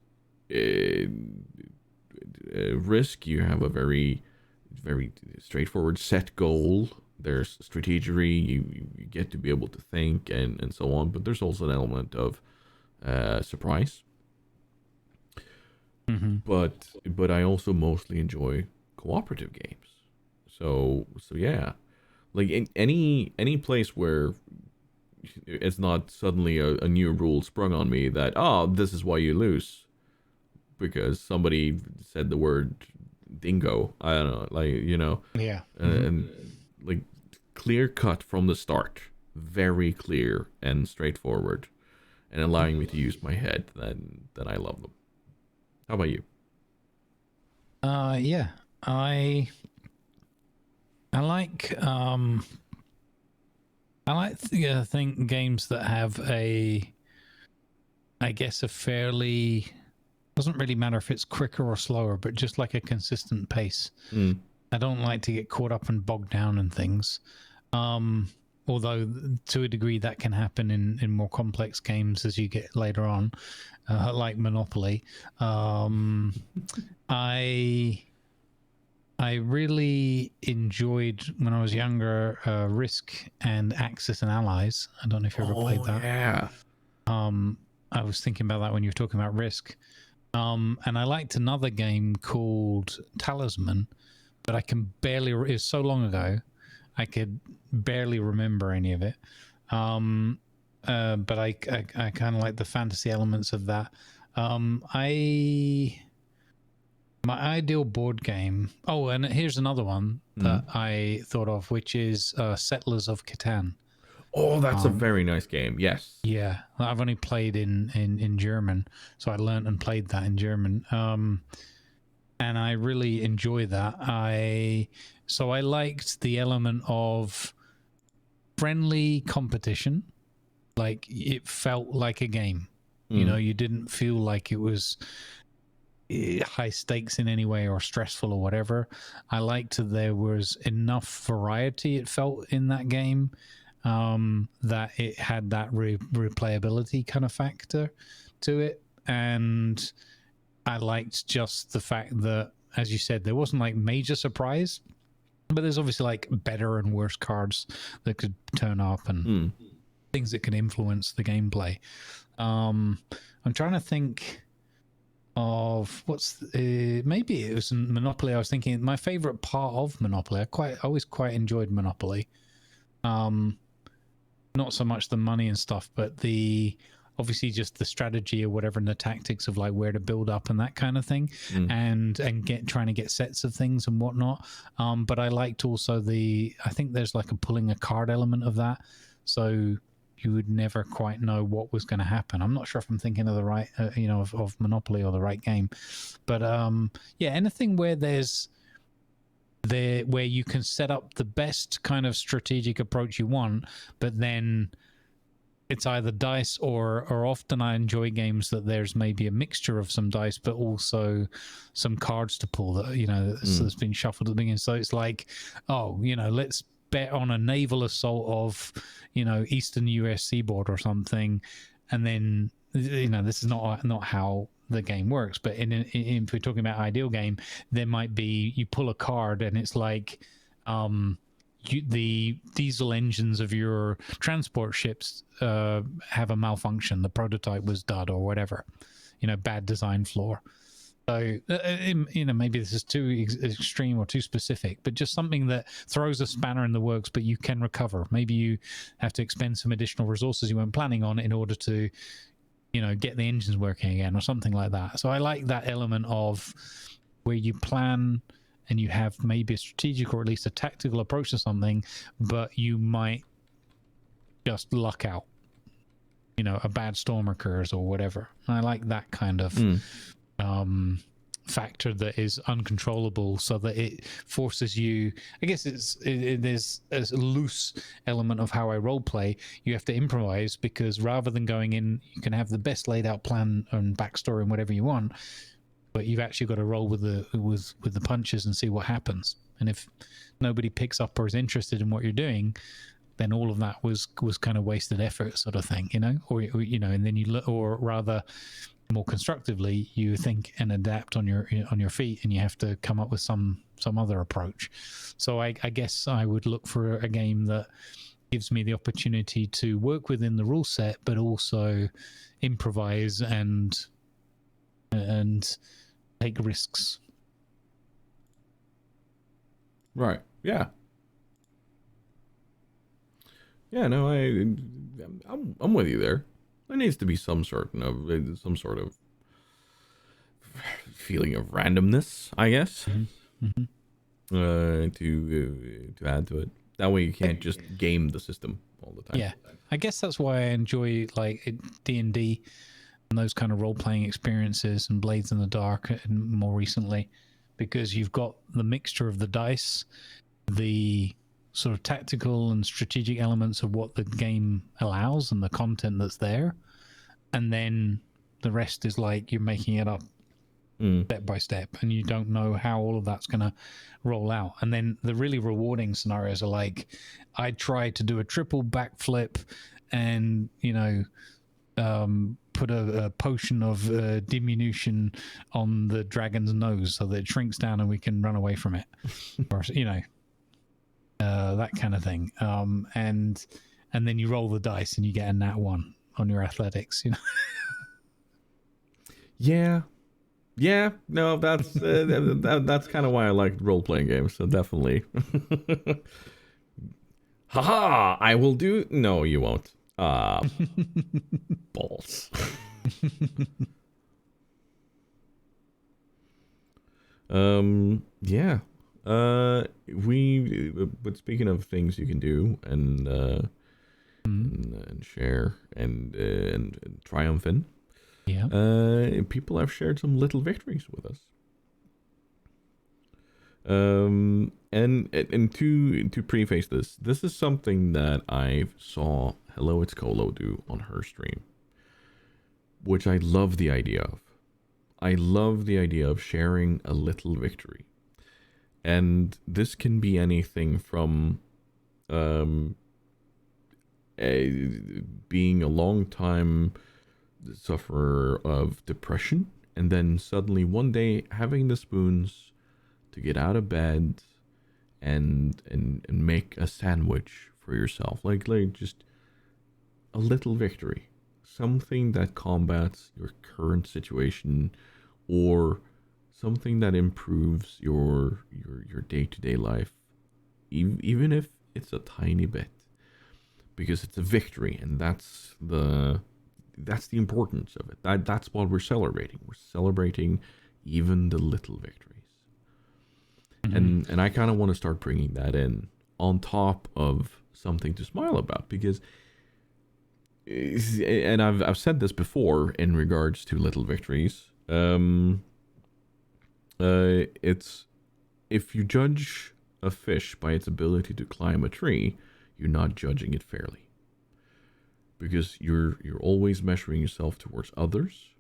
Risk, you have a very straightforward set goal. There's strategery, you get to be able to think and so on, but there's also an element of surprise. But I also mostly enjoy cooperative games. So yeah, like in any place where it's not suddenly a new rule sprung on me that this is why you lose because somebody said the word dingo. I don't know, like, you know. Yeah. And like clear cut from the start, very clear and straightforward, and allowing me to use my head, then I love them. How about you? Yeah, I like think games that have I guess a fairly, doesn't really matter if it's quicker or slower, but just like a consistent pace. I don't like to get caught up and bogged down in things. Although to a degree that can happen in more complex games as you get later on, like Monopoly. I I really enjoyed when I was younger Risk and Axis and Allies. I don't know if you ever played that. Yeah. I was thinking about that when you were talking about Risk. And I liked another game called Talisman, but I can barely. It was so long ago, I could barely remember any of it. But I kind of like the fantasy elements of that. My ideal board game. Oh, and here's another one that I thought of, which is Settlers of Catan. Oh, that's a very nice game. Yes. Yeah, I've only played in German, so I learned and played that in German. And I really enjoy that. So I liked the element of friendly competition. Like, it felt like a game. You know, you didn't feel like it was high stakes in any way or stressful or whatever. I liked that there was enough variety, it felt, in that game, that it had that replayability kind of factor to it. And I liked just the fact that, as you said, there wasn't like major surprise, but there's obviously like better and worse cards that could turn up and things that could influence the gameplay. I'm trying to think of maybe it was Monopoly. I was thinking my favorite part of Monopoly. I always quite enjoyed Monopoly. Not so much the money and stuff, but obviously just the strategy or whatever, and the tactics of like where to build up and that kind of thing, and trying to get sets of things and whatnot. But I liked also I think there's like pulling a card element of that, so you would never quite know what was going to happen. I'm not sure if I'm thinking of the right, of Monopoly or the right game, but yeah, anything where where you can set up the best kind of strategic approach you want, but then it's either dice or often I enjoy games that there's maybe a mixture of some dice, but also some cards to pull that, that's been shuffled at the beginning. So it's like, let's bet on a naval assault of, Eastern US seaboard or something. And then, this is not how the game works, but if we're talking about ideal game, there might be, you pull a card and it's like, the diesel engines of your transport ships have a malfunction. The prototype was dud or whatever, bad design flaw. So, maybe this is too extreme or too specific, but just something that throws a spanner in the works, but you can recover. Maybe you have to expend some additional resources you weren't planning on in order to, get the engines working again or something like that. So I like that element of where you plan and you have maybe a strategic or at least a tactical approach to something, but you might just luck out. A bad storm occurs or whatever. And I like that kind of factor that is uncontrollable, so that it forces you. I guess there's a loose element of how I role play. You have to improvise, because rather than going in, you can have the best laid out plan and backstory and whatever you want, but you've actually got to roll with the punches and see what happens. And if nobody picks up or is interested in what you're doing, then all of that was kind of wasted effort, sort of thing, or and then or rather, more constructively, you think and adapt on your feet, and you have to come up with some other approach. So I guess I would look for a game that gives me the opportunity to work within the rule set, but also improvise and take risks. Right. Yeah. Yeah. No, I'm with you there. There needs to be some sort of feeling of randomness, I guess, to add to it. That way you can't just game the system all the time. Yeah, I guess that's why I enjoy like D&D and those kind of role-playing experiences, and Blades in the Dark, and more recently, because you've got the mixture of the dice, the sort of tactical and strategic elements of what the game allows and the content that's there, and then the rest is like you're making it up step by step, and you don't know how all of that's going to roll out. And then the really rewarding scenarios are like, I tried to do a triple backflip and put a potion of diminution on the dragon's nose so that it shrinks down and we can run away from it, or that kind of thing. And then you roll the dice and you get a nat 1 on your athletics. Yeah, no, that's that's kind of why I like role-playing games. So definitely. Haha! I will do. No, you won't. Balls. Yeah. But speaking of things you can do and share and triumph in. Yeah. People have shared some little victories with us. And to preface this is something that I saw Hello It's Colo do on her stream, which I love the idea of. I love the idea of sharing a little victory. And this can be anything from being a long time sufferer of depression, and then suddenly one day having the spoons to get out of bed and make a sandwich for yourself, like just a little victory, something that combats your current situation or something that improves your day-to-day life, even if it's a tiny bit, because it's a victory, and that's the importance of it. That's what we're celebrating. We're celebrating even the little victories. And I kind of want to start bringing that in on top of something to smile about, because and I've said this before in regards to little victories. It's, if you judge a fish by its ability to climb a tree, you're not judging it fairly, because you're always measuring yourself towards others,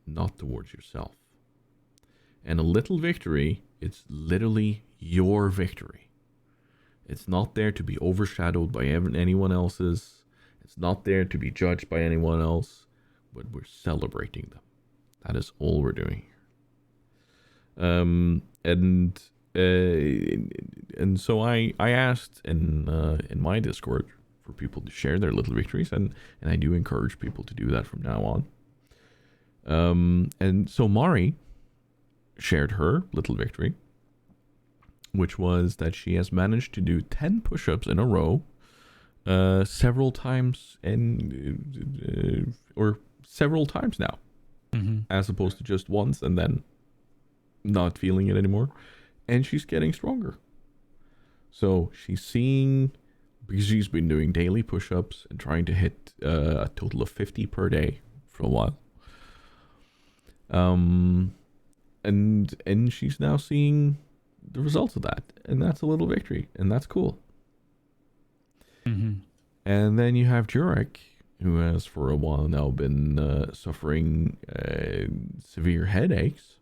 not towards yourself. And a little victory, it's literally your victory. It's not there to be overshadowed by anyone else's. It's not there to be judged by anyone else, but we're celebrating them. That is all we're doing here. And so I asked in my Discord for people to share their little victories, and I do encourage people to do that from now on. And so Mari shared her little victory, which was that she has managed to do 10 push-ups in a row several times or several times now, as opposed to just once and then not feeling it anymore. And she's getting stronger. So she's seeing, because she's been doing daily push-ups and trying to hit a total of 50 per day for a while. And she's now seeing the results of that, and that's a little victory, and that's cool. And then you have Jurek, who has for a while now been suffering severe headaches,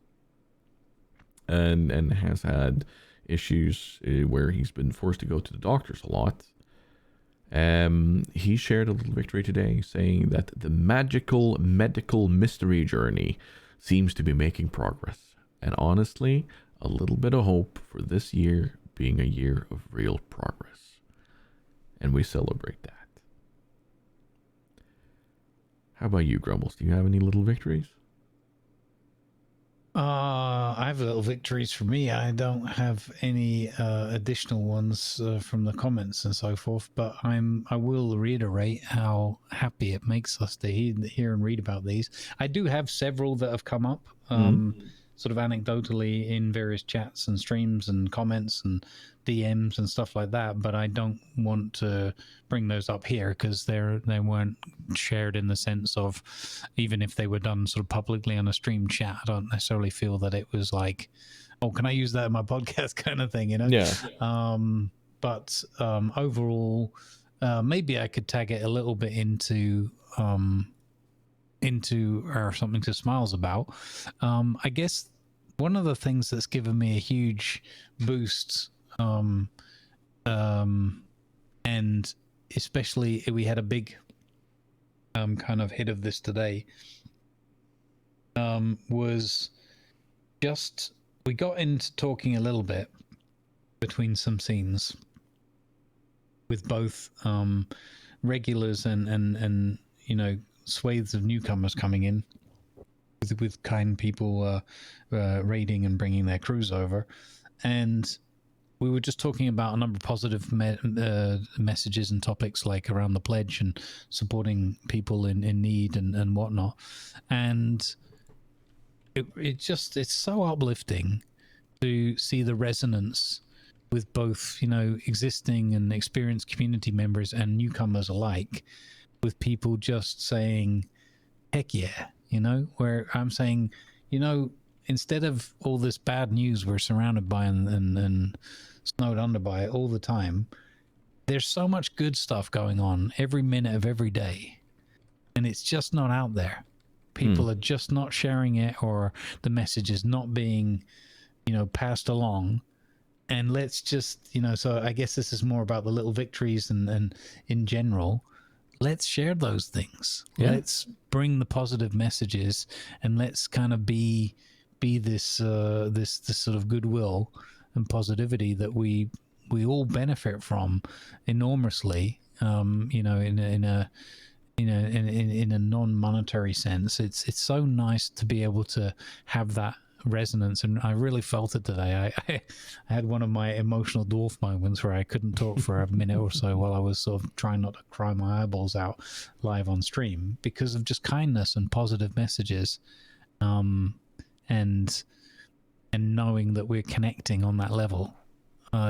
and has had issues where he's been forced to go to the doctors a lot. He shared a little victory today, saying that the magical medical mystery journey seems to be making progress, and honestly, a little bit of hope for this year being a year of real progress. And we celebrate that. How about you, Grumbles? Do you have any little victories? I have little victories for me. I don't have any additional ones from the comments and so forth, but I will reiterate how happy it makes us to hear and read about these. I do have several that have come up, sort of anecdotally in various chats and streams and comments and DMs and stuff like that, but I don't want to bring those up here because they weren't shared in the sense of, even if they were done sort of publicly on a stream chat, I don't necessarily feel that it was like, oh, can I use that in my podcast kind of thing, Yeah. But overall, maybe I could tag it a little bit into or something to smiles about. I guess one of the things that's given me a huge boost, and especially we had a big kind of hit of this today, was just, we got into talking a little bit between some scenes with both regulars and you know, swathes of newcomers coming in with kind people raiding and bringing their crews over. And we were just talking about a number of positive messages and topics, like around the pledge and supporting people in need and whatnot. And it's so uplifting to see the resonance with both, you know, existing and experienced community members and newcomers alike, with people just saying, heck yeah, you know, where I'm saying, you know, instead of all this bad news we're surrounded by and snowed under by all the time, there's so much good stuff going on every minute of every day, and it's just not out there. People are just not sharing it, or the message is not being, you know, passed along. And let's just, you know, so I guess this is more about the little victories and in general, let's share those things. Yeah. Let's bring the positive messages, and let's kind of be this this sort of goodwill and positivity that we all benefit from enormously. You know, in a non-monetary sense, it's so nice to be able to have that resonance, and I really felt it today. I had one of my emotional dwarf moments where I couldn't talk for a minute or so while I was sort of trying not to cry my eyeballs out live on stream, because of just kindness and positive messages, and knowing that we're connecting on that level,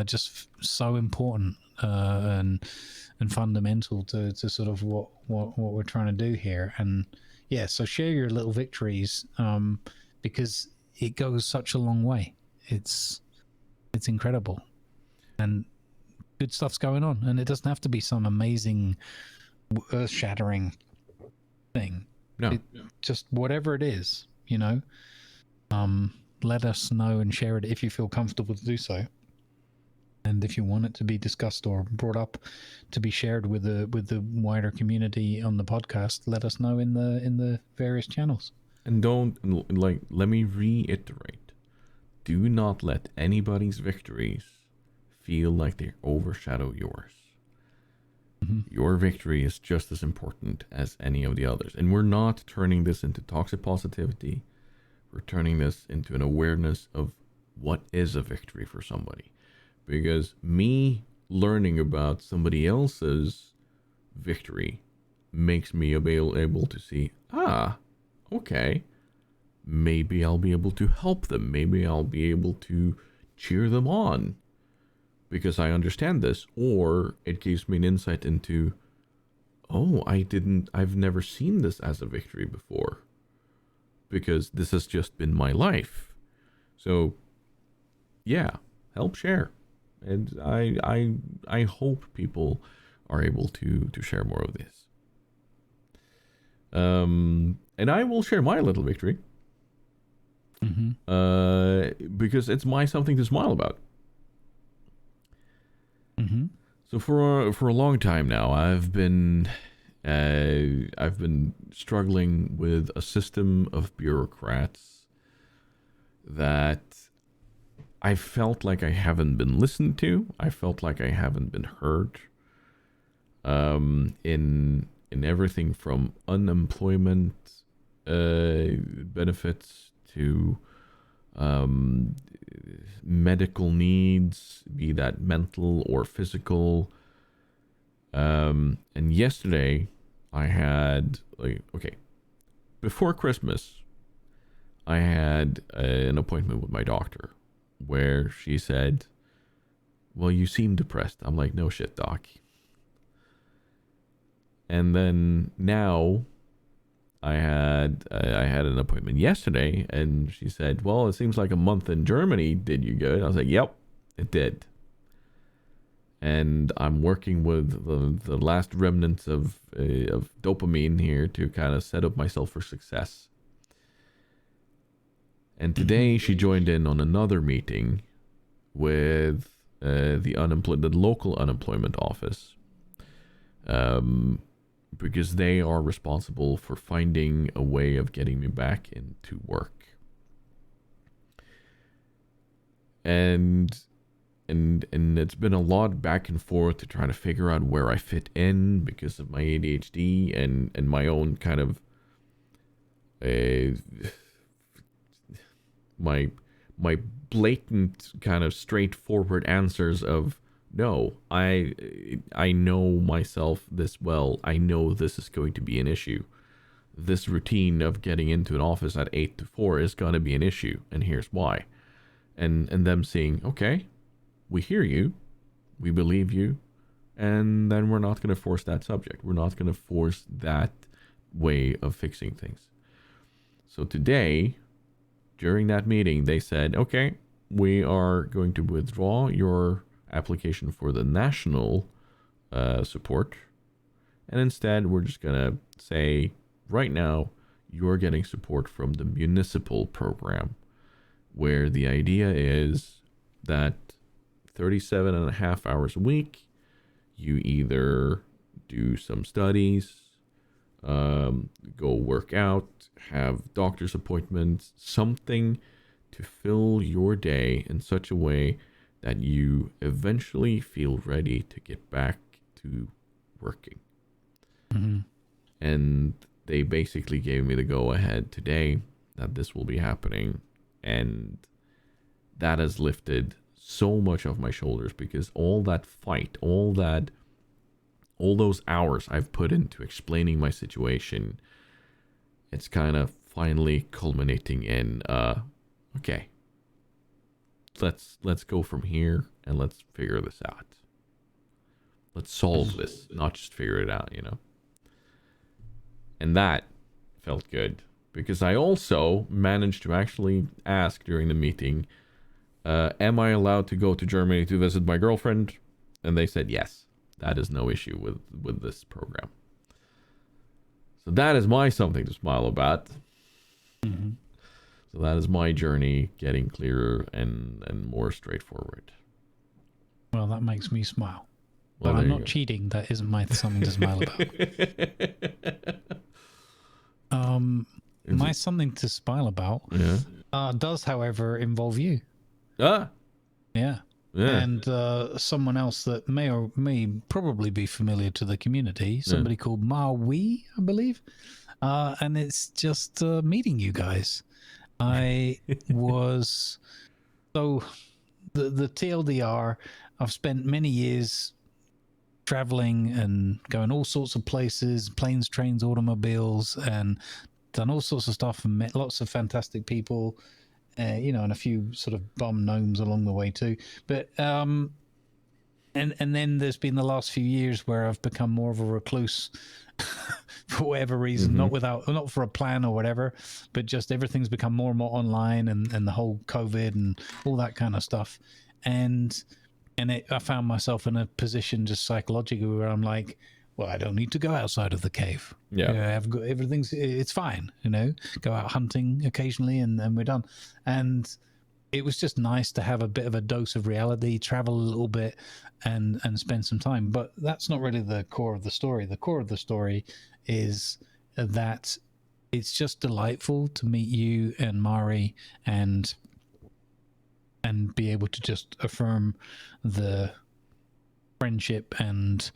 just so important and fundamental to sort of what we're trying to do here. And yeah, so share your little victories, because it goes such a long way. It's incredible, and good stuff's going on, and it doesn't have to be some amazing, earth-shattering thing. No, just whatever it is, you know. Let us know and share it if you feel comfortable to do so, and if you want it to be discussed or brought up to be shared with the wider community on the podcast, let us know in the various channels. And don't, like, let me reiterate, do not let anybody's victories feel like they overshadow yours. Your victory is just as important as any of the others. And we're not turning this into toxic positivity. We're turning this into an awareness of what is a victory for somebody. Because me learning about somebody else's victory makes me able to see, okay, maybe I'll be able to help them. Maybe I'll be able to cheer them on because I understand this. Or it gives me an insight into, I've never seen this as a victory before, because this has just been my life. So yeah, help share. And I hope people are able to share more of this. And I will share my little victory. Because it's my something to smile about. So for a long time now, I've been struggling with a system of bureaucrats that I felt like I haven't been listened to. I felt like I haven't been heard. In everything from unemployment benefits to medical needs, be that mental or physical. And yesterday I had, before Christmas, I had an appointment with my doctor where she said, well, you seem depressed. I'm like, no shit, doc. And then now I had an appointment yesterday, and she said, well, it seems like a month in Germany did you good. I was like, yep, it did. And I'm working with the last remnants of dopamine here to kind of set up myself for success. And today she joined in on another meeting with the local unemployment office, because they are responsible for finding a way of getting me back into work. And it's been a lot back and forth to try to figure out where I fit in because of my ADHD and my own kind of my blatant kind of straightforward answers of no, I know myself this well. I know this is going to be an issue. This routine of getting into an office at 8 to 4 is going to be an issue, and here's why. And them saying, okay, we hear you, we believe you, and then we're not going to force that subject. We're not going to force that way of fixing things. So today, during that meeting, they said, okay, we are going to withdraw your application for the national support, and instead we're just going to say, right now, you're getting support from the municipal program, where the idea is that 37 and a half hours a week, you either do some studies, go work out, have doctor's appointments, something to fill your day in such a way that you eventually feel ready to get back to working. Mm-hmm. And they basically gave me the go-ahead today that this will be happening. And that has lifted so much off my shoulders, because all that fight, all those hours I've put into explaining my situation, it's kind of finally culminating in, okay, let's go from here and let's figure this out. Let's solve this, not just figure it out, And that felt good, because I also managed to actually ask during the meeting, am I allowed to go to Germany to visit my girlfriend? And they said yes. That is no issue with this program. So that is my something to smile about. Mm-hmm. So that is my journey getting clearer and more straightforward. Well, that makes me smile. Well, but I'm not cheating. That isn't my something to smile about. My something to smile about does, however, involve you. Yeah. And someone else that may probably be familiar to the community, somebody called Maui, I believe. And it's just meeting you guys. I was so the TLDR. I've spent many years traveling and going all sorts of places, planes, trains, automobiles, and done all sorts of stuff and met lots of fantastic people. And a few sort of bum gnomes along the way too. But and then there's been the last few years where I've become more of a recluse for whatever reason, not for a plan or whatever, but just everything's become more and more online, and the whole COVID and all that kind of stuff. And I found myself in a position just psychologically where I'm like, well, I don't need to go outside of the cave. I've got it's fine, go out hunting occasionally and we're done. And it was just nice to have a bit of a dose of reality, travel a little bit and spend some time. But that's not really the core of the story. The core of the story is that it's just delightful to meet you and Mari and be able to just affirm the friendship and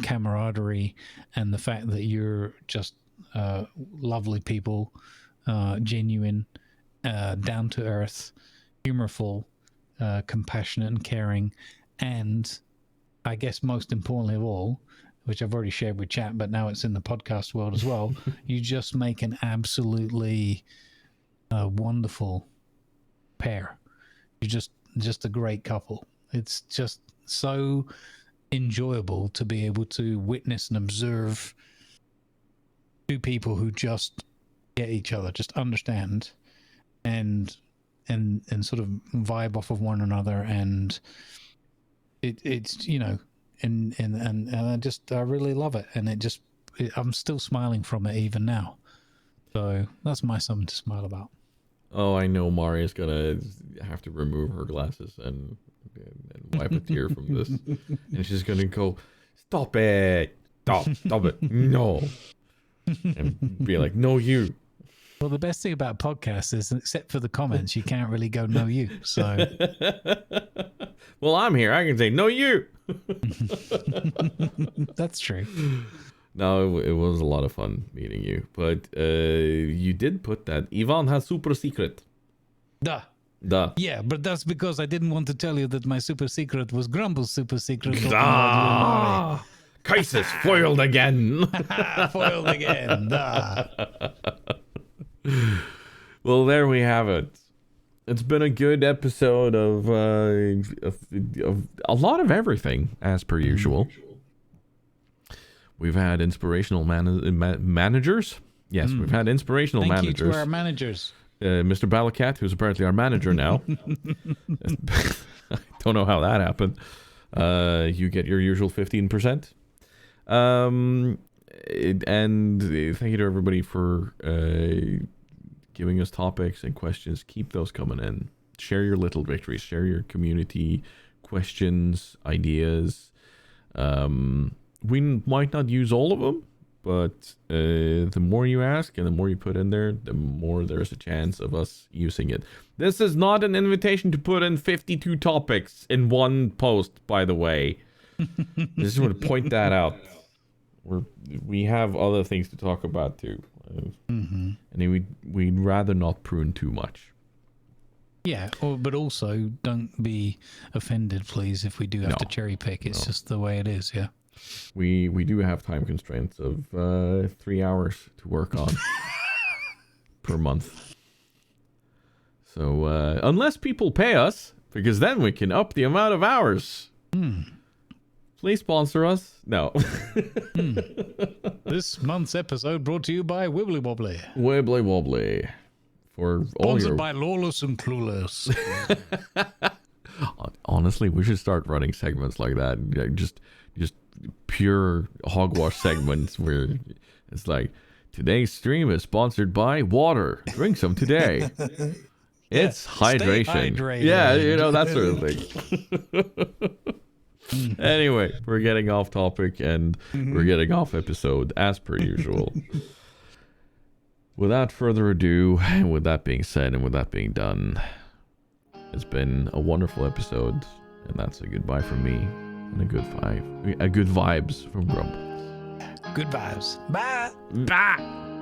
camaraderie, and the fact that you're just lovely people, genuine, down to earth, humorful, compassionate and caring, and I guess most importantly of all, which I've already shared with chat, but now it's in the podcast world as well, you just make an absolutely wonderful pair. You're just a great couple. It's just so enjoyable to be able to witness and observe two people who just get each other, just understand and sort of vibe off of one another, and it's and I really love it, and I'm still smiling from it even now. So that's my something to smile about. Oh, I know Mari is gonna have to remove her glasses and wipe a tear from this, and she's gonna go, "Stop it! stop it, no. And be like, no, you. Well, the best thing about podcasts is, except for the comments, you can't really go no you. So, well, I'm here. I can say no, you. that's true. No, it was a lot of fun meeting you. But you did put that Ivan has super secret. Duh. Yeah, but that's because I didn't want to tell you that my super secret was Grumble's super secret. Crisis foiled again. Foiled again. Duh. Well, there we have it. It's been a good episode of a lot of everything, as per usual. We've had inspirational managers. Yes, we've had inspirational managers. Thank you to our managers. Mr. Battlekat, who's apparently our manager now. I don't know how that happened. You get your usual 15%. And thank you to everybody for giving us topics and questions. Keep those coming in. Share your little victories. Share your community questions, ideas. We might not use all of them, but the more you ask and the more you put in there, the more there's a chance of us using it. This is not an invitation to put in 52 topics in one post, by the way. I just want to point that out. We have other things to talk about too. And we'd rather not prune too much. Yeah, but also don't be offended, please, if we do have to cherry pick. It's just the way it is, yeah. We do have time constraints of 3 hours to work on per month. So unless people pay us, because then we can up the amount of hours. Please sponsor us. No. This month's episode brought to you by Wibbly Wobbly. Wibbly Wobbly. For all Sponsored by Lawless and Clueless. Honestly, we should start running segments like that. Just pure hogwash segments where it's like, today's stream is sponsored by water. Drink some today. It's hydration. Yeah, that sort of thing. Anyway, we're getting off topic and we're getting off episode as per usual. Without further ado, and with that being said and with that being done, it's been a wonderful episode, and that's a goodbye from me and a good vibes from Grumble. Good vibes. Bye. Bye.